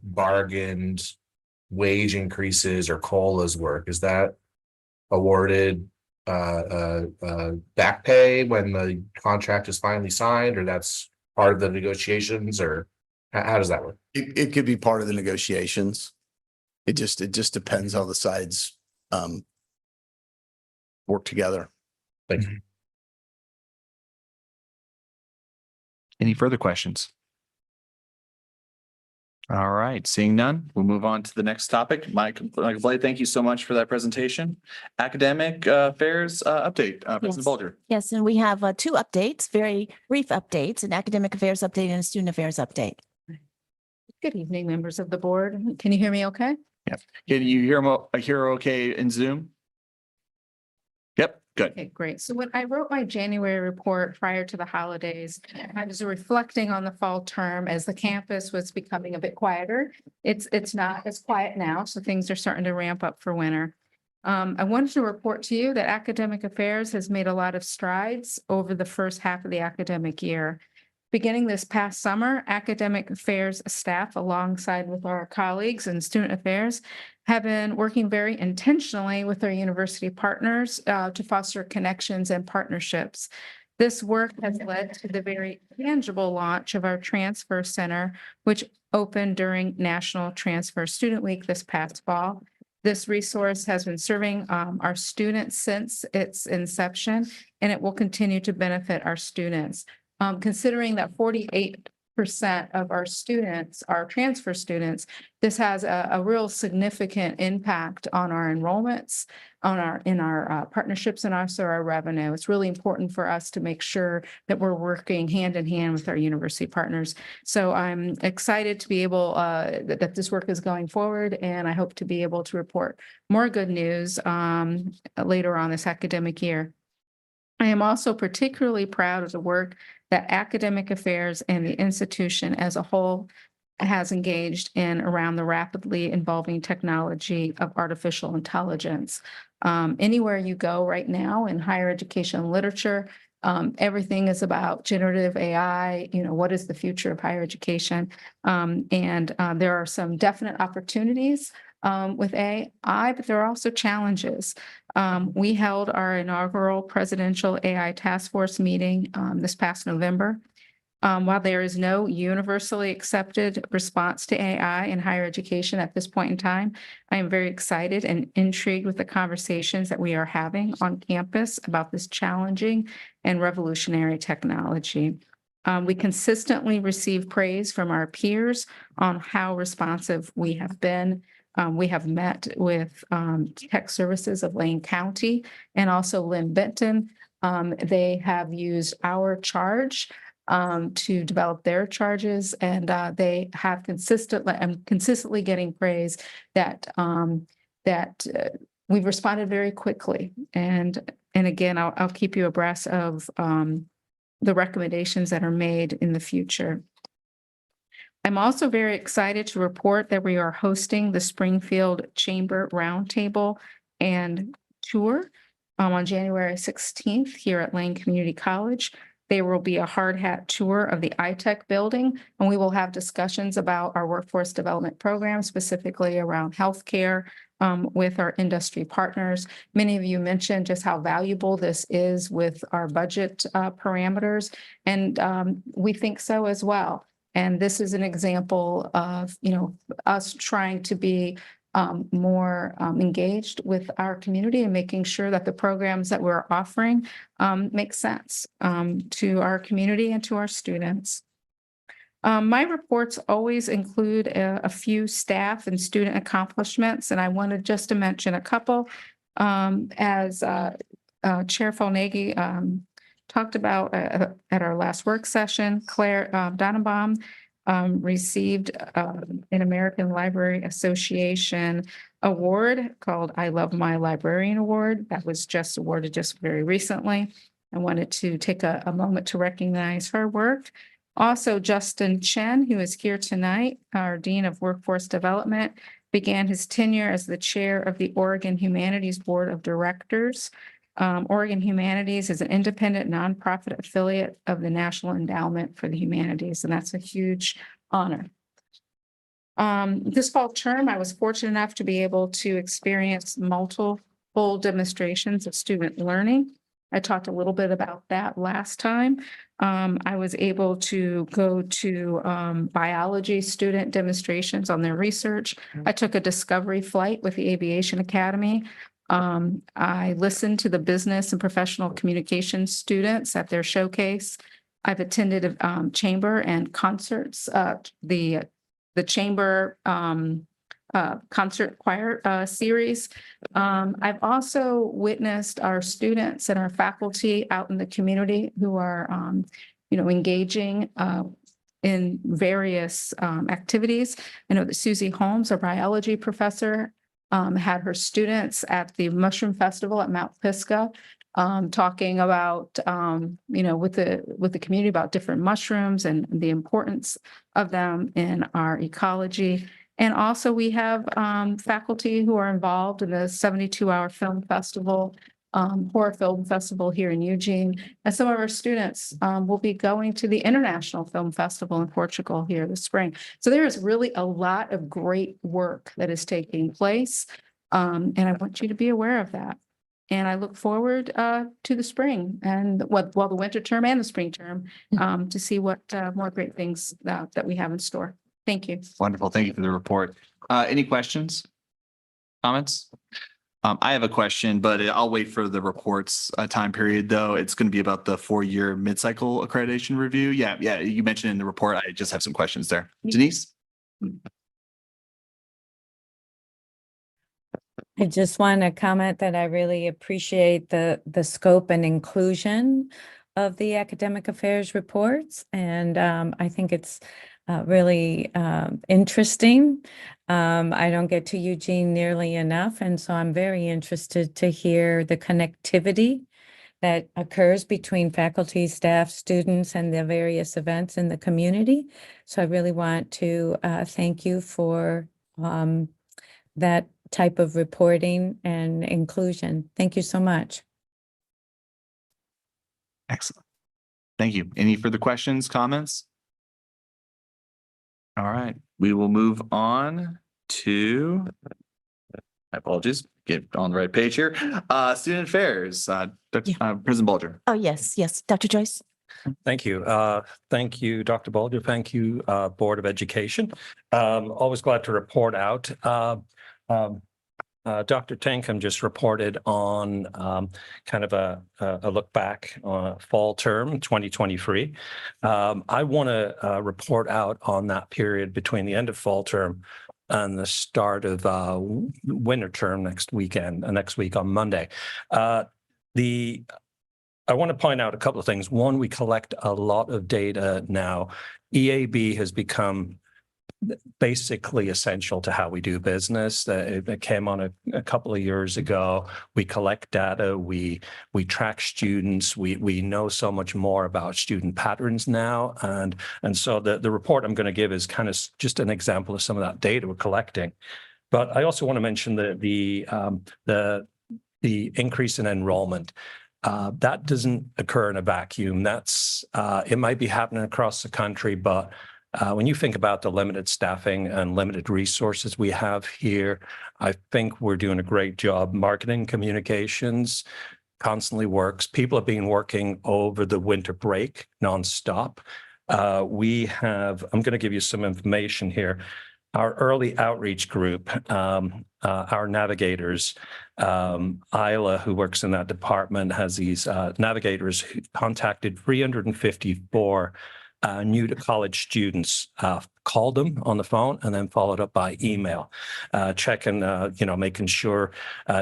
bargained wage increases or COLAs work? Is that awarded back pay when the contract is finally signed, or that's part of the negotiations, or how does that work? It could be part of the negotiations. It just depends how the sides work together. Thank you. Any further questions? All right, seeing none, we'll move on to the next topic. Michael Blade, thank you so much for that presentation. Academic affairs update, President Bolger. Yes, and we have two updates, very brief updates, an academic affairs update and a student affairs update. Good evening, members of the board. Can you hear me okay? Yep. Can you hear okay in Zoom? Yep, good. Okay, great. So when I wrote my January report prior to the holidays, I was reflecting on the fall term as the campus was becoming a bit quieter. It's not as quiet now, so things are starting to ramp up for winter. I wanted to report to you that academic affairs has made a lot of strides over the first half of the academic year. Beginning this past summer, academic affairs staff, alongside with our colleagues in student affairs, have been working very intentionally with our university partners to foster connections and partnerships. This work has led to the very tangible launch of our Transfer Center, which opened during National Transfer Student Week this past fall. This resource has been serving our students since its inception, and it will continue to benefit our students. Considering that 48% of our students are transfer students, this has a real significant impact on our enrollments, in our partnerships, and also our revenue. It's really important for us to make sure that we're working hand in hand with our university partners. So I'm excited to be able that this work is going forward, and I hope to be able to report more good news later on this academic year. I am also particularly proud of the work that academic affairs and the institution as a whole has engaged in around the rapidly evolving technology of artificial intelligence. Anywhere you go right now in higher education literature, Everything is about generative AI, what is the future of higher education? And there are some definite opportunities with AI, but there are also challenges. We held our inaugural presidential AI task force meeting this past November. While there is no universally accepted response to AI in higher education at this point in time, I am very excited and intrigued with the conversations that we are having on campus about this challenging and revolutionary technology. We consistently receive praise from our peers on how responsive we have been. We have met with Tech Services of Lane County and also Lynn Benton. They have used our charge to develop their charges, and they have consistently getting praise that we've responded very quickly. And again, I'll keep you abreast of the recommendations that are made in the future. I'm also very excited to report that we are hosting the Springfield Chamber Roundtable and Tour on January 16th here at Lane Community College. There will be a hard hat tour of the iTech building, and we will have discussions about our workforce development program, specifically around healthcare, with our industry partners. Many of you mentioned just how valuable this is with our budget parameters, and we think so as well. And this is an example of, us trying to be more engaged with our community and making sure that the programs that we're offering make sense to our community and to our students. My reports always include a few staff and student accomplishments, and I wanted just to mention a couple. As Chair Falnaghi talked about at our last work session, Claire Donnenbaum received an American Library Association award called I Love My Librarian Award. That was just awarded just very recently. I wanted to take a moment to recognize her work. Also, Justin Chen, who is here tonight, our Dean of Workforce Development, began his tenure as the chair of the Oregon Humanities Board of Directors. Oregon Humanities is an independent nonprofit affiliate of the National Endowment for the Humanities, and that's a huge honor. This fall term, I was fortunate enough to be able to experience multiple demonstrations of student learning. I talked a little bit about that last time. I was able to go to biology student demonstrations on their research. I took a discovery flight with the Aviation Academy. I listened to the business and professional communication students at their showcase. I've attended chamber and concerts, the chamber concert choir series. I've also witnessed our students and our faculty out in the community who are, engaging in various activities. I know that Susie Holmes, our biology professor, had her students at the Mushroom Festival at Mount Pisgah, talking about, with the community about different mushrooms and the importance of them in our ecology. And also we have faculty who are involved in the 72-hour film festival, horror film festival here in Eugene. And some of our students will be going to the International Film Festival in Portugal here this spring. So there is really a lot of great work that is taking place. And I want you to be aware of that. And I look forward to the spring and the winter term and the spring term to see what more great things that we have in store. Thank you. Wonderful. Thank you for the report. Any questions? Comments? I have a question, but I'll wait for the report's time period, though. It's going to be about the 4-year mid-cycle accreditation review. Yeah, you mentioned in the report. I just have some questions there. Denise? I just want to comment that I really appreciate the scope and inclusion of the academic affairs reports. And I think it's really interesting. I don't get to Eugene nearly enough, and so I'm very interested to hear the connectivity that occurs between faculty, staff, students, and the various events in the community. So I really want to thank you for that type of reporting and inclusion. Thank you so much. Excellent. Thank you. Any further questions, comments? All right, we will move on to, my apologies, get on the right page here. Student Affairs, President Bulger. Oh, yes, Dr. Joyce. Thank you. Thank you, Dr. Bulger. Thank you, Board of Education. Always glad to report out. Dr. Tankum just reported on kind of a look back on fall term 2023. I want to report out on that period between the end of fall term and the start of winter term next week on Monday. I want to point out a couple of things. One, we collect a lot of data now. EAB has become basically essential to how we do business. It came on a couple of years ago. We collect data, we track students, we know so much more about student patterns now. And so the report I'm going to give is kind of just an example of some of that data we're collecting. But I also want to mention the increase in enrollment. That doesn't occur in a vacuum. It might be happening across the country, but when you think about the limited staffing and limited resources we have here, I think we're doing a great job. Marketing communications constantly works. People have been working over the winter break nonstop. I'm going to give you some information here. Our early outreach group, our navigators, Isla, who works in that department, has these navigators who contacted 354 new to college students, called them on the phone and then followed up by email, checking, making sure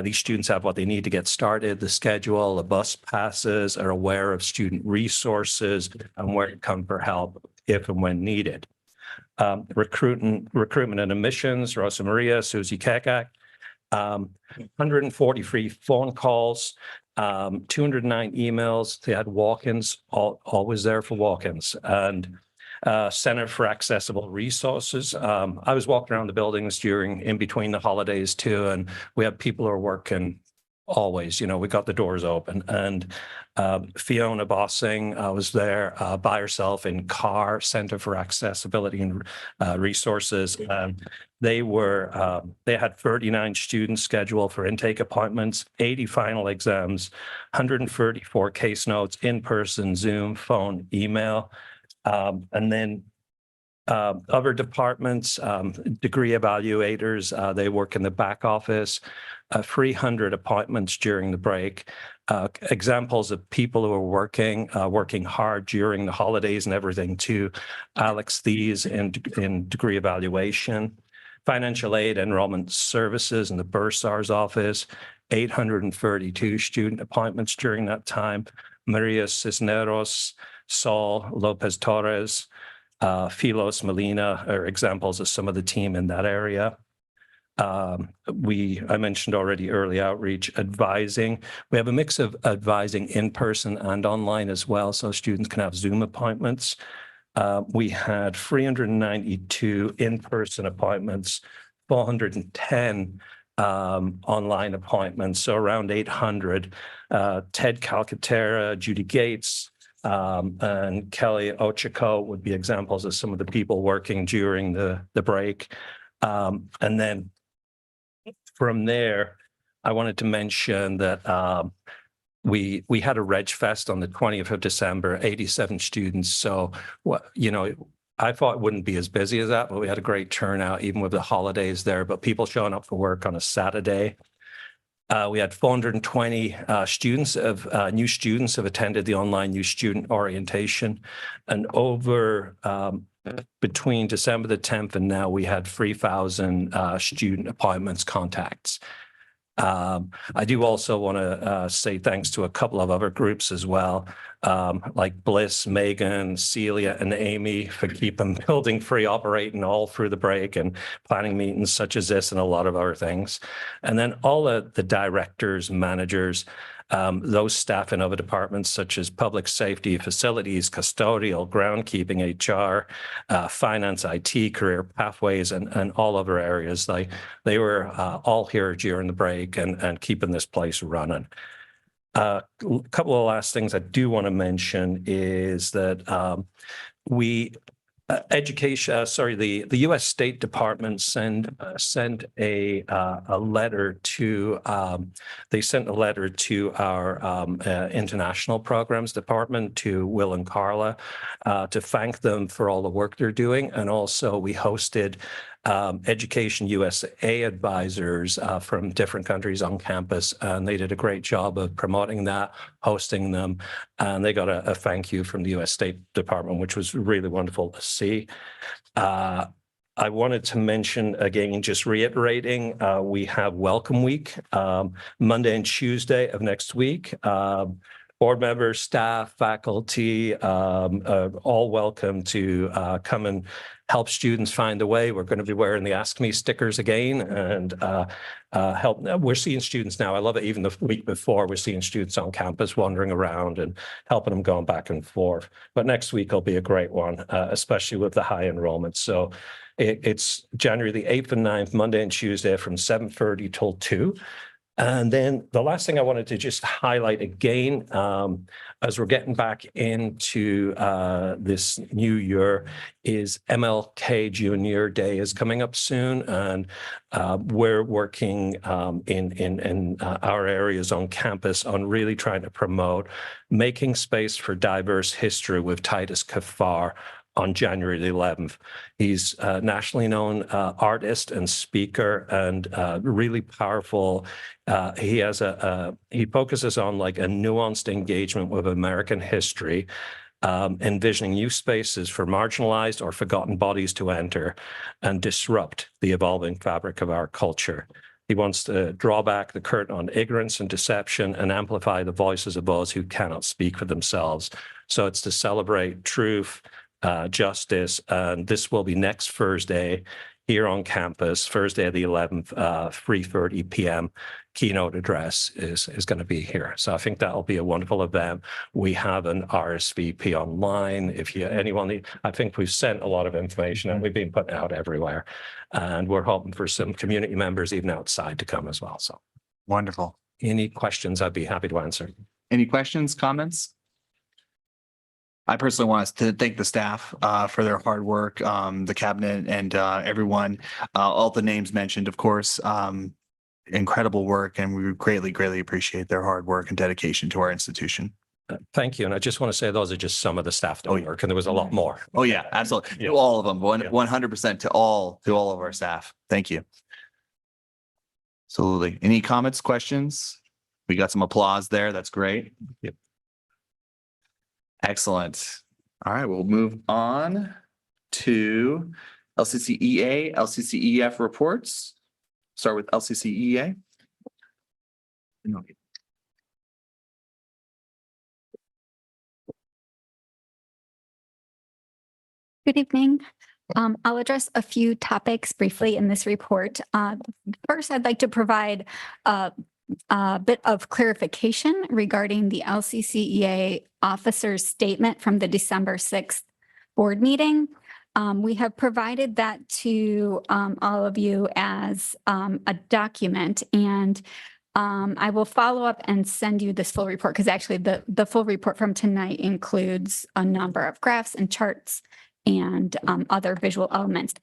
these students have what they need to get started, the schedule, the bus passes, are aware of student resources and where to come for help if and when needed. Recruitment and admissions, Rosa Maria, Susie Kekak, 143 phone calls, 209 emails. They had walk-ins, always there for walk-ins, and Center for Accessible Resources. I was walking around the buildings in between the holidays too, and we have people who are working always. We got the doors open, and Fiona Bossing was there by herself in CAR, Center for Accessibility and Resources. They had 39 students scheduled for intake appointments, 80 final exams, 134 case notes, in-person, Zoom, phone, email, and then other departments, degree evaluators, they work in the back office, 300 appointments during the break. Examples of people who are working hard during the holidays and everything too. Alex Thies in degree evaluation, financial aid, enrollment services in the Bursar's office, 832 student appointments during that time. Maria Cisneros, Saul Lopez Torres, Philos Molina are examples of some of the team in that area. I mentioned already early outreach, advising. We have a mix of advising in person and online as well, so students can have Zoom appointments. We had 392 in-person appointments, 410 online appointments, so around 800. Ted Calcaterra, Judy Gates, and Kelly Ochako would be examples of some of the people working during the break. And then from there, I wanted to mention that we had a Reg Fest on the 20th of December, 87 students. So, I thought it wouldn't be as busy as that, but we had a great turnout, even with the holidays there, but people showing up for work on a Saturday. We had 420 new students have attended the online new student orientation, and over between December the 10th and now, we had 3,000 student appointments contacts. I do also want to say thanks to a couple of other groups as well, like Bliss, Megan, Celia, and Amy for keeping Building Free operating all through the break and planning meetings such as this and a lot of other things. And then all of the directors, managers, those staff in other departments such as public safety, facilities, custodial, groundkeeping, HR, finance, IT, career pathways, and all other areas. They were all here during the break and keeping this place running. A couple of last things I do want to mention is that we the U.S. State Department sent a letter to they sent a letter to our international programs department, to Will and Carla, to thank them for all the work they're doing, and also we hosted Education USA advisors from different countries on campus, and they did a great job of promoting that, hosting them, and they got a thank you from the U.S. State Department, which was really wonderful to see. I wanted to mention again, just reiterating, we have Welcome Week, Monday and Tuesday of next week. Board members, staff, faculty, all welcome to come and help students find the way. We're going to be wearing the Ask Me stickers again and help. We're seeing students now. I love it. Even the week before, we're seeing students on campus wandering around and helping them going back and forth. But next week will be a great one, especially with the high enrollment. So it's January the 8th and 9th, Monday and Tuesday from 7:30 till 2. And then the last thing I wanted to just highlight again, as we're getting back into this new year, is MLK Junior Day is coming up soon, and we're working in our areas on campus on really trying to promote making space for diverse history with Titus Kaphar on January the 11th. He's a nationally known artist and speaker, and really powerful. He focuses on like a nuanced engagement with American history, envisioning new spaces for marginalized or forgotten bodies to enter and disrupt the evolving fabric of our culture. He wants to draw back the curtain on ignorance and deception and amplify the voices of those who cannot speak for themselves. So it's to celebrate truth, justice, and this will be next Thursday here on campus, Thursday the 11th, 3:30 p.m. Keynote address is going to be here. So I think that'll be a wonderful event. We have an RSVP online. If anyone, I think we've sent a lot of information and we've been putting it out everywhere. And we're hoping for some community members even outside to come as well. So Wonderful. any questions, I'd be happy to answer. Any questions, comments? I personally want to thank the staff for their hard work, the cabinet and everyone, all the names mentioned, of course. Incredible work, and we greatly appreciate their hard work and dedication to our institution. Thank you. And I just want to say those are just some of the staff that work, and there was a lot more. Oh, yeah, absolutely. To all of them, 100% to all of our staff. Thank you. Absolutely. Any comments, questions? We got some applause there. That's great. Yep. Excellent. All right, we'll move on to LCCEA, LCCEF reports. Start with LCCEA. Good evening. I'll address a few topics briefly in this report. First, I'd like to provide a bit of clarification regarding the LCCEA officer's statement from the December 6th board meeting. We have provided that to all of you as a document, and I will follow up and send you this full report, because actually the full report from tonight includes a number of graphs and charts and other visual elements.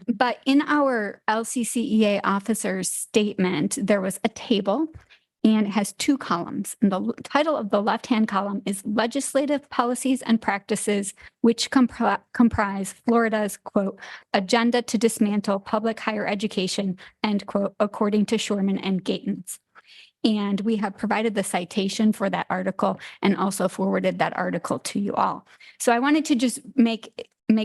But in our LCCEA officer's statement, there was a table, and it has two columns. And the title of the left-hand column is Legislative Policies and Practices, which comprise Florida's, quote, agenda to dismantle public higher education, end quote, according to Shorman and Gatens. And we have provided the citation for that article and also forwarded that article to you all. So I wanted to just make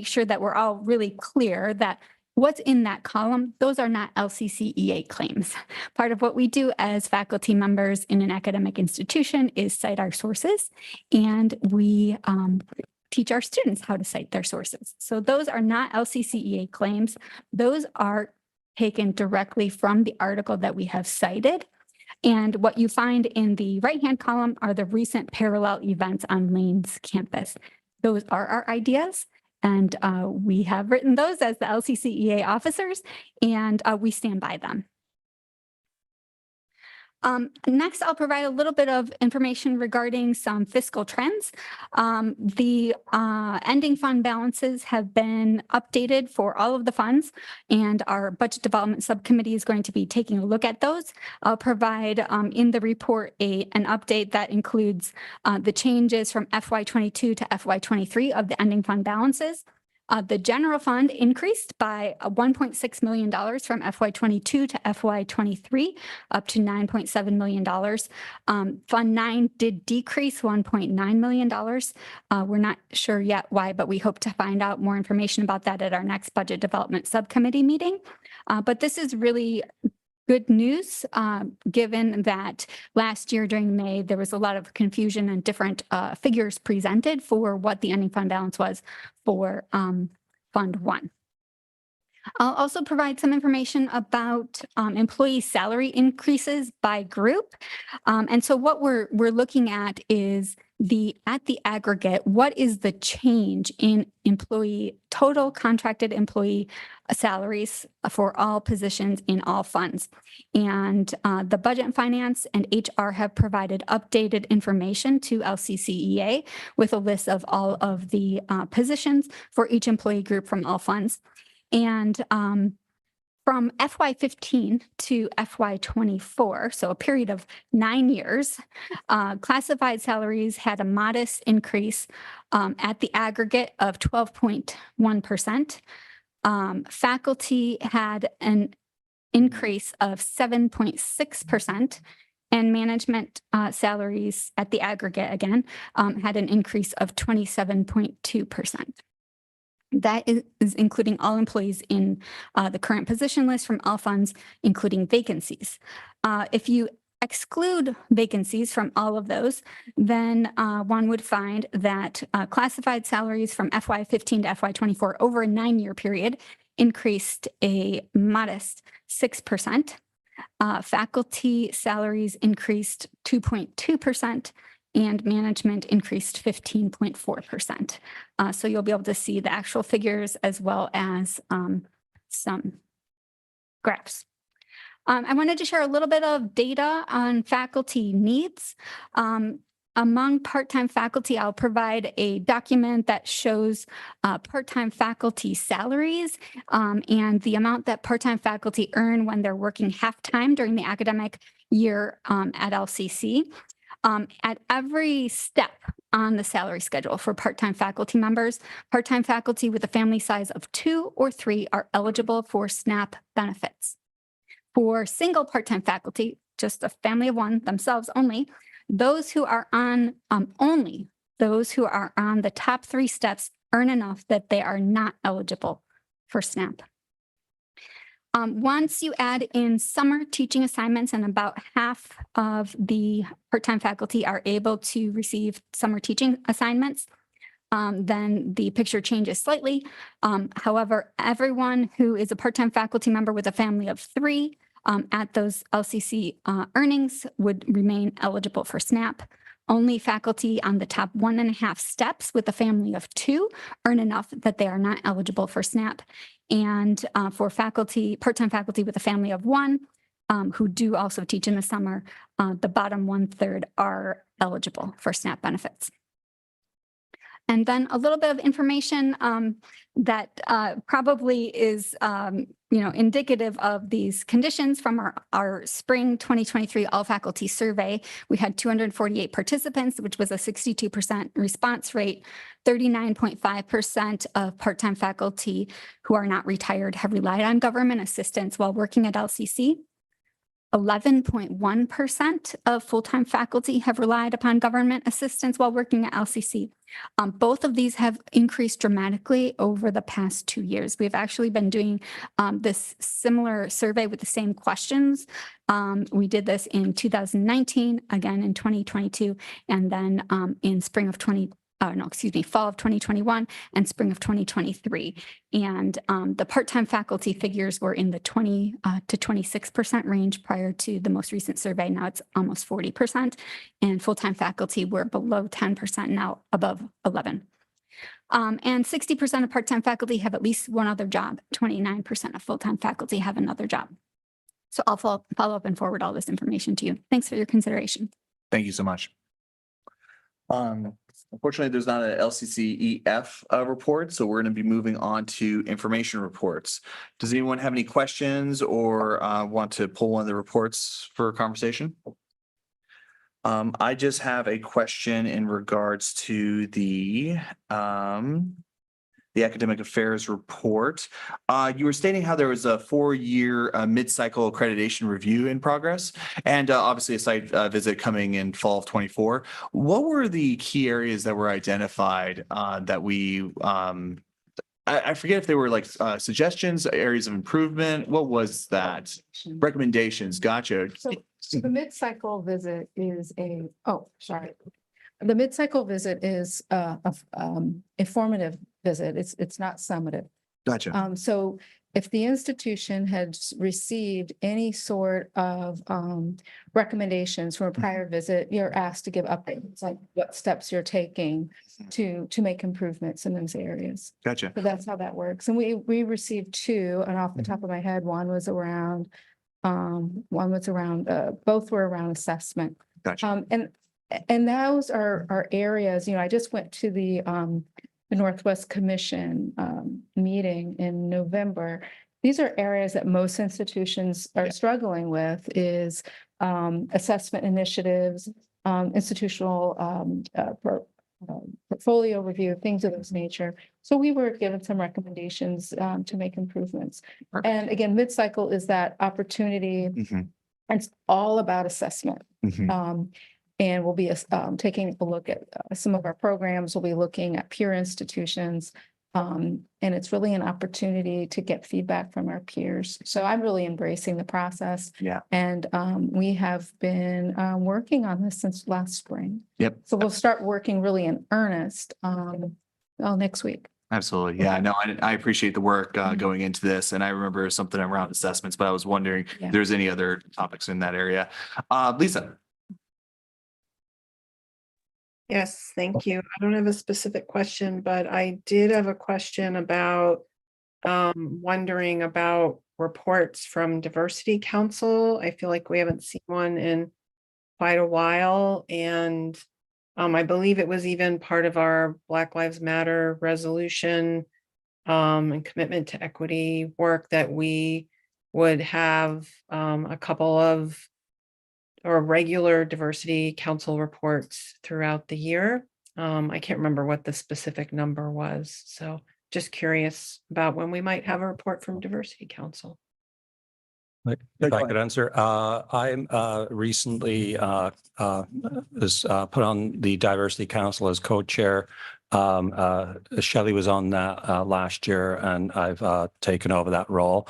sure that we're all really clear that what's in that column, those are not LCCEA claims. Part of what we do as faculty members in an academic institution is cite our sources, and we teach our students how to cite their sources. So those are not LCCEA claims. Those are taken directly from the article that we have cited. And what you find in the right-hand column are the recent parallel events on Lane's campus. Those are our ideas. And we have written those as the LCCEA officers, and we stand by them. Next, I'll provide a little bit of information regarding some fiscal trends. The ending fund balances have been updated for all of the funds, and our Budget Development Subcommittee is going to be taking a look at those. I'll provide in the report an update that includes the changes from FY22 to FY23 of the ending fund balances. The general fund increased by $1.6 million from FY22 to FY23, up to $9.7 million. Fund 9 did decrease $1.9 million. We're not sure yet why, but we hope to find out more information about that at our next Budget Development Subcommittee meeting. But this is really good news, given that last year during May, there was a lot of confusion and different figures presented for what the ending fund balance was for Fund 1. I'll also provide some information about employee salary increases by group. And so what we're looking at is at the aggregate, what is the change in total contracted employee salaries for all positions in all funds. And the Budget and Finance and HR have provided updated information to LCCEA with a list of all of the positions for each employee group from all funds. And from FY15 to FY24, so a period of 9 years, classified salaries had a modest increase at the aggregate of 12.1%. Faculty had an increase of 7.6%, and management salaries at the aggregate again had an increase of 27.2%. That is including all employees in the current position list from all funds, including vacancies. If you exclude vacancies from all of those, then one would find that classified salaries from FY15 to FY24 over a 9-year period increased a modest 6%. Faculty salaries increased 2.2%. And management increased 15.4%. So you'll be able to see the actual figures as well as some graphs. I wanted to share a little bit of data on faculty needs. Among part-time faculty, I'll provide a document that shows part-time faculty salaries and the amount that part-time faculty earn when they're working half-time during the academic year at LCC. At every step on the salary schedule for part-time faculty members, part-time faculty with a family size of 2 or 3 are eligible for SNAP benefits. For single part-time faculty, just a family of 1 themselves only, those who are on those who are on the top 3 steps earn enough that they are not eligible for SNAP. Once you add in summer teaching assignments, and about half of the part-time faculty are able to receive summer teaching assignments, then the picture changes slightly. However, everyone who is a part-time faculty member with a family of 3 at those LCC earnings would remain eligible for SNAP. Only faculty on the top 1.5 steps with a family of 2 earn enough that they are not eligible for SNAP. And for faculty, part-time faculty with a family of 1 who do also teach in the summer, the bottom 1/3 are eligible for SNAP benefits. And then a little bit of information that probably is indicative of these conditions from our spring 2023 all faculty survey. We had 248 participants, which was a 62% response rate. 39.5% of part-time faculty who are not retired have relied on government assistance while working at LCC. 11.1% of full-time faculty have relied upon government assistance while working at LCC. Both of these have increased dramatically over the past 2 years. We've actually been doing this similar survey with the same questions. We did this in 2019, again in 2022, and then in fall of 2021 and spring of 2023. And the part-time faculty figures were in the 20 to 26% range prior to the most recent survey. Now it's almost 40%. And full-time faculty were below 10%, now above 11%. And 60% of part-time faculty have at least one other job. 29% of full-time faculty have another job. So I'll follow up and forward all this information to you. Thanks for your consideration. Thank you so much. Unfortunately, there's not an LCCEF report, so we're going to be moving on to information reports. Does anyone have any questions or want to pull one of the reports for conversation? I just have a question in regards to the academic affairs report. You were stating how there was a 4-year mid-cycle accreditation review in progress, and obviously a site visit coming in fall of 24. What were the key areas that were identified that we? I forget if they were like suggestions, areas of improvement. What was that? Recommendations. Gotcha. So the mid-cycle visit is the mid-cycle visit is a formative visit. It's not summative. Gotcha. So if the institution had received any sort of recommendations from a prior visit, you're asked to give updates, like what steps you're taking to make improvements in those areas. Gotcha. So that's how that works. And we received 2, and off the top of my head, one was around, both were around assessment. Gotcha. And those are areas, I just went to the Northwest Commission meeting in November. These are areas that most institutions are struggling with is assessment initiatives, institutional portfolio review, things of this nature. So we were given some recommendations to make improvements. And again, mid-cycle is that opportunity. And it's all about assessment. And we'll be taking a look at some of our programs. We'll be looking at peer institutions. And it's really an opportunity to get feedback from our peers. So I'm really embracing the process. Yeah. And we have been working on this since last spring. Yep. So we'll start working really in earnest next week. Absolutely. Yeah, no, I appreciate the work going into this. And I remember something around assessments, but I was wondering if there's any other topics in that area. Lisa. Yes, thank you. I don't have a specific question, but I did have a question about wondering about reports from Diversity Council. I feel like we haven't seen one in quite a while. And I believe it was even part of our Black Lives Matter resolution and commitment to equity work that we would have a couple of or regular Diversity Council reports throughout the year. I can't remember what the specific number was. So just curious about when we might have a report from Diversity Council. If I could answer, I'm recently was put on the Diversity Council as co-chair. Shelley was on that last year, and I've taken over that role.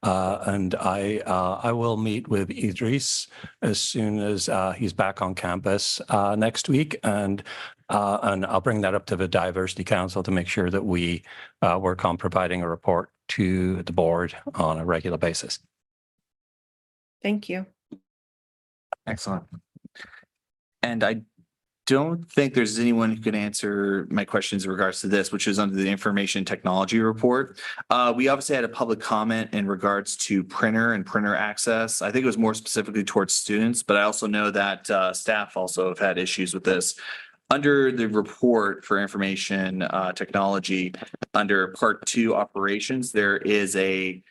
And I will meet with Idris as soon as he's back on campus next week, and I'll bring that up to the Diversity Council to make sure that we work on providing a report to the board on a regular basis. Thank you. Excellent. And I don't think there's anyone who could answer my questions in regards to this, which is under the information technology report. We obviously had a public comment in regards to printer and printer access. I think it was more specifically towards students, but I also know that staff also have had issues with this. Under the report for information technology, under part 2 operations, there is a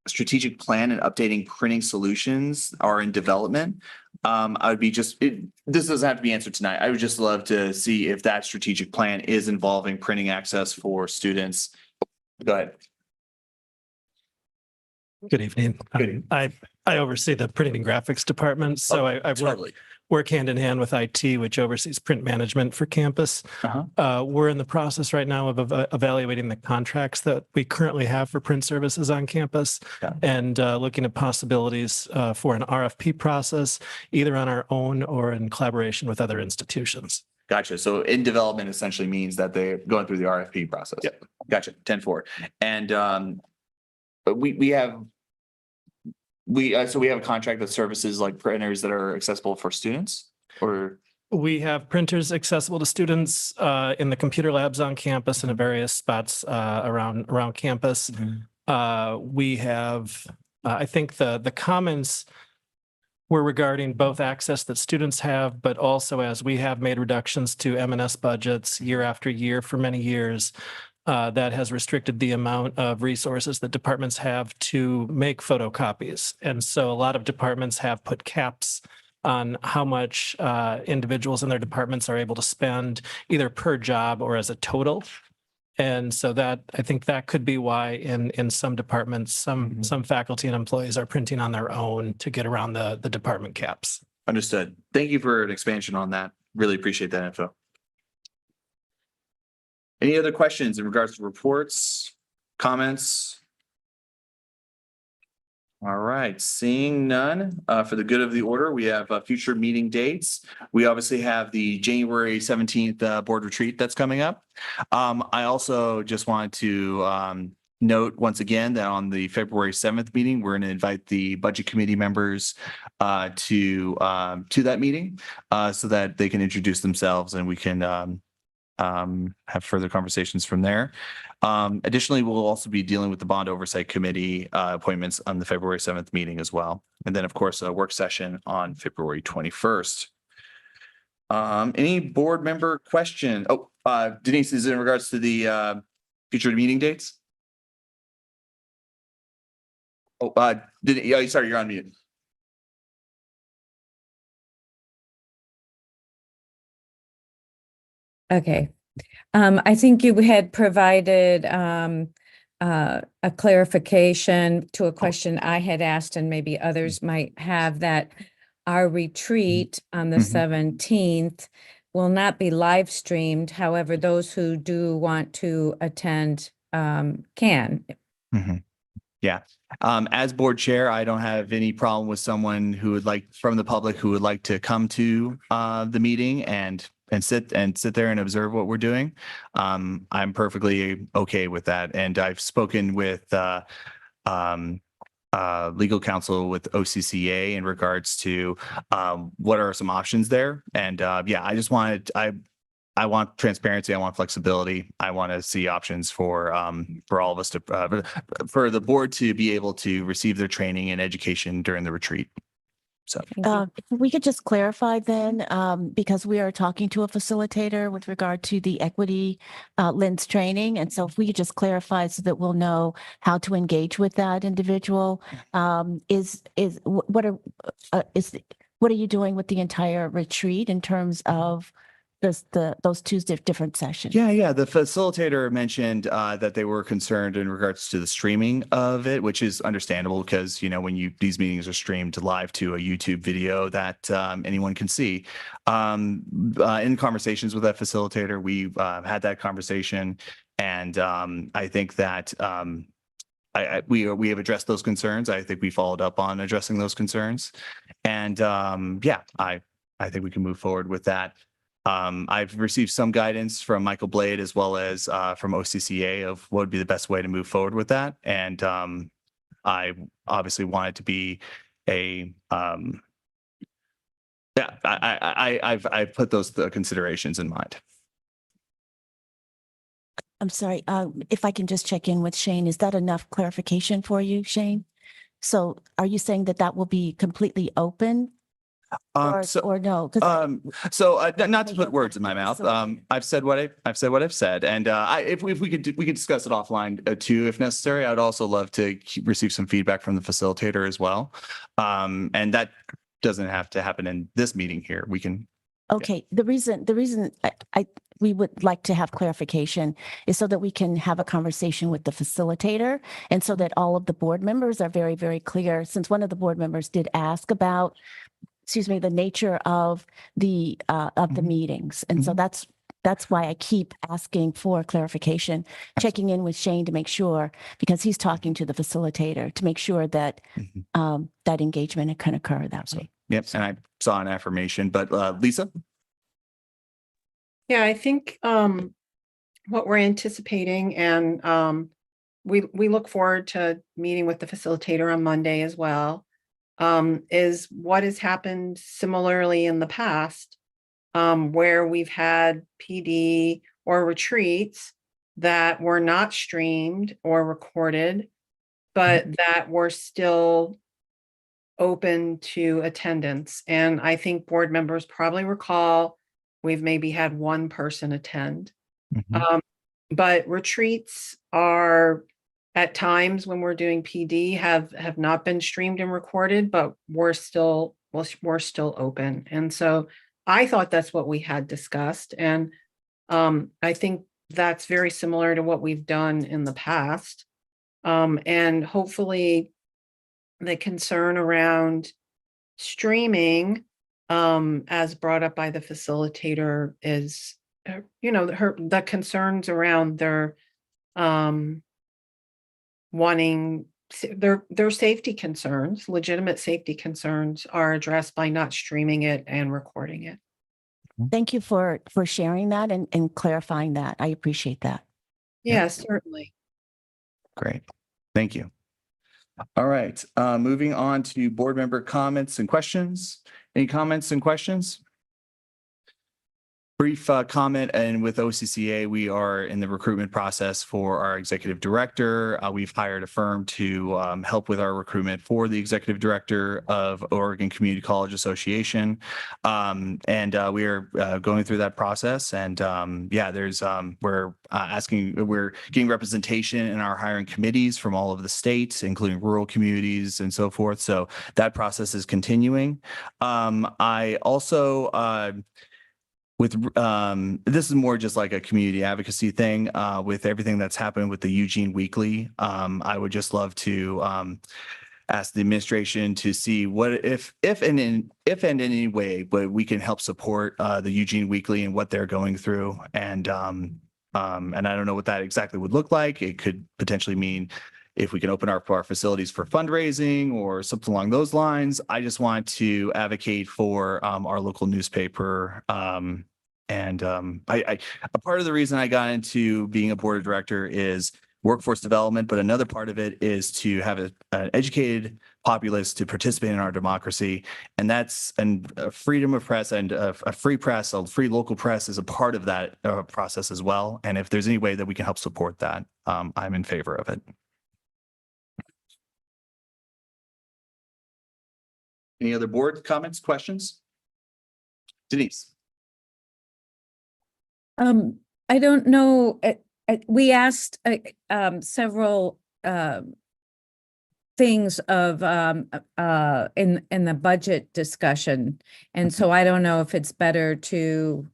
strategic plan and updating printing solutions are in development. I would be this doesn't have to be answered tonight. I would just love to see if that strategic plan is involving printing access for students. Go ahead. Good evening. I oversee the printing and graphics department. So I work hand in hand with IT, which oversees print management for campus. We're in the process right now of evaluating the contracts that we currently have for print services on campus and looking at possibilities for an RFP process, either on our own or in collaboration with other institutions. Gotcha. So in development essentially means that they're going through the RFP process. Yep. Gotcha. 10-4. And we have a contract that services like printers that are accessible for students, or we have printers accessible to students in the computer labs on campus and in various spots around campus. We have I think the comments were regarding both access that students have, but also as we have made reductions to M&S budgets year after year for many years, that has restricted the amount of resources that departments have to make photocopies. And so a lot of departments have put caps on how much individuals in their departments are able to spend either per job or as a total. And so that, I think that could be why in some departments, some faculty and employees are printing on their own to get around the department caps. Understood. Thank you for an expansion on that. Really appreciate that info. Any other questions in regards to reports, comments? All right, seeing none, for the good of the order, we have future meeting dates. We obviously have the January 17th board retreat that's coming up. I also just wanted to note once again that on the February 7th meeting, we're going to invite the budget committee members to that meeting so that they can introduce themselves and we can have further conversations from there. Additionally, we'll also be dealing with the Bond Oversight Committee appointments on the February 7th meeting as well. And then, of course, a work session on February 21st. Any board member question? Oh, Denise, is it in regards to the future meeting dates? Oh, sorry, you're on mute. Okay. I think you had provided a clarification to a question I had asked, and maybe others might have, that our retreat on the 17th will not be live streamed. However, those who do want to attend can. Yeah. As board chair, I don't have any problem with someone who would like, from the public, who would like to come to the meeting and sit there and observe what we're doing. I'm perfectly okay with that. And I've spoken with legal counsel with OCCA in regards to what are some options there. And yeah, I want transparency. I want flexibility. I want to see options for all of us to, for the board to be able to receive their training and education during the retreat. So if we could just clarify then, because we are talking to a facilitator with regard to the equity lens training. And so if we could just clarify so that we'll know how to engage with that individual, what are you doing with the entire retreat in terms of those two different sessions? Yeah. The facilitator mentioned that they were concerned in regards to the streaming of it, which is understandable because, you know, when these meetings are streamed live to a YouTube video that anyone can see. In conversations with that facilitator, we had that conversation, and I think that we have addressed those concerns. I think we followed up on addressing those concerns, and yeah, I think we can move forward with that. I've received some guidance from Michael Blade as well as from OCCA of what would be the best way to move forward with that. And I obviously want it to be I've put those considerations in mind. I'm sorry, if I can just check in with Shane, is that enough clarification for you, Shane? So are you saying that will be completely open? Or no? So not to put words in my mouth, I've said what I've said, and if we could discuss it offline too, if necessary. I'd also love to receive some feedback from the facilitator as well, and that doesn't have to happen in this meeting here. We can. Okay, the reason we would like to have clarification is so that we can have a conversation with the facilitator, and so that all of the board members are very, very clear. Since one of the board members did ask about, the nature of the meetings. And so that's why I keep asking for clarification, checking in with Shane to make sure, because he's talking to the facilitator to make sure that that engagement can occur that way. Yep. And I saw an affirmation, but Lisa? Yeah, I think what we're anticipating, and we look forward to meeting with the facilitator on Monday as well, is what has happened similarly in the past, where we've had PD or retreats that were not streamed or recorded, but that were still open to attendance. And I think board members probably recall, we've maybe had one person attend. But retreats are at times when we're doing PD have not been streamed and recorded, but we're still open. And so I thought that's what we had discussed. And I think that's very similar to what we've done in the past. And hopefully the concern around streaming, as brought up by the facilitator, is, the concerns around their wanting their safety concerns, legitimate safety concerns, are addressed by not streaming it and recording it. Thank you for sharing that and clarifying that. I appreciate that. Yes, certainly. Great. Thank you. All right, moving on to board member comments and questions. Any comments and questions? Brief comment, and with OCCA, we are in the recruitment process for our executive director. We've hired a firm to help with our recruitment for the executive director of Oregon Community College Association. And we are going through that process. And yeah, we're getting representation in our hiring committees from all of the states, including rural communities and so forth. So that process is continuing. I also, this is more just like a community advocacy thing, with everything that's happened with the Eugene Weekly. I would just love to ask the administration to see what if and in any way, but we can help support the Eugene Weekly and what they're going through. And I don't know what that exactly would look like. It could potentially mean if we can open up our facilities for fundraising or something along those lines. I just want to advocate for our local newspaper. A part of the reason I got into being a board of director is workforce development, but another part of it is to have an educated populace to participate in our democracy. And that's freedom of press and a free press, a free local press is a part of that process as well. And if there's any way that we can help support that, I'm in favor of it. Any other board comments, questions? Denise. I don't know. We asked several things of in the budget discussion, and so I don't know if it's better to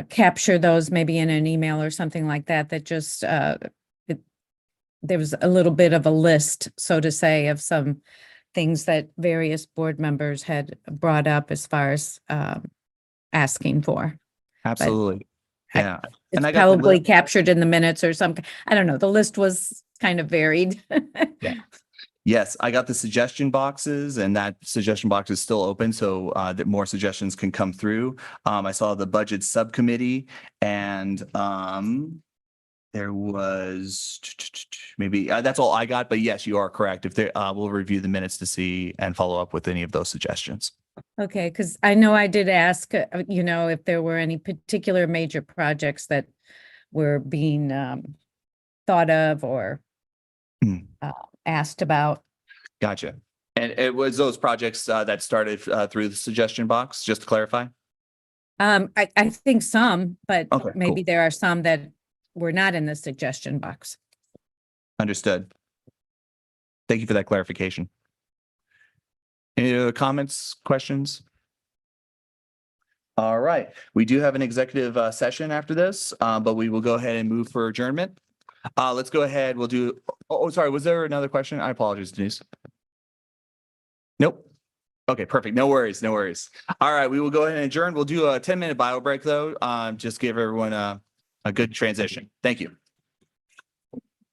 capture those maybe in an email or something like that. That just there was a little bit of a list, so to say, of some things that various board members had brought up as far as asking for. Absolutely. Yeah. It's probably captured in the minutes or something. I don't know. The list was kind of varied. Yeah. Yes, I got the suggestion boxes, and that suggestion box is still open, so that more suggestions can come through. I saw the budget subcommittee, and there was maybe that's all I got, but yes, you are correct. If we'll review the minutes to see and follow up with any of those suggestions. Okay, because I know I did ask, if there were any particular major projects that were being thought of or asked about. Gotcha. And it was those projects that started through the suggestion box, just to clarify? I think some, but Okay, maybe cool. there are some that were not in the suggestion box. Understood. Thank you for that clarification. Any other comments, questions? All right, we do have an executive session after this, but we will go ahead and move for adjournment. Let's go ahead. We'll do, sorry, was there another question? I apologize, Denise. Nope. Okay, perfect. No worries, no worries. All right, we will go ahead and adjourn. We'll do a 10-minute bio break though, just give everyone a good transition. Thank you.